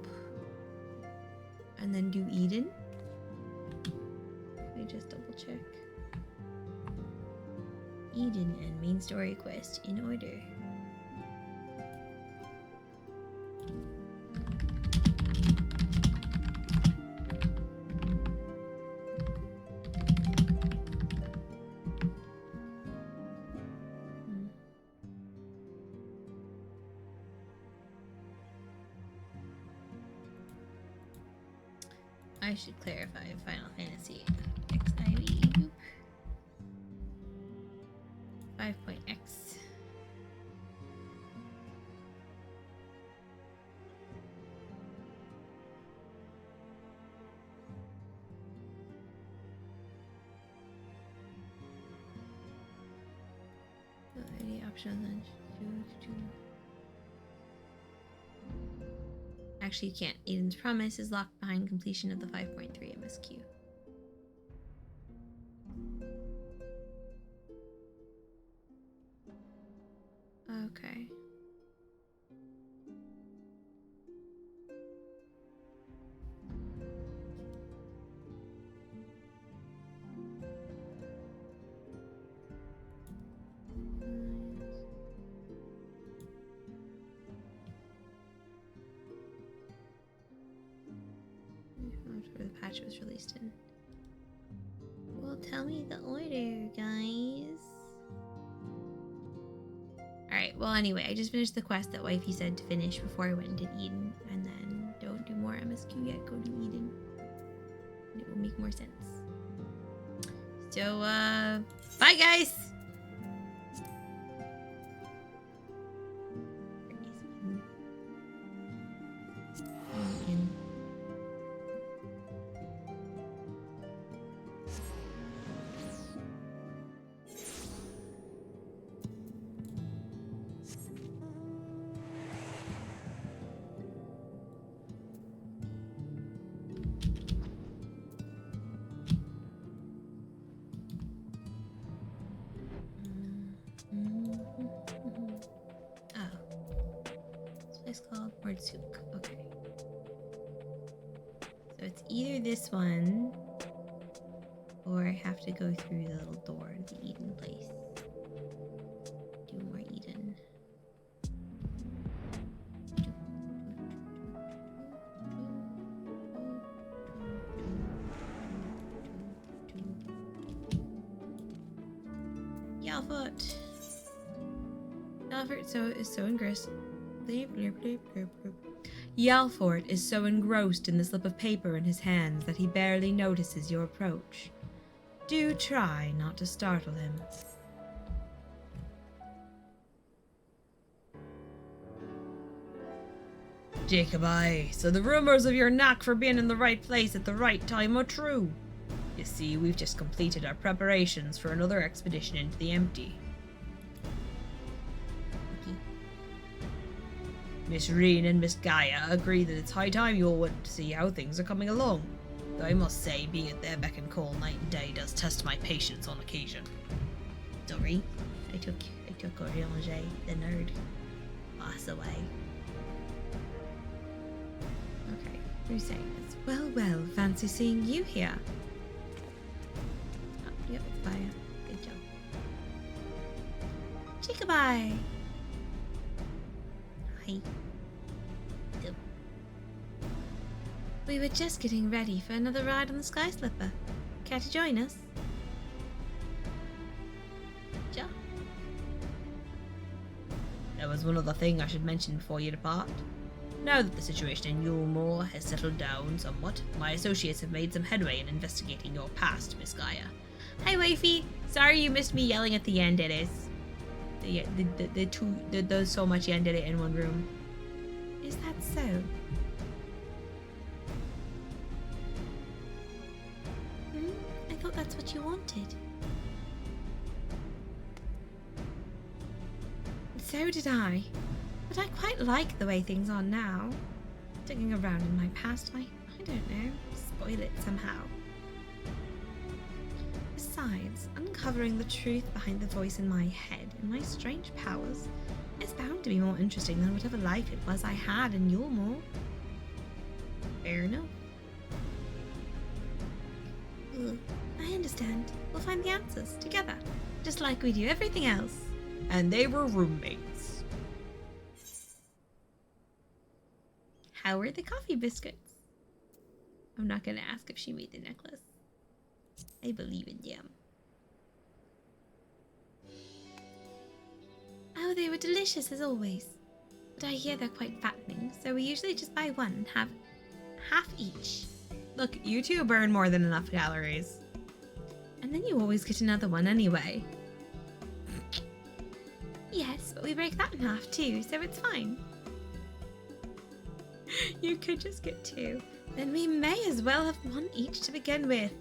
And then do Eden. Let me just double check. Eden and main story quest in order. I should clarify Final Fantasy XIV 5.x. Any options on Actually, you can't. Eden's Promise is locked behind completion of the 5.3 MSQ. after the patch was released in. Well, tell me the order, guys. Alright, well anyway, I just finished the quest that Wifey said to finish before I went into Eden, and then don't do more MSQ yet, go to Eden. And it will make more sense. So, bye guys! It's called Porxie. Okay. So it's either this one, or I have to go through the little door to the Eden place. Do more Eden. Yalfoot. Yalfoot is so engrossed. Yalfort is so engrossed in the slip of paper in his hands that he barely notices your approach. Do try not to startle him. Jacobi, so the rumors of your knack for being in the right place at the right time are true. You see, we've just completed our preparations for another expedition into the empty. Miss Reen and Miss Gaia agree that it's high time you all went to see how things are coming along. Though I must say, being at their beck and call night and day does test my patience on occasion. Sorry, I took Oriange, the nerd. Pass away. Okay, who's saying this? Well, well, fancy seeing you here. Oh, yep, it's Gaia. Good job. Jacobi! Hi. We were just getting ready for another ride on the Sky Slipper. Care to join us? Sure. There was one other thing I should mention before you depart. Now that the situation in Yulmore has settled down somewhat, my associates have made some headway in investigating your past, Miss Gaia. Hi, Wifey. Sorry you missed me yelling at the yanderes. There's so much yandere in one room. Is that so? I thought that's what you wanted. So did I. But I quite like the way things are now. Digging around in my past, I don't know, spoil it somehow. Besides, uncovering the truth behind the voice in my head and my strange powers is bound to be more interesting than whatever life it was I had in Yulmore. Fair enough. I understand. We'll find the answers together, just like we do everything else. And they were roommates. How were the coffee biscuits? I'm not gonna ask if she made the necklace. I believe in them. Oh, they were delicious as always. But I hear they're quite fattening, so we usually just buy one and have half each. Look, you two burn more than enough calories. And then you always get another one anyway. Yes, but we break that in half too, so it's fine. You could just get two. Then we may as well have one each to begin with.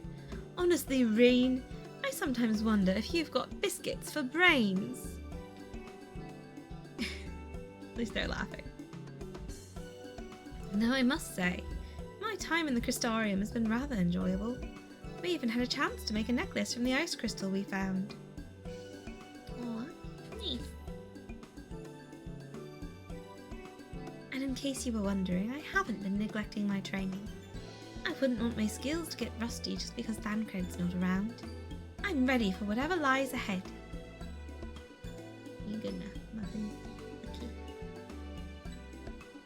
Honestly, Reen, I sometimes wonder if you've got biscuits for brains. At least they're laughing. Though I must say, my time in the Crystarium has been rather enjoyable. We even had a chance to make a necklace from the ice crystal we found. Aw, nice. And in case you were wondering, I haven't been neglecting my training. I wouldn't want my skills to get rusty just because Thancred's not around. I'm ready for whatever lies ahead. You good enough, Muffin? Okay.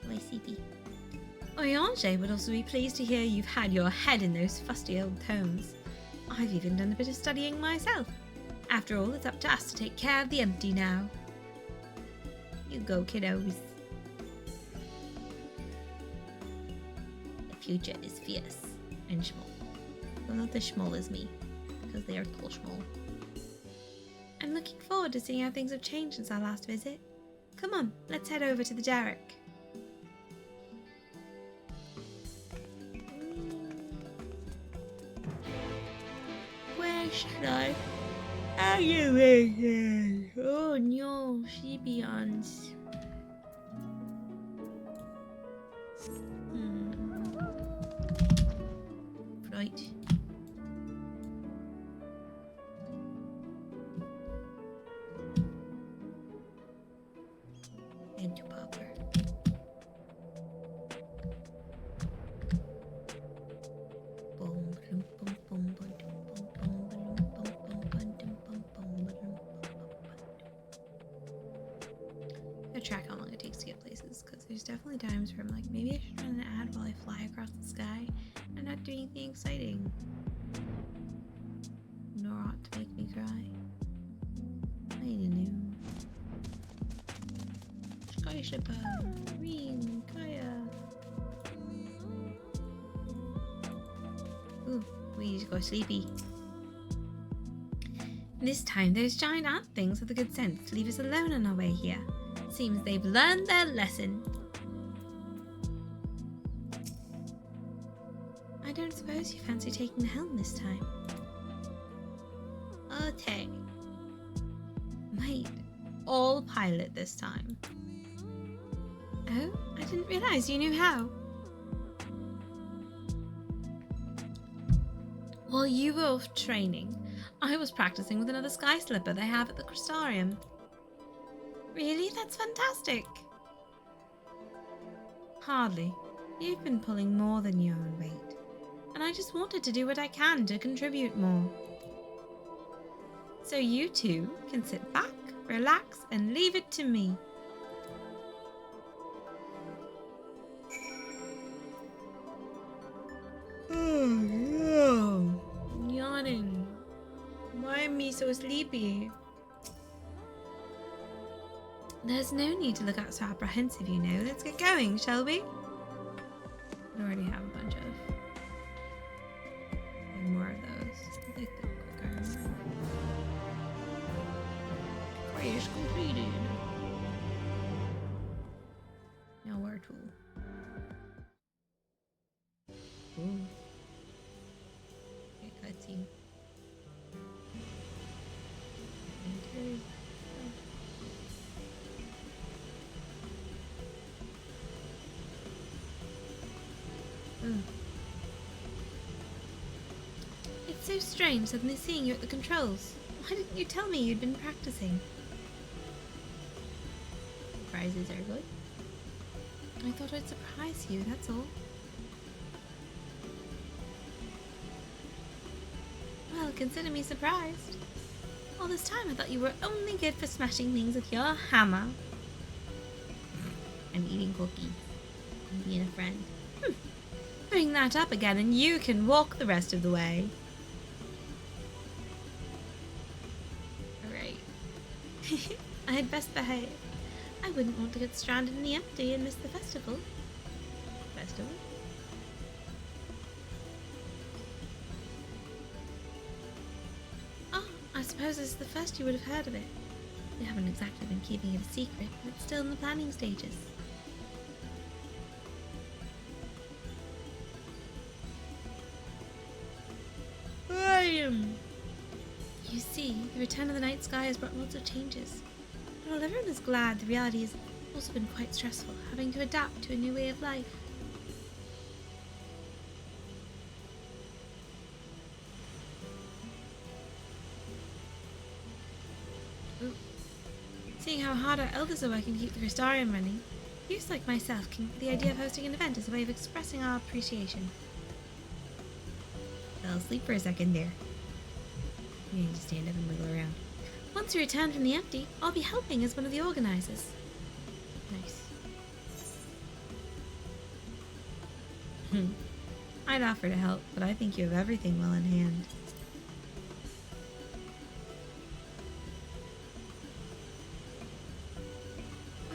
YCP. Oyanje would also be pleased to hear you've had your head in those fusty old tomes. I've even done a bit of studying myself. After all, it's up to us to take care of the empty now. You go, kiddos. The future is fierce and small. Well, not as small as me, because they are tall small. I'm looking forward to seeing how things have changed since our last visit. Come on, let's head over to the Derrick. Where should I? Are you again? Oh no, she beyonds. Right. And to Popper. I track how long it takes to get places, because there's definitely times where I'm like, maybe I should run an ad while I fly across the sky and not do anything exciting. Nor ought to make me cry. I don't know. Sky Shipper, Green, Kaya. Ooh, we just got sleepy. This time, those giant ant things have the good sense to leave us alone on our way here. Seems they've learned their lesson. I don't suppose you fancy taking the helm this time. Okay. Might all pilot this time. Oh, I didn't realize you knew how. While you were off training, I was practicing with another sky slipper they have at the Crystarium. Really? That's fantastic. Hardly. You've been pulling more than your own weight. And I just wanted to do what I can to contribute more. So you two can sit back, relax, and leave it to me. Oh no. Yawning. Why am I so sleepy? There's no need to look out so apprehensive, you know. Let's get going, shall we? We already have a bunch of... and more of those. I think the quicker. Race completed. Now where to? Ooh. Okay, cutscene. Enter. It's so strange suddenly seeing you at the controls. Why didn't you tell me you'd been practicing? Surprises are good. I thought I'd surprise you, that's all. Well, consider me surprised. All this time I thought you were only good for smashing things with your hammer. And eating cookies. And being a friend. Bring that up again and you can walk the rest of the way. Alright. I'd best behave. I wouldn't want to get stranded in the empty and miss the festival. Festival? Oh, I suppose this is the first you would have heard of it. We haven't exactly been keeping it a secret, but it's still in the planning stages. You see, the return of the night sky has brought lots of changes. And while everyone is glad, the reality has also been quite stressful, having to adapt to a new way of life. Ooh. Seeing how hard our elders are working to keep the Crystarium running, youths like myself came up with the idea of hosting an event as a way of expressing our appreciation. Fell asleep for a second there. You need to stand up and wiggle around. Once we return from the empty, I'll be helping as one of the organizers. Nice. I'd offer to help, but I think you have everything well in hand.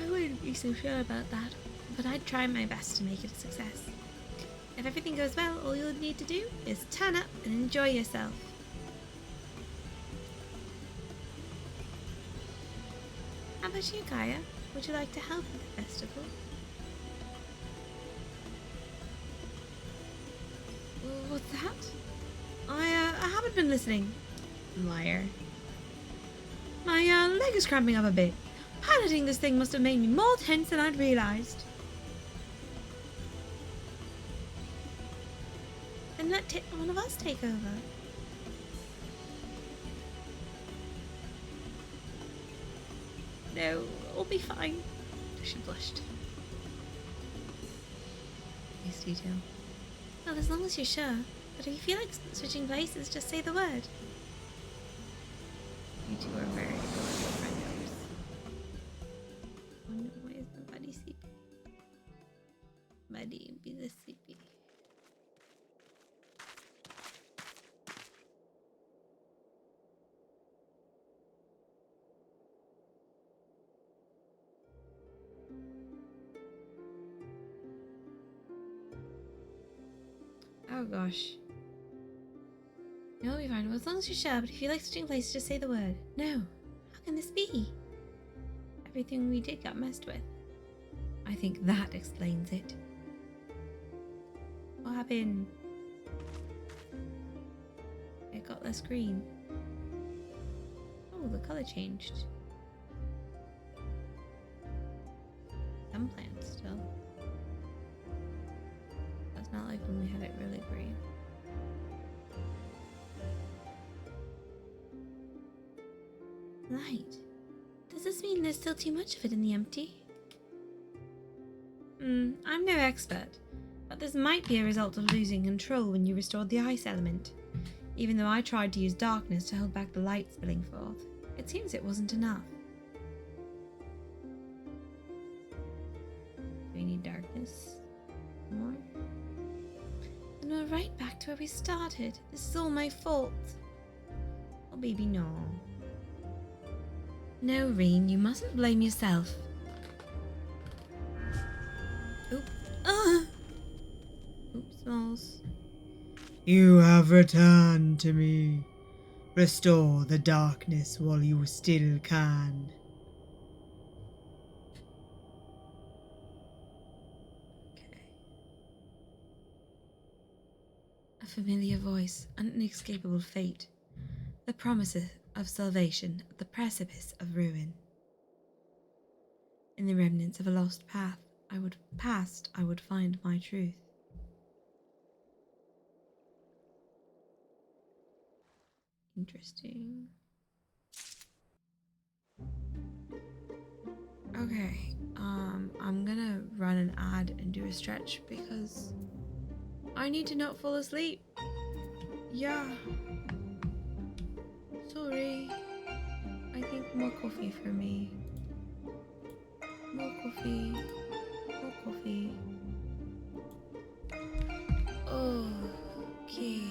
I wouldn't be so sure about that, but I'd try my best to make it a success. If everything goes well, all you'll need to do is turn up and enjoy yourself. How about you, Gaia? Would you like to help at the festival? What's that? I haven't been listening. Liar. My leg is cramping up a bit. Piloting this thing must have made me more tense than I'd realized. Then let one of us take over. No, I'll be fine. She blushed. Nice detail. Well, as long as you're sure. But if you feel like switching places, just say the word. You two are very adorable friends. Oh no, why is my buddy sleepy? Buddy, be the sleepy. Oh gosh. You'll be fine. Well, as long as you're sure, but if you like switching places, just say the word. No. How can this be? Everything we did got messed with. I think that explains it. What happened? It got less green. Oh, the color changed. Some plants still. That's not like when we had it really green. Light. Does this mean there's still too much of it in the empty? I'm no expert, but this might be a result of losing control when you restored the ice element. Even though I tried to use darkness to hold back the light spilling forth, it seems it wasn't enough. Do we need darkness more? And we're right back to where we started. This is all my fault. Oh baby, no. No, Reen, you mustn't blame yourself. Oops, Smalls. You have returned to me. Restore the darkness while you still can. Okay. A familiar voice, an inescapable fate. The promises of salvation at the precipice of ruin. In the remnants of a lost path I would find my truth. Interesting. Okay, I'm gonna run an ad and do a stretch because I need to not fall asleep. Yeah. Sorry. I think more coffee for me. More coffee. More coffee. Okay.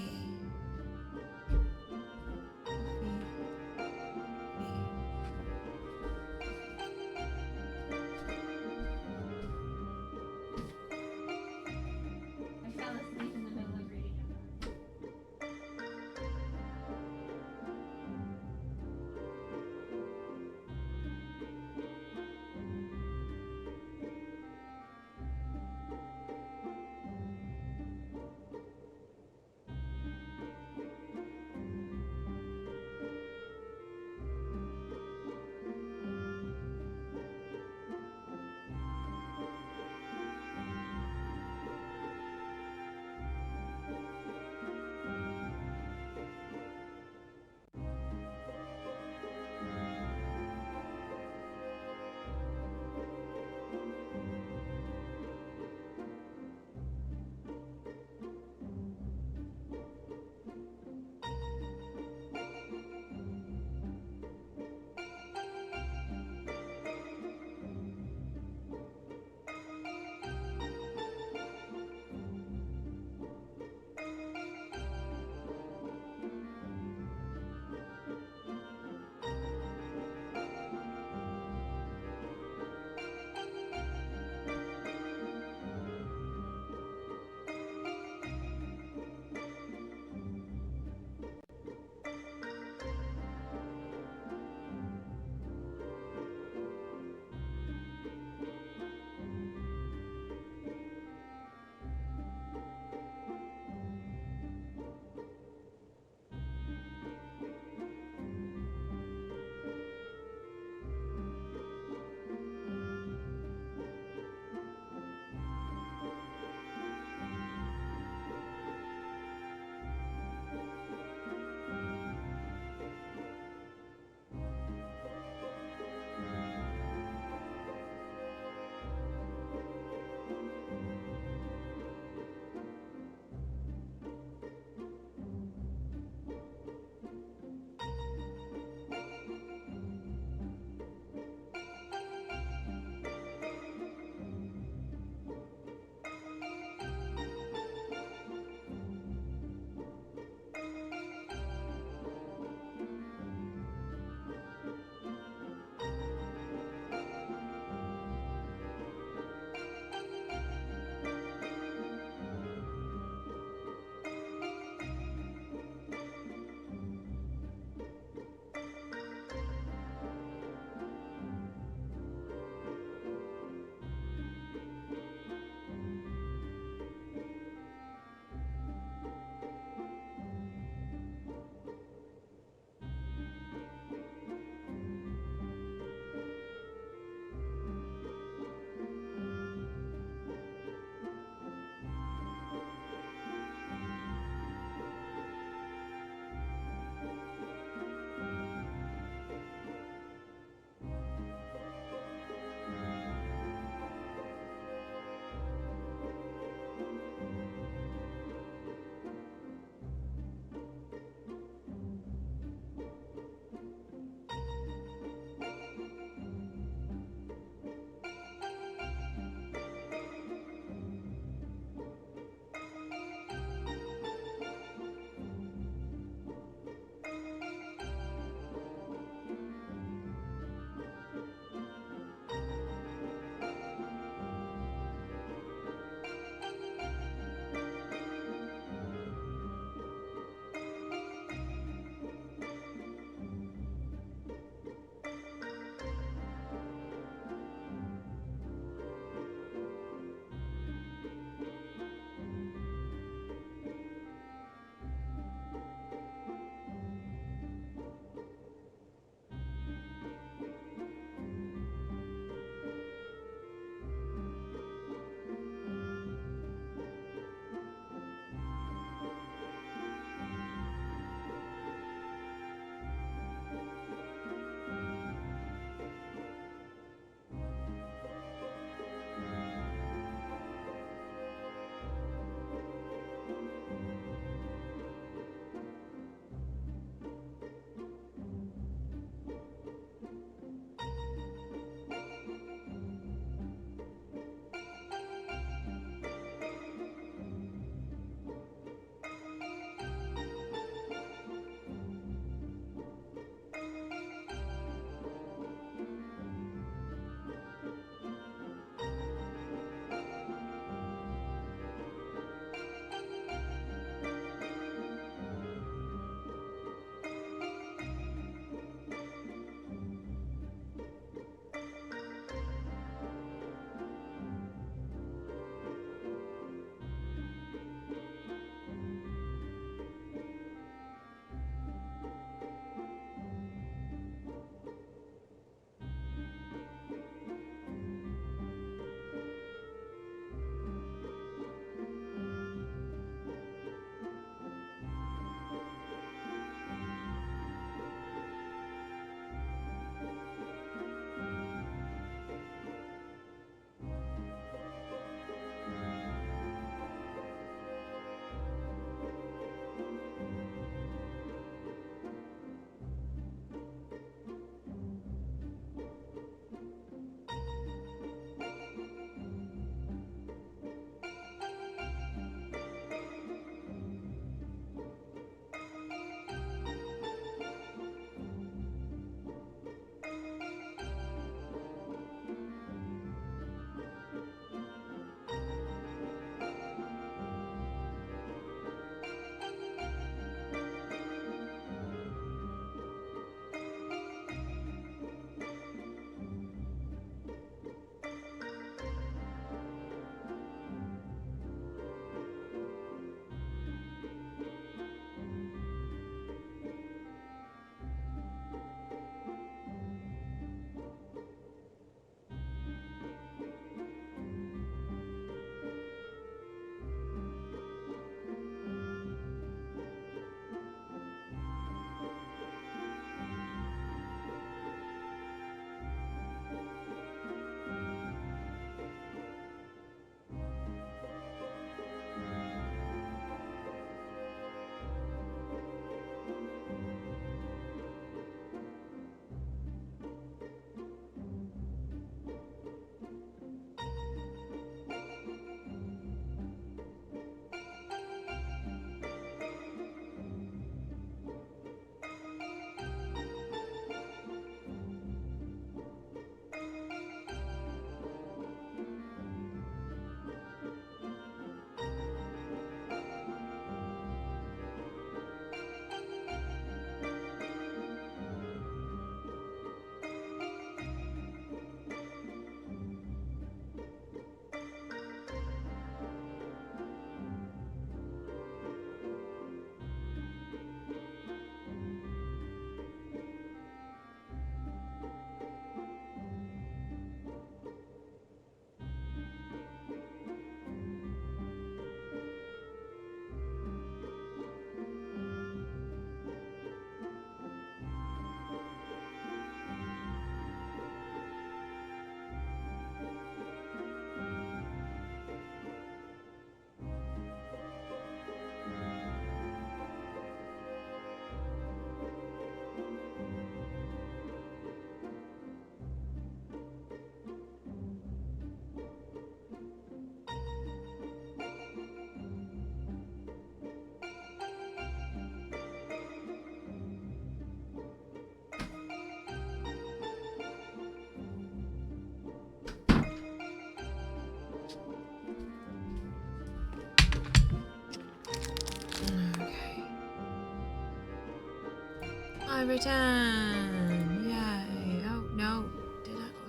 I've returned. Yay. Oh, no.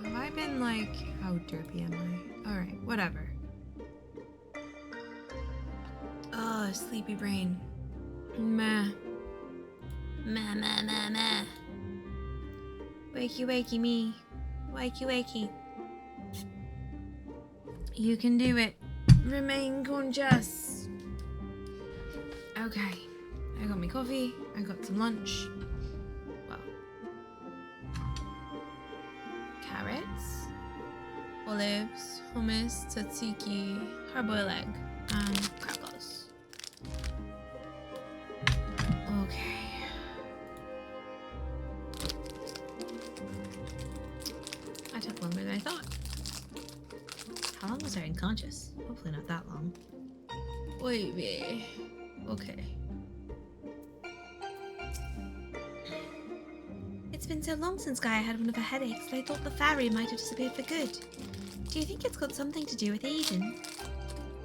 Have I been like... How derpy am I? Alright, whatever. Oh, sleepy brain. Meh. Meh, meh, meh, meh. Wakey, wakey me. Wakey, wakey. You can do it. Remain conscious. Okay. I got my coffee. I got some lunch. Well. Carrots. Olives. Hummus. Tzatziki. Hard-boiled egg. And crackers. Okay. That took longer than I thought. How long was I unconscious? Hopefully not that long. Wait. Okay. It's been so long since Gaia had one of her headaches that I thought the fairy might have disappeared for good. Do you think it's got something to do with Eden?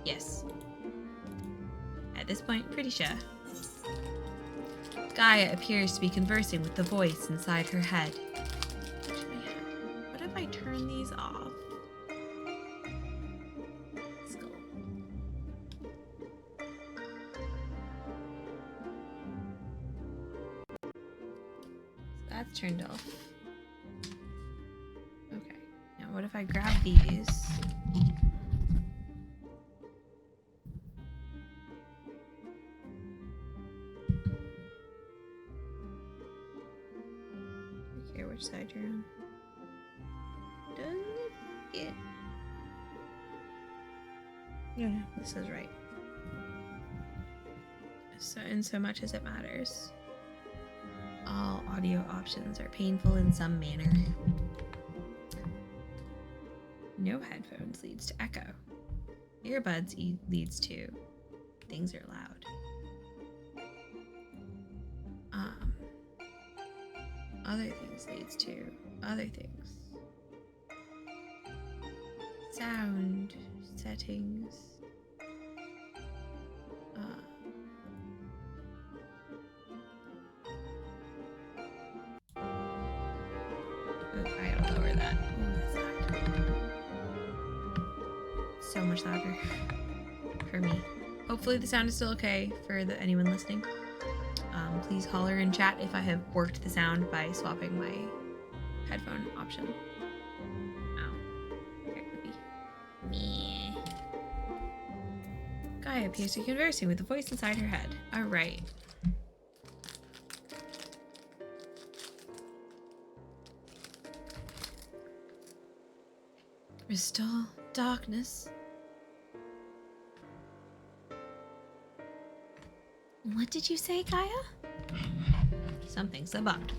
Yes. At this point, pretty sure. Gaia appears to be conversing with the voice inside her head. What if I turn these off? Let's go. That's turned off. Okay. Now what if I grab these? Okay, which side you're on? Doesn't it? Yeah. Yeah, this is right. So in so much as it matters. All audio options are painful in some manner. No headphones leads to echo. Earbuds leads to things are loud. Other things leads to other things. Sound settings. I gotta lower that. Ooh, that's loud. So much louder for me. Hopefully the sound is still okay for anyone listening. Please holler in chat if I have worked the sound by swapping my headphone option. Ow. Here it could be. Meh. Gaia appears to be conversing with the voice inside her head. Alright. Restore darkness. What did you say, Gaia? Something's about.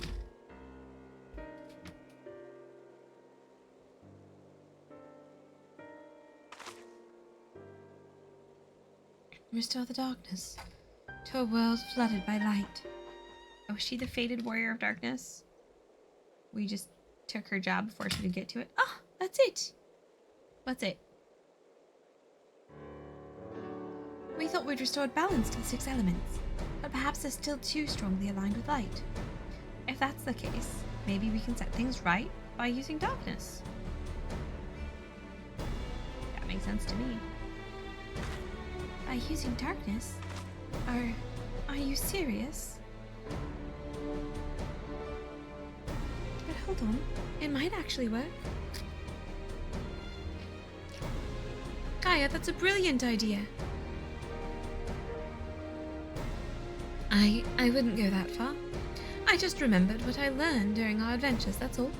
Restore the darkness to a world flooded by light. Oh, is she the fated warrior of darkness? We just took her job before she could get to it. Ah, that's it. What's it? We thought we'd restored balance to the 6 elements, but perhaps they're still too strongly aligned with light. If that's the case, maybe we can set things right by using darkness. That makes sense to me. By using darkness? Are you serious? But hold on, it might actually work. Gaia, that's a brilliant idea. I wouldn't go that far. I just remembered what I learned during our adventures, that's all.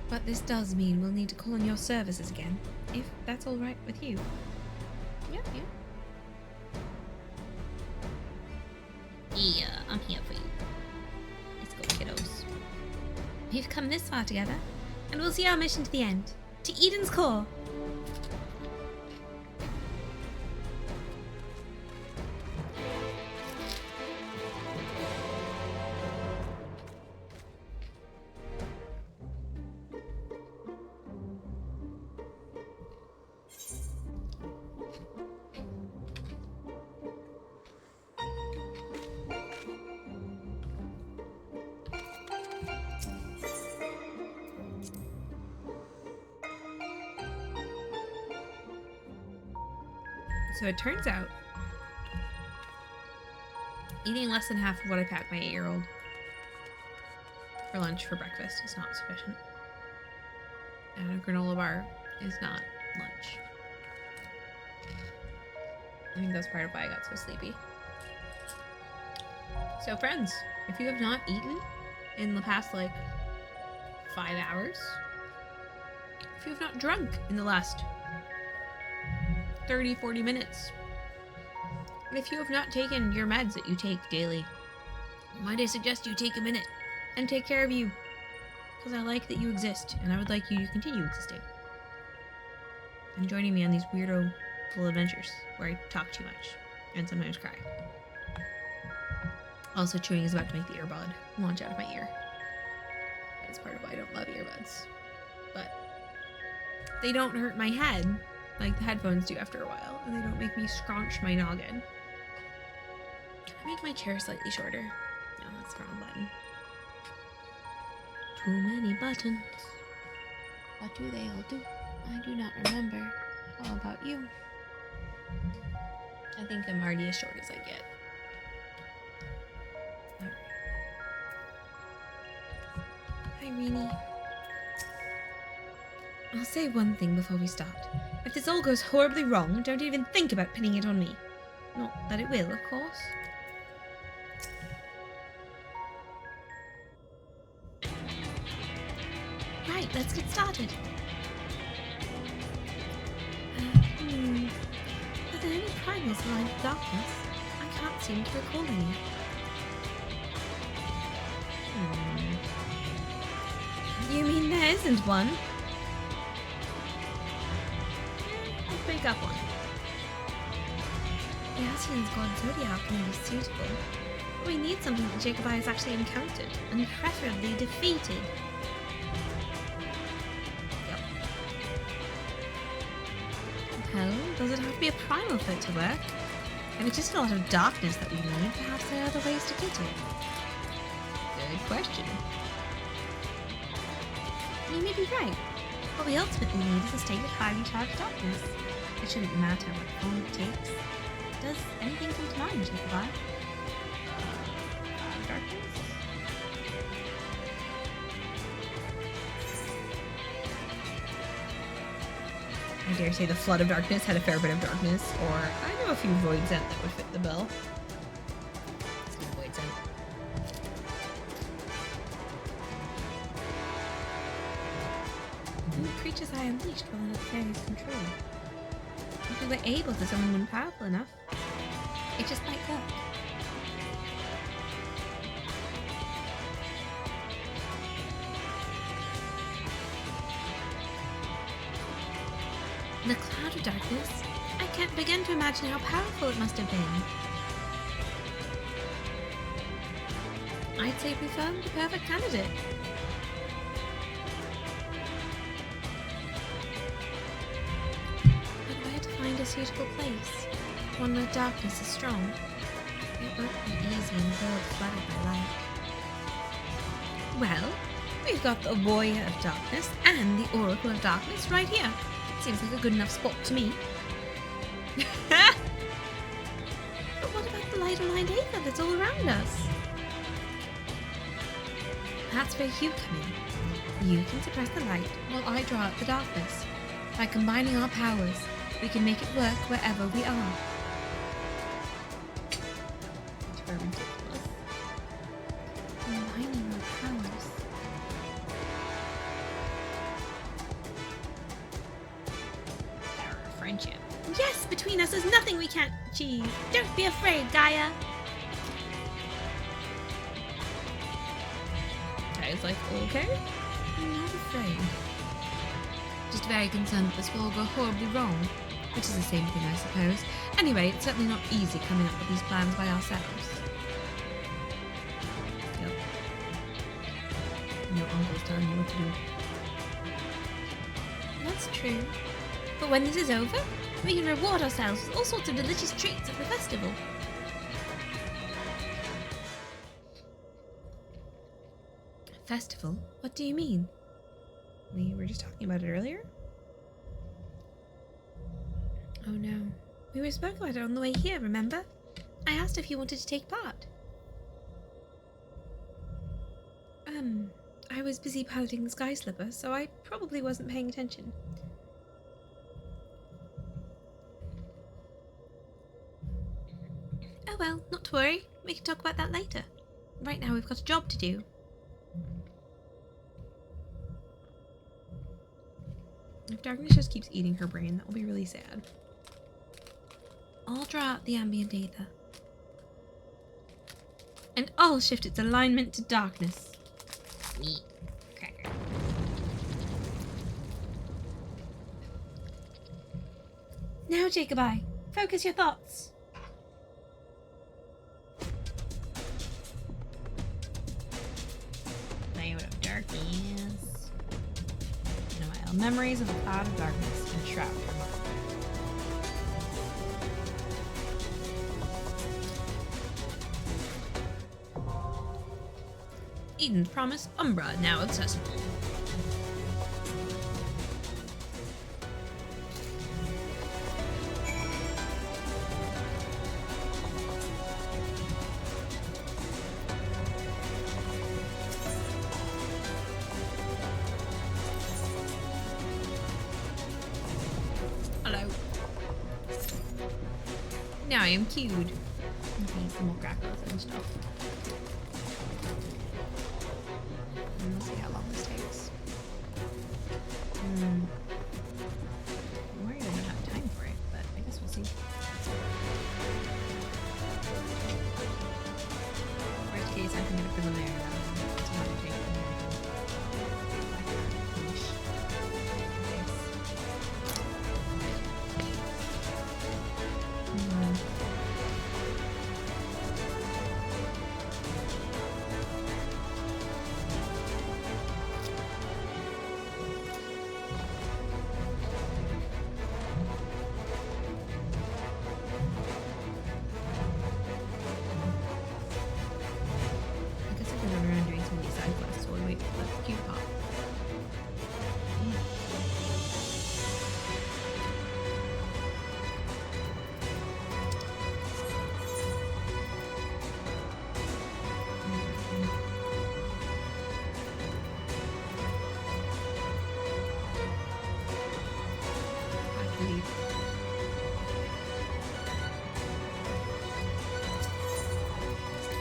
But this does mean we'll need to call on your services again, if that's all right with you. Yeah. Yeah, I'm here for you. Let's go, kiddos. We've come this far together, and we'll see our mission to the end. To Eden's core. So it turns out eating less than half of what I packed my 8-year-old for lunch for breakfast is not sufficient. And a granola bar is not lunch. I think that's part of why I got so sleepy. So friends, if you have not eaten in the past like 5 hours, if you have not drunk in the last 30-40 minutes, and if you have not taken your meds that you take daily, might I suggest you take a minute and take care of you, because I like that you exist and I would like you to continue existing and joining me on these weirdo little adventures where I talk too much and sometimes cry. Also, chewing is about to make the earbud launch out of my ear. That's part of why I don't love earbuds. But they don't hurt my head like the headphones do after a while, and they don't make me scrunch my noggin. Can I make my chair slightly shorter? No, that's the wrong button. Too many buttons. What do they all do? I do not remember. How about you? I think I'm already as short as I get. Alright. Hi, Reenie. I'll say one thing before we start. If this all goes horribly wrong, don't even think about pinning it on me. Not that it will, of course. Right, let's get started. Are there any primals in Line of Darkness? I can't seem to recall any. You mean there isn't one? Let's make up one. The Asian's god Zodiac may be suitable, but we need something that Jacobi has actually encountered, and preferably defeated. Well, does it have to be a primal for it to work? If it's just a lot of darkness that we need, perhaps there are other ways to get it. Good question. You may be right. What we ultimately need is a state of highly charged darkness. It shouldn't matter what form it takes. Does anything come to mind, Jacobi? Darkness? I dare say the Flood of Darkness had a fair bit of darkness, or I know a few Void Scent that would fit the bill. Let's get a Void Scent. The creatures I unleashed while under the fairy's control. If we were able to summon one powerful enough, it just might work. The Cloud of Darkness? I can't begin to imagine how powerful it must have been. I'd say we found the perfect candidate. But where to find a suitable place? One where darkness is strong. It won't be easy in a world flooded by light. Well, we've got the Warrior of Darkness and the Oracle of Darkness right here. Seems like a good enough spot to me. But what about the light-aligned aether that's all around us? That's where you come in. You can suppress the light while I draw out the darkness. By combining our powers, we can make it work wherever we are. It's very ridiculous. Combining our powers. Friendship. Yes, between us there's nothing we can't achieve. Don't be afraid, Gaia. Gaia's like, okay. I'm not afraid. Just very concerned that this will all go horribly wrong. Which is the same thing, I suppose. Anyway, it's certainly not easy coming up with these plans by ourselves. Yep. Your uncle's telling you what to do. That's true. But when this is over, we can reward ourselves with all sorts of delicious treats at the festival. Festival? What do you mean? We were just talking about it earlier? Oh no. We were spoke about it on the way here, remember? I asked if you wanted to take part. I was busy piloting the Sky Slipper, so I probably wasn't paying attention. Oh well, not to worry. We can talk about that later. Right now we've got a job to do. If darkness just keeps eating her brain, that will be really sad. I'll draw out the ambient ether. And I'll shift its alignment to darkness. Neat. Cracker. Now, Jacobi, focus your thoughts. Cloud of darkness. Meanwhile, memories of a cloud of darkness enshroud her mind. Eden's Promise Umbra now accessible. Hello. Now I am queued. Need some more crackers and stuff. Let's see how long this takes. I'm worried I don't have time for it, but I guess we'll see. Worst case, I can get a preliminary round. It's not a take.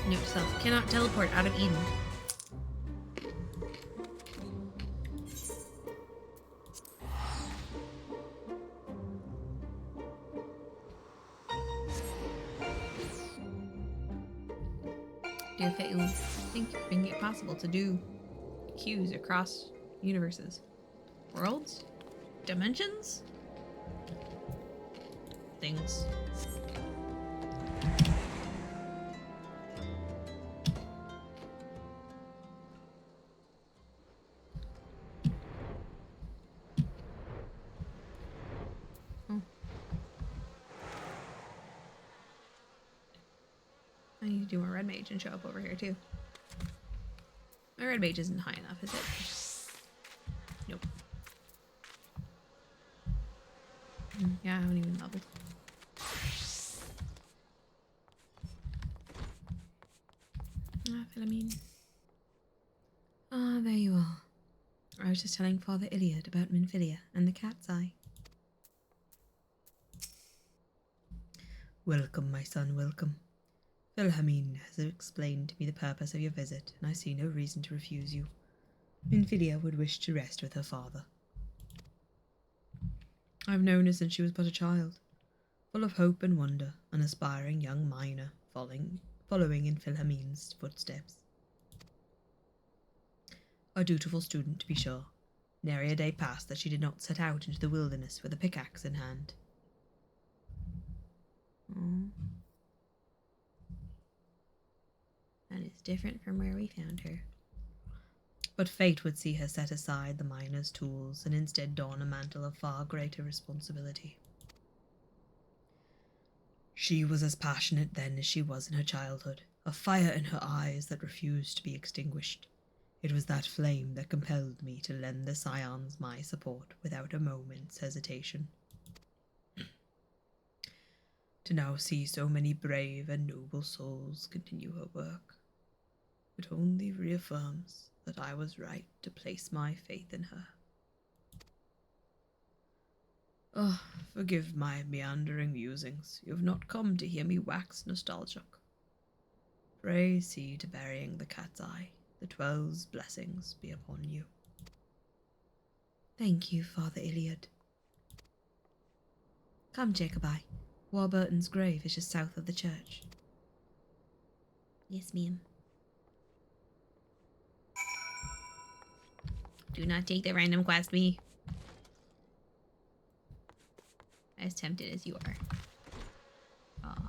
Note to self, cannot teleport out of Eden. Do you think making it possible to do queues across universes, worlds, dimensions, things? I need to do a red mage and show up over here too. My red mage isn't high enough, is it? Nope. Yeah, I haven't even leveled. Ah, Philomene. Ah, there you are. I was just telling Father Iliad about Minfilia and the cat's eye. Welcome, my son, welcome. Philomene has explained to me the purpose of your visit, and I see no reason to refuse you. Minfilia would wish to rest with her father. I've known her since she was but a child, full of hope and wonder, an aspiring young miner following in Philomene's footsteps. A dutiful student, to be sure. Nary a day passed that she did not set out into the wilderness with a pickaxe in hand. That is different from where we found her. But fate would see her set aside the miner's tools and instead don a mantle of far greater responsibility. She was as passionate then as she was in her childhood, a fire in her eyes that refused to be extinguished. It was that flame that compelled me to lend the Scions my support without a moment's hesitation. To now see so many brave and noble souls continue her work, it only reaffirms that I was right to place my faith in her. Oh, forgive my meandering musings. You have not come to hear me wax nostalgic. Pray see to burying the cat's eye. The 12's blessings be upon you. Thank you, Father Iliad. Come, Jacobi. Warburton's grave is just south of the church. Yes, ma'am. Do not take the random quest, me. As tempted as you are. Oh.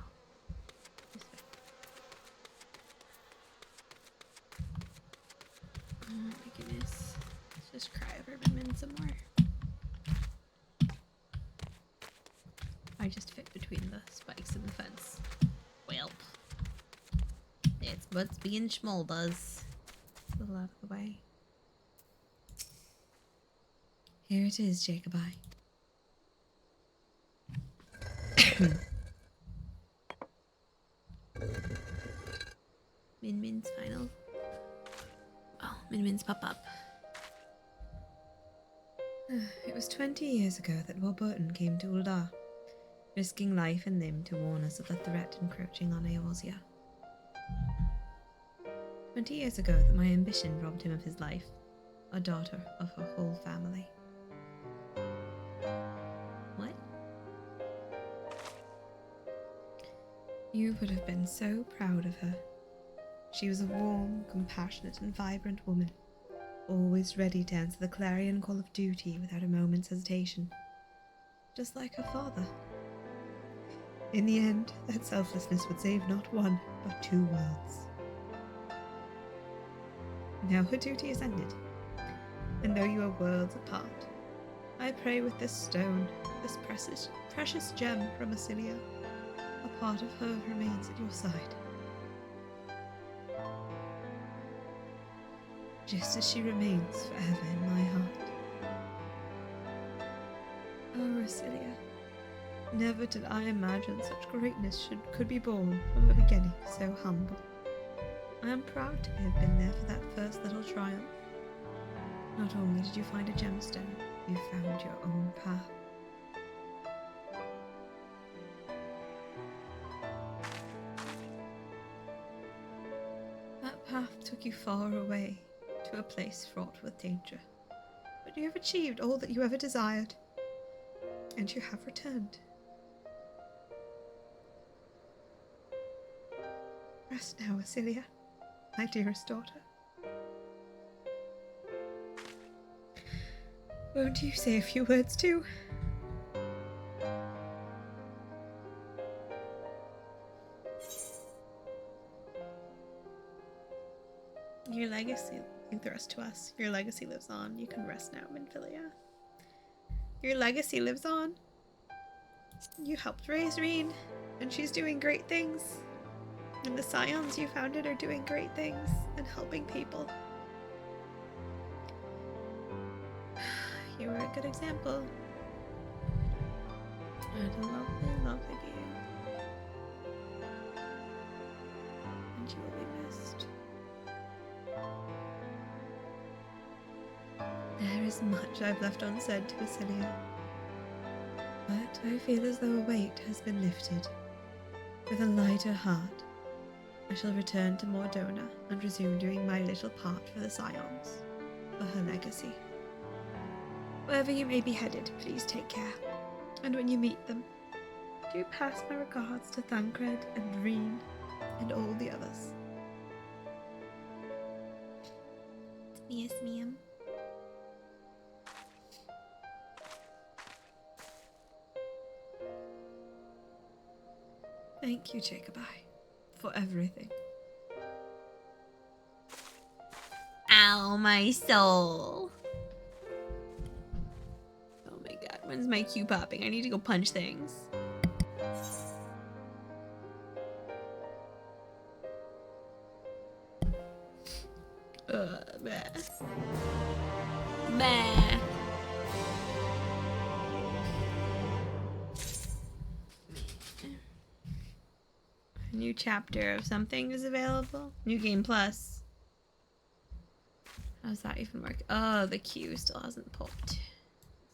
Oh my goodness. Let's just cry over Midman some more. I just fit between the spikes and the fence. Welp. That's what's being Schmoll does. A little out of the way. Here it is, Jacobi. Min-Min's final. Oh, Min-Min's pop-up. It was 20 years ago that Warburton came to Uldar, risking life and limb to warn us of the threat encroaching on Eorzea. 20 years ago that my ambition robbed him of his life, a daughter of her whole family. What? You would have been so proud of her. She was a warm, compassionate, and vibrant woman, always ready to answer the clarion call of duty without a moment's hesitation, just like her father. In the end, that selflessness would save not one, but 2 worlds. Now her duty is ended, and though you are worlds apart, I pray with this stone, this precious gem from Acilia, a part of her remains at your side. Just as she remains forever in my heart. Oh, Acilia, never did I imagine such greatness could be born from a beginning so humble. I am proud to have been there for that first little triumph. Not only did you find a gemstone, you found your own path. That path took you far away, to a place fraught with danger. But you have achieved all that you ever desired, and you have returned. Rest now, Acilia, my dearest daughter. Won't you say a few words too? Your legacy, you thrust to us. Your legacy lives on. You can rest now, Minfilia. Your legacy lives on. You helped raise Reen, and she's doing great things. And the Scions you founded are doing great things and helping people. You were a good example. And a lovely, lovely being. And you will be missed. There is much I've left unsaid to Acilia, but I feel as though a weight has been lifted. With a lighter heart, I shall return to Mordona and resume doing my little part for the Scions, for her legacy. Wherever you may be headed, please take care, and when you meet them, do pass my regards to Thancred and Reen and all the others. Yes, ma'am. Thank you, Jacobi, for everything. Ow, my soul. Oh my god, when's my Q popping? I need to go punch things. Meh. Meh. New chapter of something is available. New game plus. How's that even work? Oh, the queue still hasn't popped. It's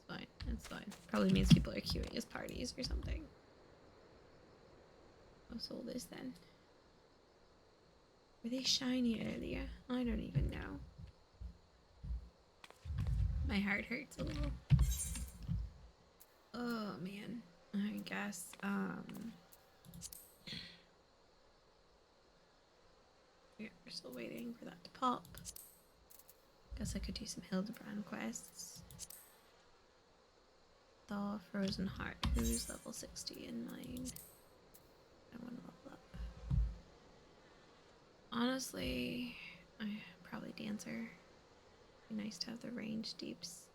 fine. It's fine. Probably means people are queuing as parties or something. I'll sold this then. Were they shiny earlier? I don't even know. My heart hurts a little. Oh man. I guess yeah, we're still waiting for that to pop. Guess I could do some Hildebrand quests. Thaw Frozen Heart. Who's level 60 in mine? I want to level up. Honestly, I probably Dancer. Be nice to have the range deeps.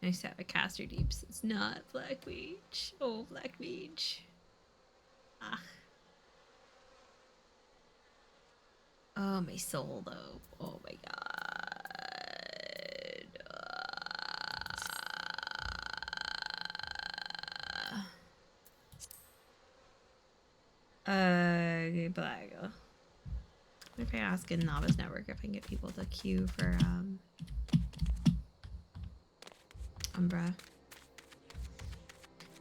Nice to have a caster deeps. It's not Black Mage. Oh, Black Mage. Ah. Oh, my soul though. Oh my god. Black. What if I ask in Novice Network if I can get people to queue for Umbra?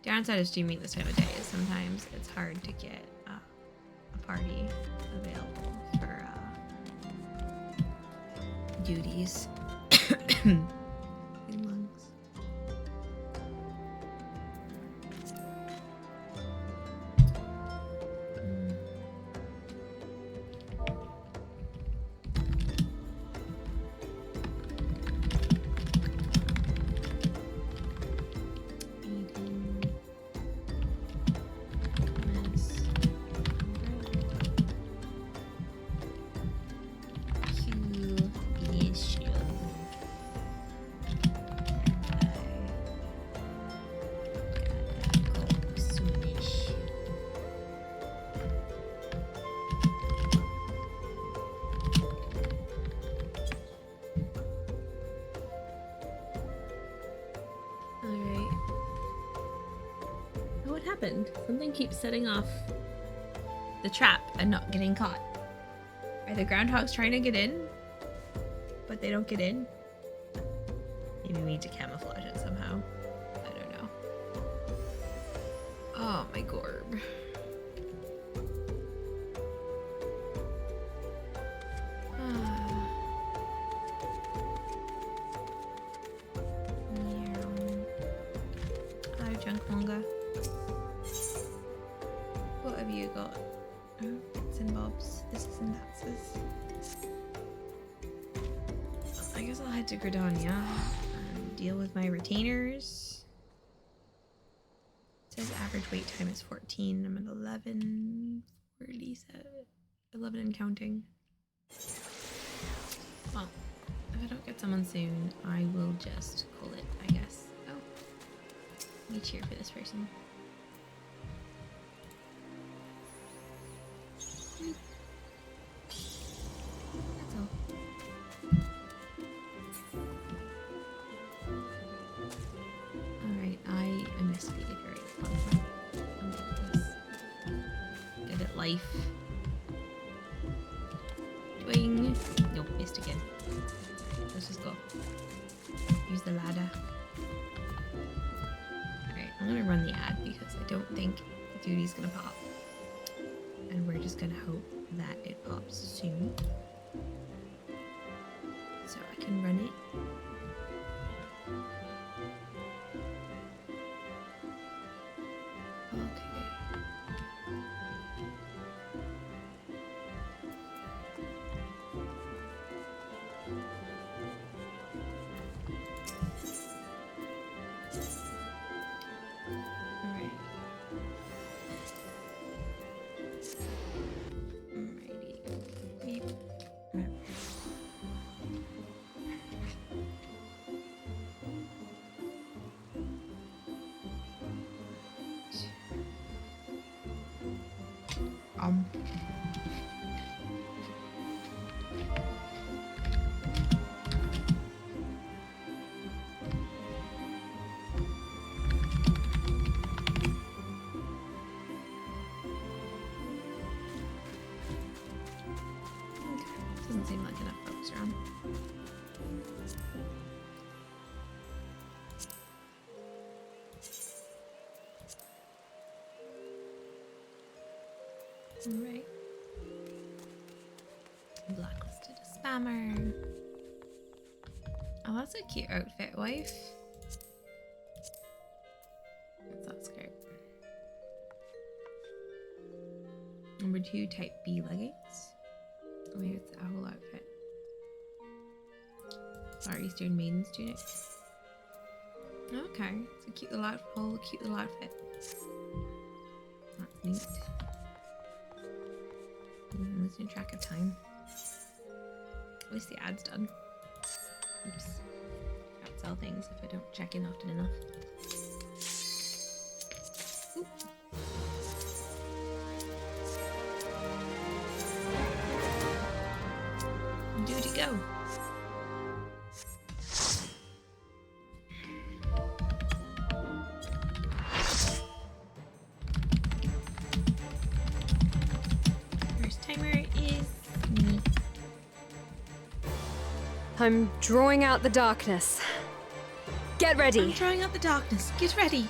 Downside of streaming this time of day is sometimes it's hard to get a party available for duties. Lungs. Something keeps setting off the trap and not getting caught. Are the groundhogs trying to get in, but they don't get in? Maybe we need to camouflage it somehow. I don't know. Oh, my gorb. Hello, junk manga. What have you got? Oh, bits and bobs. This is and that's this. I guess I'll head to Gridania and deal with my retainers. It says average wait time is 14. I'm at 11:47. 11 and counting. Well, if I don't get someone soon, I will just call it, I guess. Oh. Let me cheer for this person. That's all. Alright, I missed the right button. Good at life. Doing. Nope, missed again. Let's just go. Use the ladder. Alright, I'm gonna run the ad because I don't think the duty's gonna pop. And we're just gonna hope that it pops soon. So I can run it. Okay. Alright. Blacklisted a spammer. Oh, that's a cute outfit, wife. What's that skirt? Number 2, type B leggings. Oh, maybe it's a whole outfit. Far Eastern Maiden's tunic. Okay, it's a cute little outfit. Whole cute little outfit. That's neat. Losing track of time. At least the ad's done. Oops. Can't sell things if I don't check in often enough. Oop. Duty go. First timer is me. I'm drawing out the darkness. Get ready. I'm drawing out the darkness. Get ready.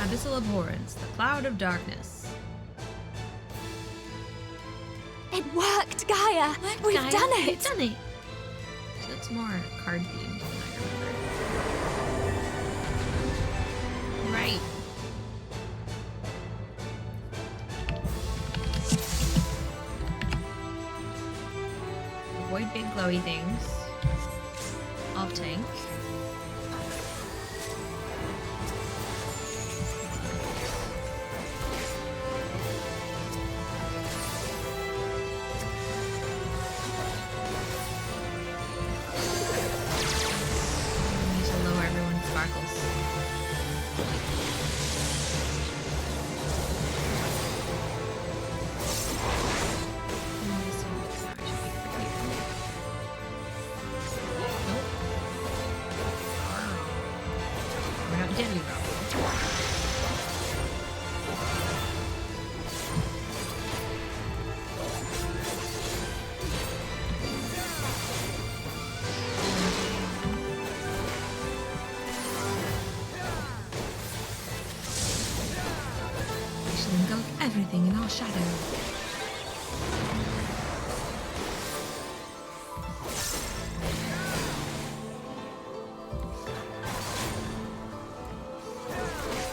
Abyssal Abhorrence, the Cloud of Darkness. It worked, Gaia! We've done it! We've done it! It looks more card themed than I remember. Right. Avoid big glowy things. Off tank. Everything in our shadow.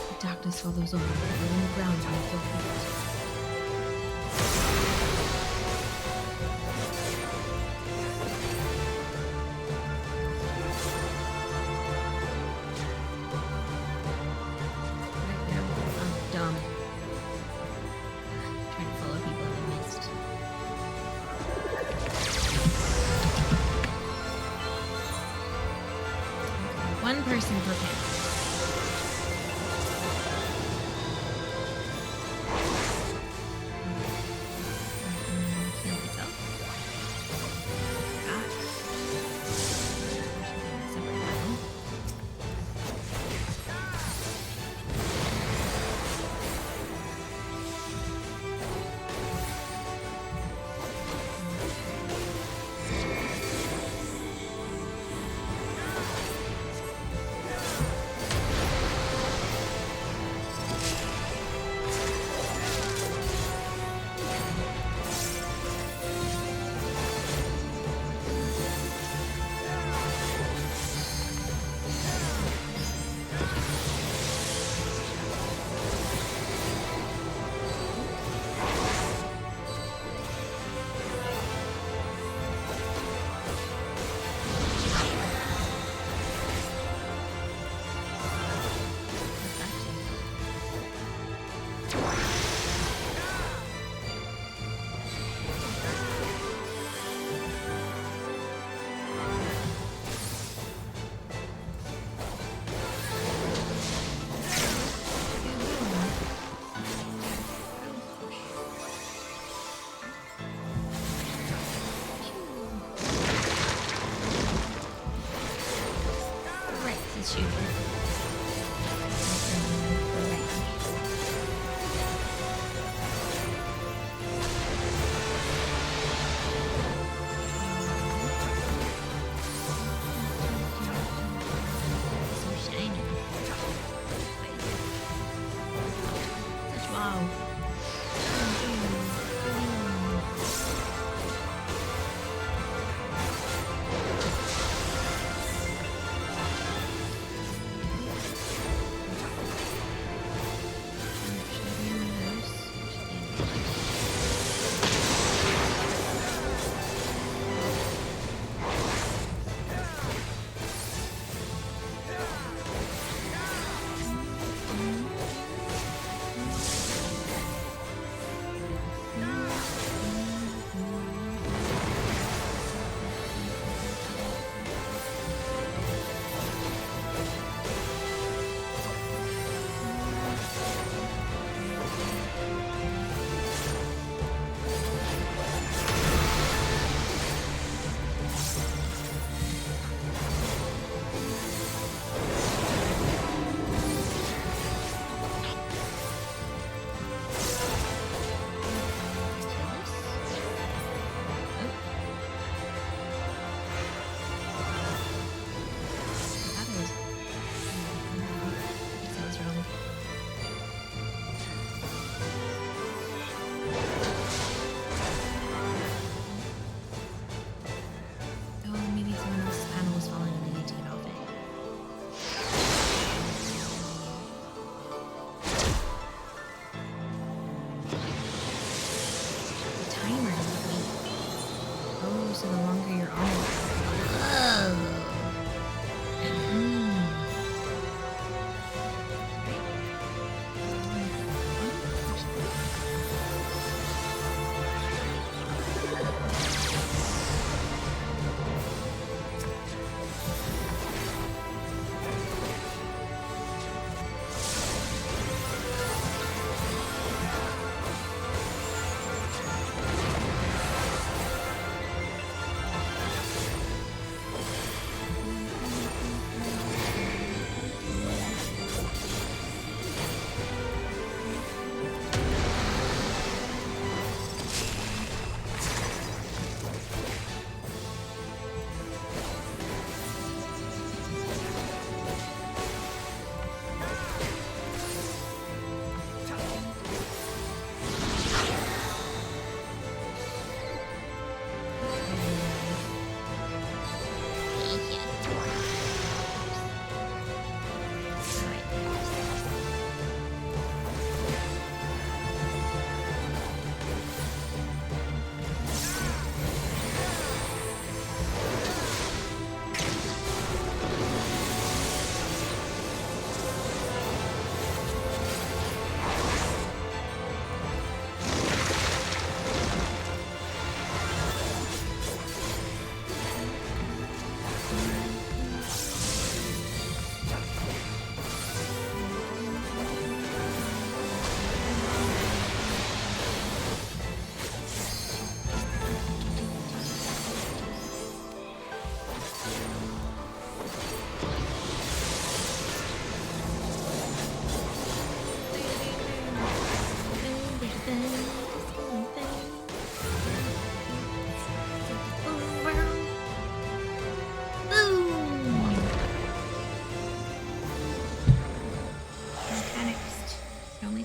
The darkness follows on, leaving the ground beneath your feet. Right now, I'm dumb. One person per panel. Heal myself. That. Separate panel.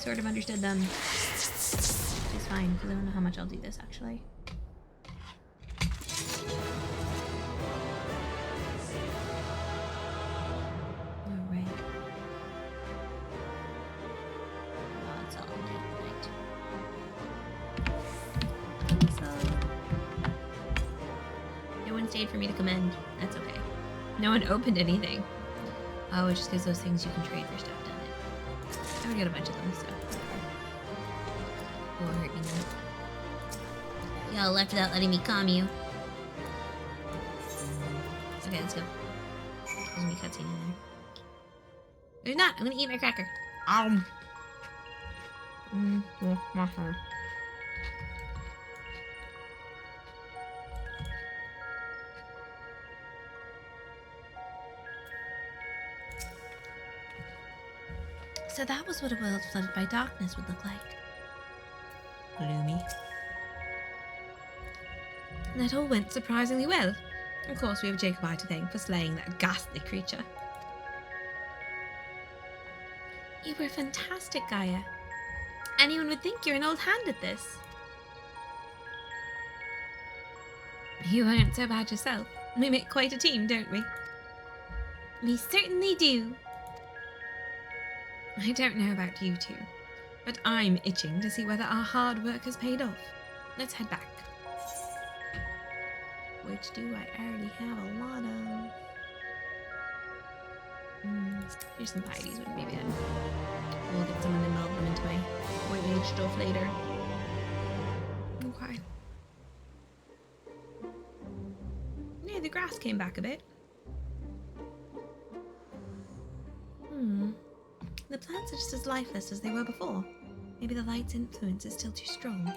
Sort of understood them. Which is fine, because I don't know how much I'll do this actually. Alright. Oh, it's all night. So no one stayed for me to commend. That's okay. No one opened anything. Oh, it's just because those things you can trade for stuff, doesn't it? I would get a bunch of them, so. Won't hurt me now. Y'all left without letting me calm you. Okay, let's go. There's gonna be a cutscene in there. There's not! I'm gonna eat my cracker. So that was what a world flooded by darkness would look like. Gloomy. And that all went surprisingly well. Of course, we have Jacobi to thank for slaying that ghastly creature. You were fantastic, Gaia. Anyone would think you're an old hand at this. You aren't so bad yourself. We make quite a team, don't we? We certainly do. I don't know about you two, But I'm itching to see whether our hard work has paid off. Let's head back. Which do I already have a lot of? Here's some pieties wouldn't be bad. We'll get some and melt them into my white mage stuff later. Okay. Yeah, the grass came back a bit. The plants are just as lifeless as they were before. Maybe the light's influence is still too strong.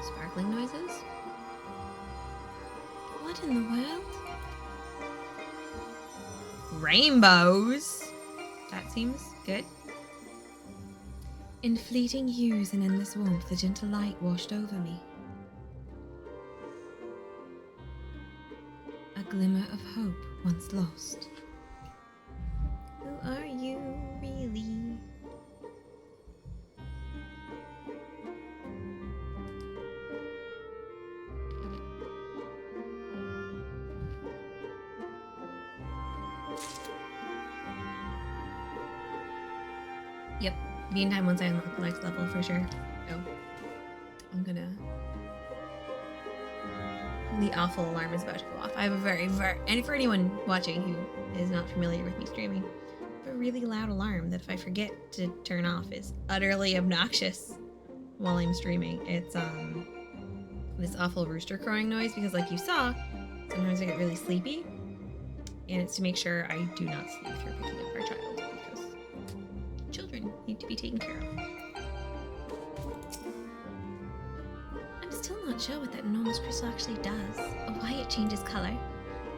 Sparkling noises? What in the world? Rainbows? That seems good. In fleeting hues and endless warmth, the gentle light washed over me. A glimmer of hope once lost. Who are you, really? Yep. Meantime, once I unlock the next level for sure. Oh. I'm gonna... The awful alarm is about to go off. I have a very, and for anyone watching who is not familiar with me streaming, I have a really loud alarm that if I forget to turn off is utterly obnoxious while I'm streaming. It's this awful rooster crowing noise because like you saw, sometimes I get really sleepy. And it's to make sure I do not sleep through picking up our child. Children need to be taken care of. I'm still not sure what that enormous crystal actually does, or why it changes color,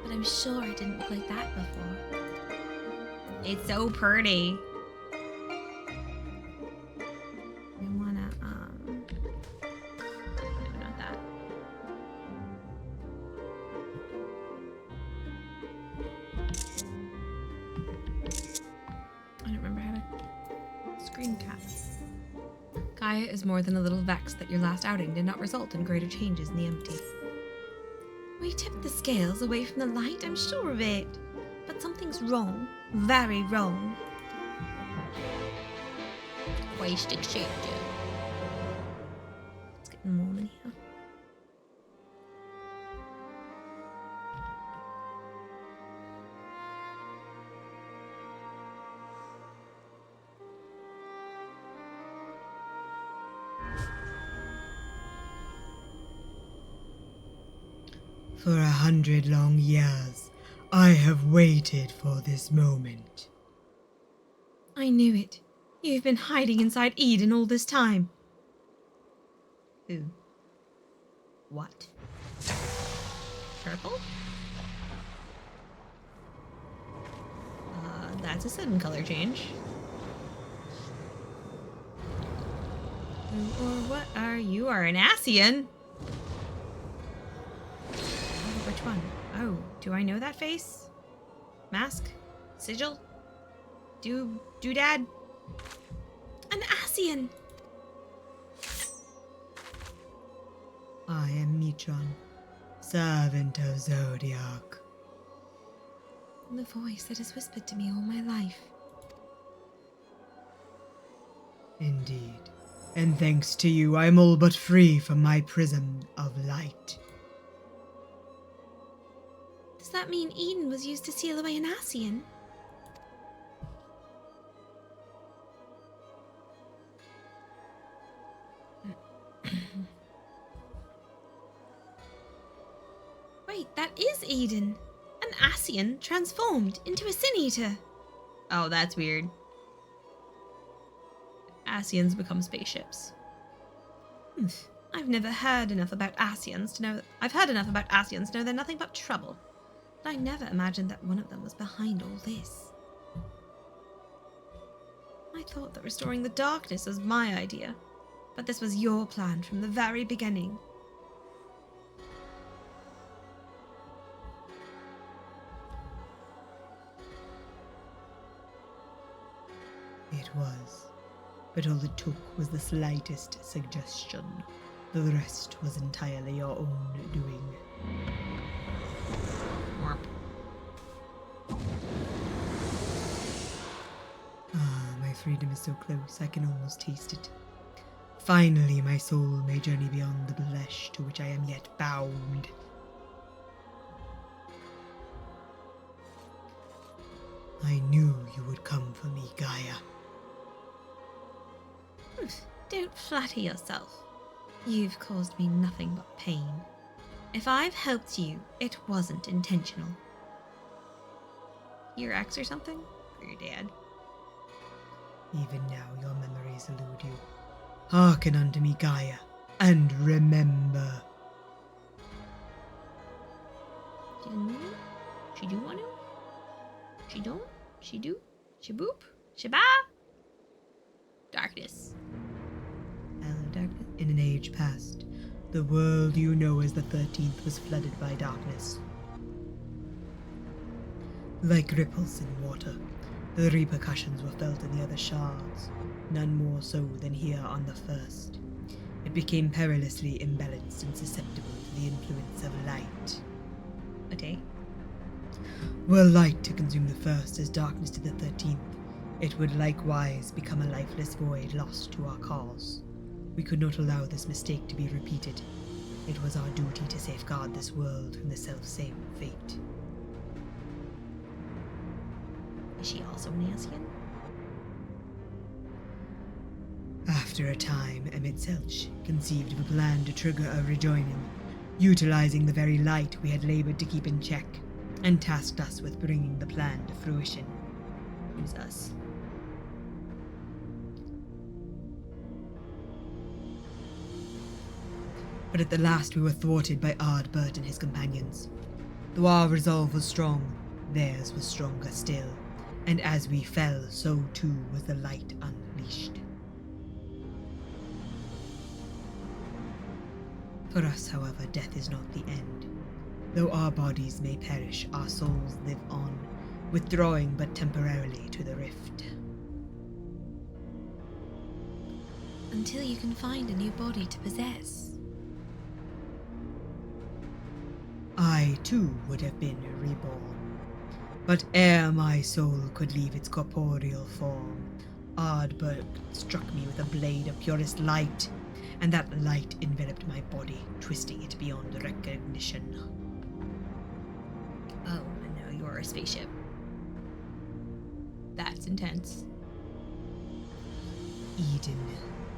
but I'm sure it didn't look like that before. It's so pretty. I wanna, no, not that. I don't remember how to screen cap. Gaia is more than a little vexed that your last outing did not result in greater changes in the empty. We tipped the scales away from the light, I'm sure of it. But something's wrong. Very wrong. Waste accepted. It's getting warm in here. For 100 long years, I have waited for this moment. I knew it. You've been hiding inside Eden all this time. Who? What? Purple? That's a sudden color change. Who or what are you? You are an Asian. Which one? Oh, do I know that face? Mask? Sigil? Doodad? An Asian! I am Mitron, servant of Zodiac. The voice that has whispered to me all my life. Indeed. And thanks to you, I am all but free from my prison of light. Does that mean Eden was used to seal away an Asian? Wait, that is Eden. An Asian transformed into a Sin Eater. Oh, that's weird. Asians become spaceships. I've never heard enough about Asians to know. I've heard enough about Asians to know they're nothing but trouble. But I never imagined that one of them was behind all this. I thought that restoring the darkness was my idea, but this was your plan from the very beginning. It was. but all it took was the slightest suggestion. The rest was entirely your own doing. Ah, my freedom is so close, I can almost taste it. Finally, my soul may journey beyond the flesh to which I am yet bound. I knew you would come for me, Gaia. Don't flatter yourself. You've caused me nothing but pain. If I've helped you, it wasn't intentional. Your ex or something? Or your dad? Even now your memories elude you. Hearken unto me, Gaia, and remember. She didn't mean it? She do want to? She don't? She do? She boop? She ba? Darkness. Hello, darkness. In an age past, the world you know as the 13th was flooded by darkness. Like ripples in water, the repercussions were felt in the other shards, none more so than here on the first. It became perilously imbalanced and susceptible to the influence of light. Okay. Were light to consume the first as darkness to the 13th, it would likewise become a lifeless void lost to our cause. We could not allow this mistake to be repeated. It was our duty to safeguard this world from the self-same fate. Is she also an Asian? After a time, Emitzelch conceived of a plan to trigger a rejoining, utilizing the very light we had labored to keep in check, and tasked us with bringing the plan to fruition. Who's us? But at the last we were thwarted by Ardbert and his companions. Though our resolve was strong, theirs was stronger still, and as we fell, so too was the light unleashed. For us, however, death is not the end. Though our bodies may perish, our souls live on, withdrawing but temporarily to the rift. Until you can find a new body to possess. I, too, would have been reborn. But ere my soul could leave its corporeal form, Ardbert struck me with a blade of purest light, and that light enveloped my body, twisting it beyond recognition. Oh, and now you're a spaceship. That's intense. Eden.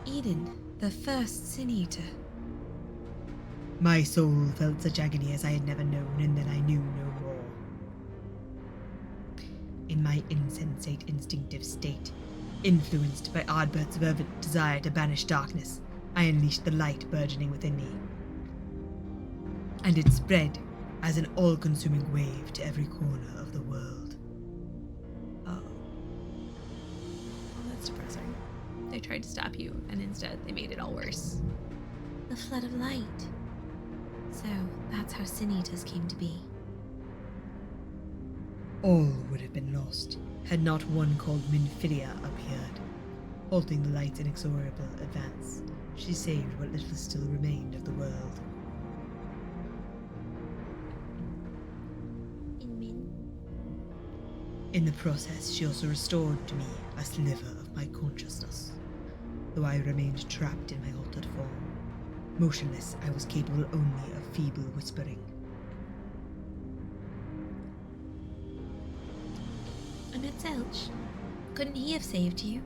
Eden, the first Sin Eater. My soul felt such agony as I had never known, and then I knew no more. In my insensate instinctive state, influenced by Ardbert's fervent desire to banish darkness, I unleashed the light burgeoning within me. And it spread as an all-consuming wave to every corner of the world. Oh. Well, that's depressing. They tried to stop you, and instead they made it all worse. The flood of light. So, that's how Sin Eaters came to be. All would have been lost had not one called Minfilia appeared. Halting the light's inexorable advance, she saved what little still remained of the world. In the process, she also restored to me a sliver of my consciousness, though I remained trapped in my altered form. Motionless, I was capable only of feeble whispering. Emitzelch, couldn't he have saved you?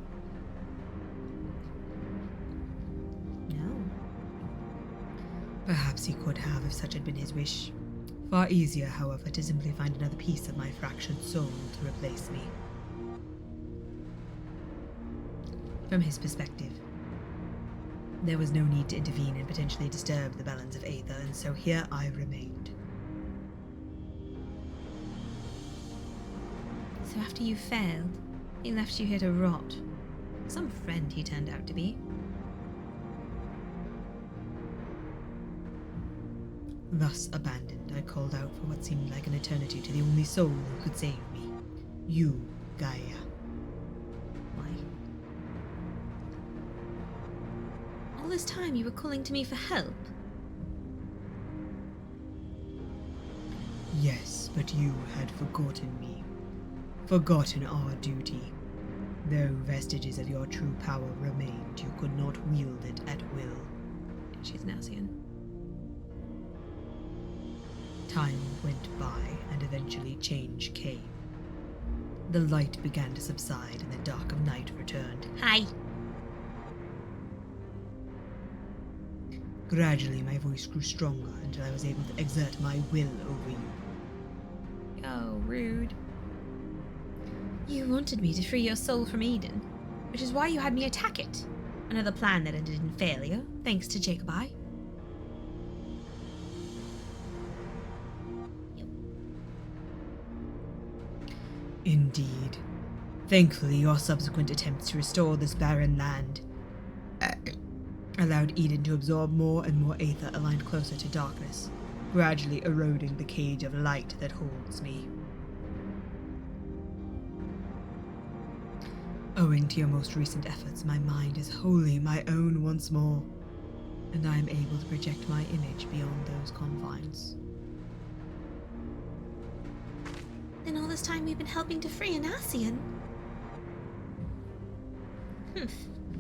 No. Perhaps he could have if such had been his wish. Far easier, however, to simply find another piece of my fractured soul to replace me. From his perspective, there was no need to intervene and potentially disturb the balance of Aether, and so here I remained. So after you failed, he left you here to rot. Some friend he turned out to be. Thus abandoned, I called out for what seemed like an eternity to the only soul who could save me. You, Gaia. Why? this time you were calling to me for help? Yes, but you had forgotten me. Forgotten our duty. Though vestiges of your true power remained, you could not wield it at will. She's an Asian. Time went by, and eventually change came. The light began to subside, and the dark of night returned. Hi. Gradually, my voice grew stronger until I was able to exert my will over you. Oh, rude. You wanted me to free your soul from Eden, which is why you had me attack it. Another plan that ended in failure, thanks to Jacobi. Indeed. Thankfully, your subsequent attempts to restore this barren land allowed Eden to absorb more and more aether aligned closer to darkness, gradually eroding the cage of light that holds me. Owing to your most recent efforts, my mind is wholly my own once more, and I am able to project my image beyond those confines. Then all this time we've been helping to free an Asian.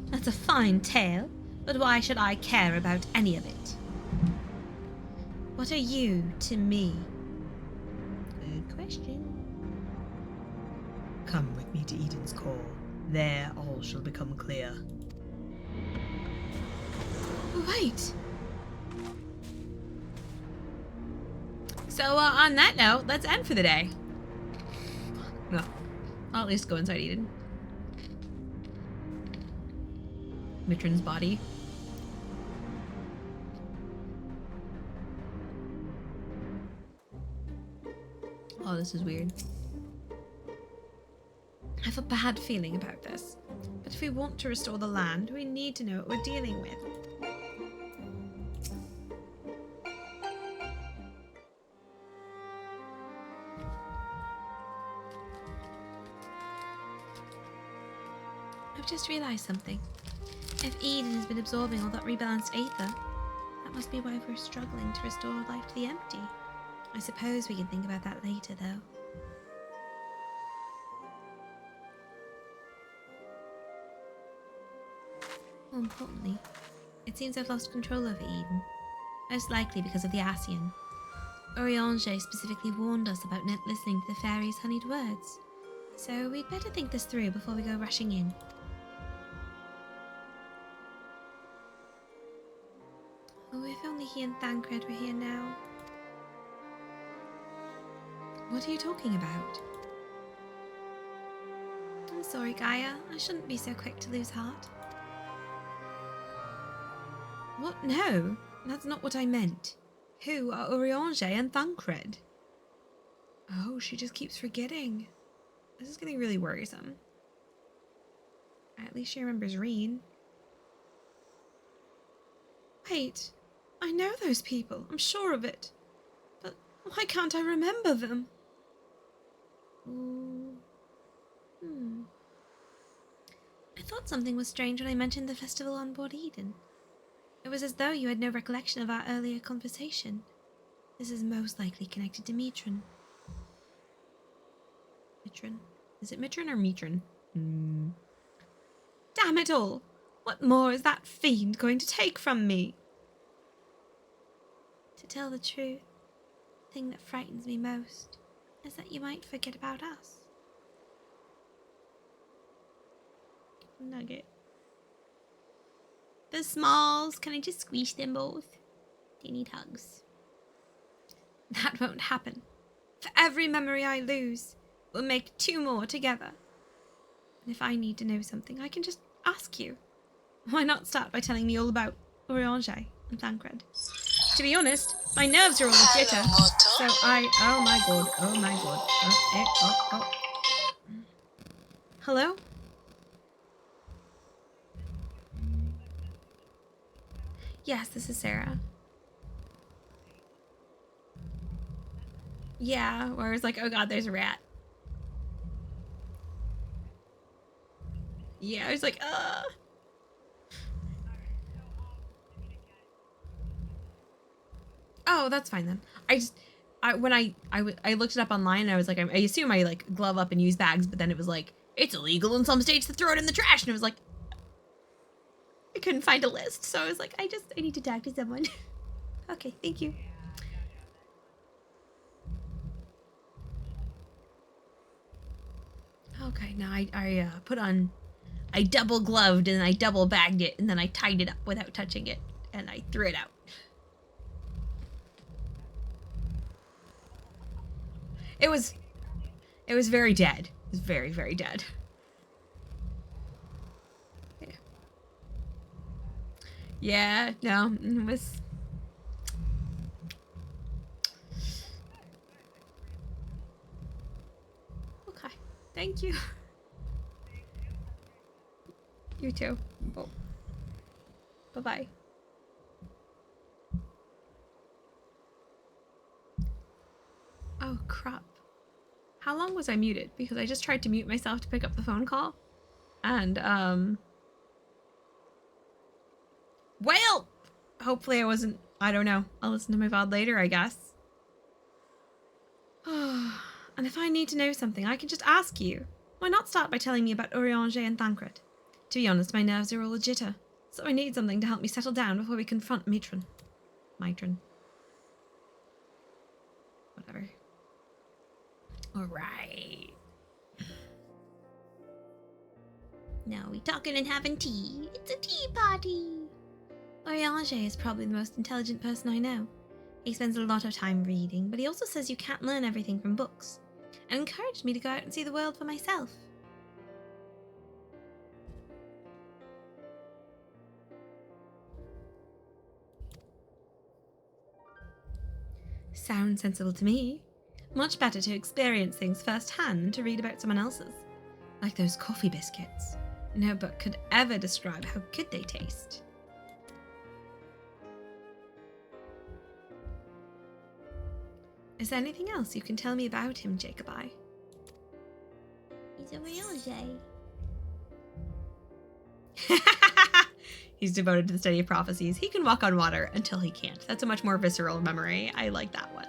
That's a fine tale, but why should I care about any of it? What are you to me? Good question. Come with me to Eden's core. There all shall become clear. Wait. So on that note, let's end for the day. No, I'll at least go inside Eden. Mitron's body. Oh, this is weird. I have a bad feeling about this. But if we want to restore the land, we need to know what we're dealing with. I've just realised something. If Eden has been absorbing all that rebalanced aether, that must be why we're struggling to restore life to the empty. I suppose we can think about that later, though. More importantly, it seems I've lost control over Eden. Most likely because of the Asian. Oriange specifically warned us about not listening to the fairy's honeyed words. So we'd better think this through before we go rushing in. Oh, if only he and Thancred were here now. What are you talking about? I'm sorry, Gaia. I shouldn't be so quick to lose heart. What? No, that's not what I meant. Who are Oriange and Thancred? Oh, she just keeps forgetting. This is getting really worrisome. At least she remembers Reen. Wait, I know those people. I'm sure of it. But why can't I remember them? Ooh. I thought something was strange when I mentioned the festival on board Eden. It was as though you had no recollection of our earlier conversation. This is most likely connected to Mitron. Mitron? Is it Mitron or Mitron? Damn it all! What more is that fiend going to take from me? To tell the truth, the thing that frightens me most is that you might forget about us. Nugget. The smalls, can I just squeeze them both? They need hugs. That won't happen. For every memory I lose, we'll make 2 more together. And if I need to know something, I can just ask you. Why not start by telling me all about Oriange and Thancred? To be honest, my nerves are all a jitter, so oh my god. Oh. Hello? Yes, this is Sarah. Yeah, where it's like, oh god, there's a rat. Yeah, I was like, Oh, that's fine then. When I looked it up online, and I was like, I assume I like glove up and use bags, but then it was like, it's illegal in some states to throw it in the trash, and it was like, I couldn't find a list, so I was like, I need to talk to someone. Okay, thank you. Okay, now I put on, I double gloved and I double bagged it, and then I tied it up without touching it, and I threw it out. It was very dead. It was very, very dead. Yeah, no, it was... Okay, thank you. You too. Oh. Bye-bye. Oh, crap. How long was I muted? Because I just tried to mute myself to pick up the phone call. And, well, hopefully I wasn't, I don't know. I'll listen to my VOD later, I guess. And if I need to know something, I can just ask you. Why not start by telling me about Urianger and Thancred? To be honest, my nerves are all a jitter, so I need something to help me settle down before we confront Mitron. Whatever. Alright. Now we talking and having tea. It's a tea party. Urianger is probably the most intelligent person I know. He spends a lot of time reading, but he also says you can't learn everything from books, and encouraged me to go out and see the world for myself. Sounds sensible to me. Much better to experience things firsthand than to read about someone else's. Like those coffee biscuits. No book could ever describe how good they taste. Is there anything else you can tell me about him, Jacobi? He's a Urianger. He's devoted to the study of prophecies. He can walk on water until he can't. That's a much more visceral memory. I like that one.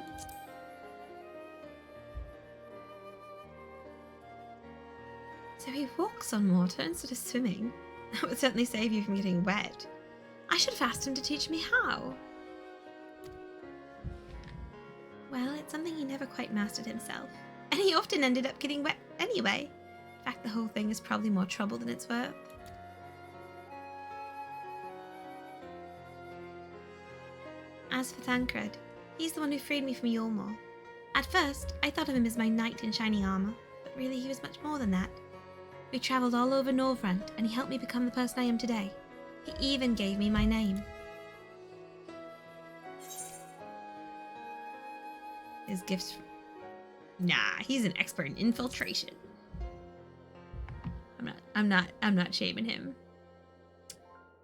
So he walks on water instead of swimming. That would certainly save you from getting wet. I should have asked him to teach me how. Well, it's something he never quite mastered himself, and he often ended up getting wet anyway. In fact, the whole thing is probably more trouble than it's worth. As for Thancred, he's the one who freed me from Yulmore. At first, I thought of him as my knight in shining armor, but really he was much more than that. We travelled all over Norvrent, and he helped me become the person I am today. He even gave me my name. His gifts. Nah, he's an expert in infiltration. I'm not shaming him.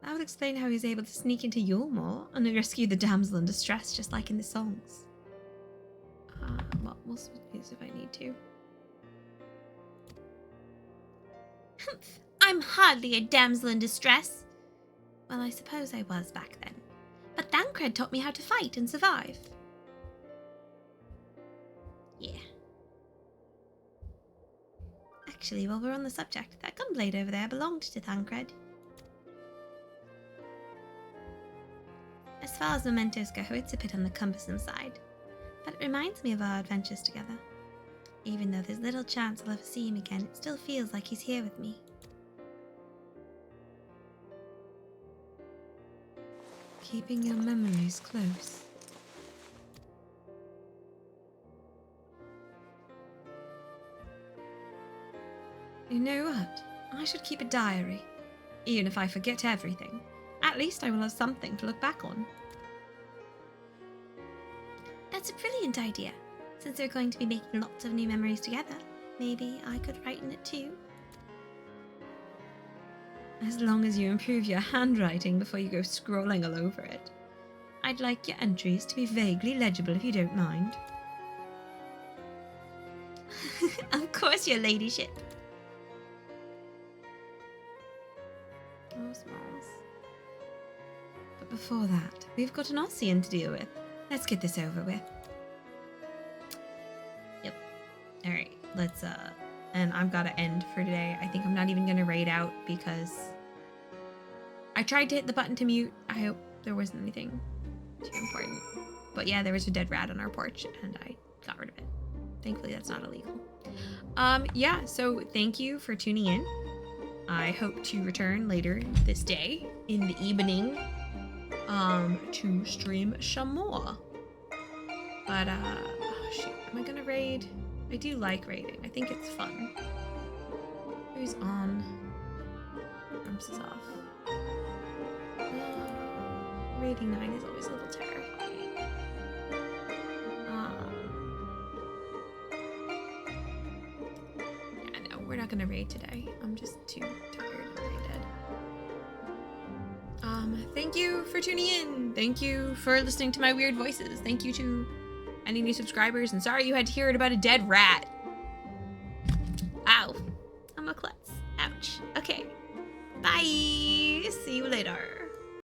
That would explain how he was able to sneak into Yulmore and rescue the damsel in distress, just like in the songs. Well, we'll switch these if I need to. Humph! I'm hardly a damsel in distress. Well, I suppose I was back then. But Thancred taught me how to fight and survive. Yeah. Actually, while we're on the subject, that gunblade over there belonged to Thancred. As far as mementos go, it's a bit on the cumbersome side, but it reminds me of our adventures together. Even though there's little chance I'll ever see him again, it still feels like he's here with me. Keeping your memories close. You know what? I should keep a diary. Even if I forget everything, at least I will have something to look back on. That's a brilliant idea. Since we're going to be making lots of new memories together, maybe I could write in it too. As long as you improve your handwriting before you go scrolling all over it. I'd like your entries to be vaguely legible if you don't mind. Of course, your ladyship. Oh, Smalls. But before that, we've got an Ossian to deal with. Let's get this over with. Yep. Alright, let's and I've got to end for today. I think I'm not even gonna raid out because I tried to hit the button to mute. I hope there wasn't anything too important. But yeah, there was a dead rat on our porch and I got rid of it. Thankfully that's not illegal. Yeah, so thank you for tuning in. I hope to return later this day in the evening to stream some more. But oh shoot, am I gonna raid? I do like raiding. I think it's fun. Who's on? Arms is off. Raiding 9 is always a little terrifying. Yeah, no, we're not gonna raid today. I'm just too tired and brain dead. Thank you for tuning in. Thank you for listening to my weird voices. Thank you to any new subscribers, and sorry you had to hear it about a dead rat. Ow. I'm a klutz. Ouch. Okay. Bye. See you later.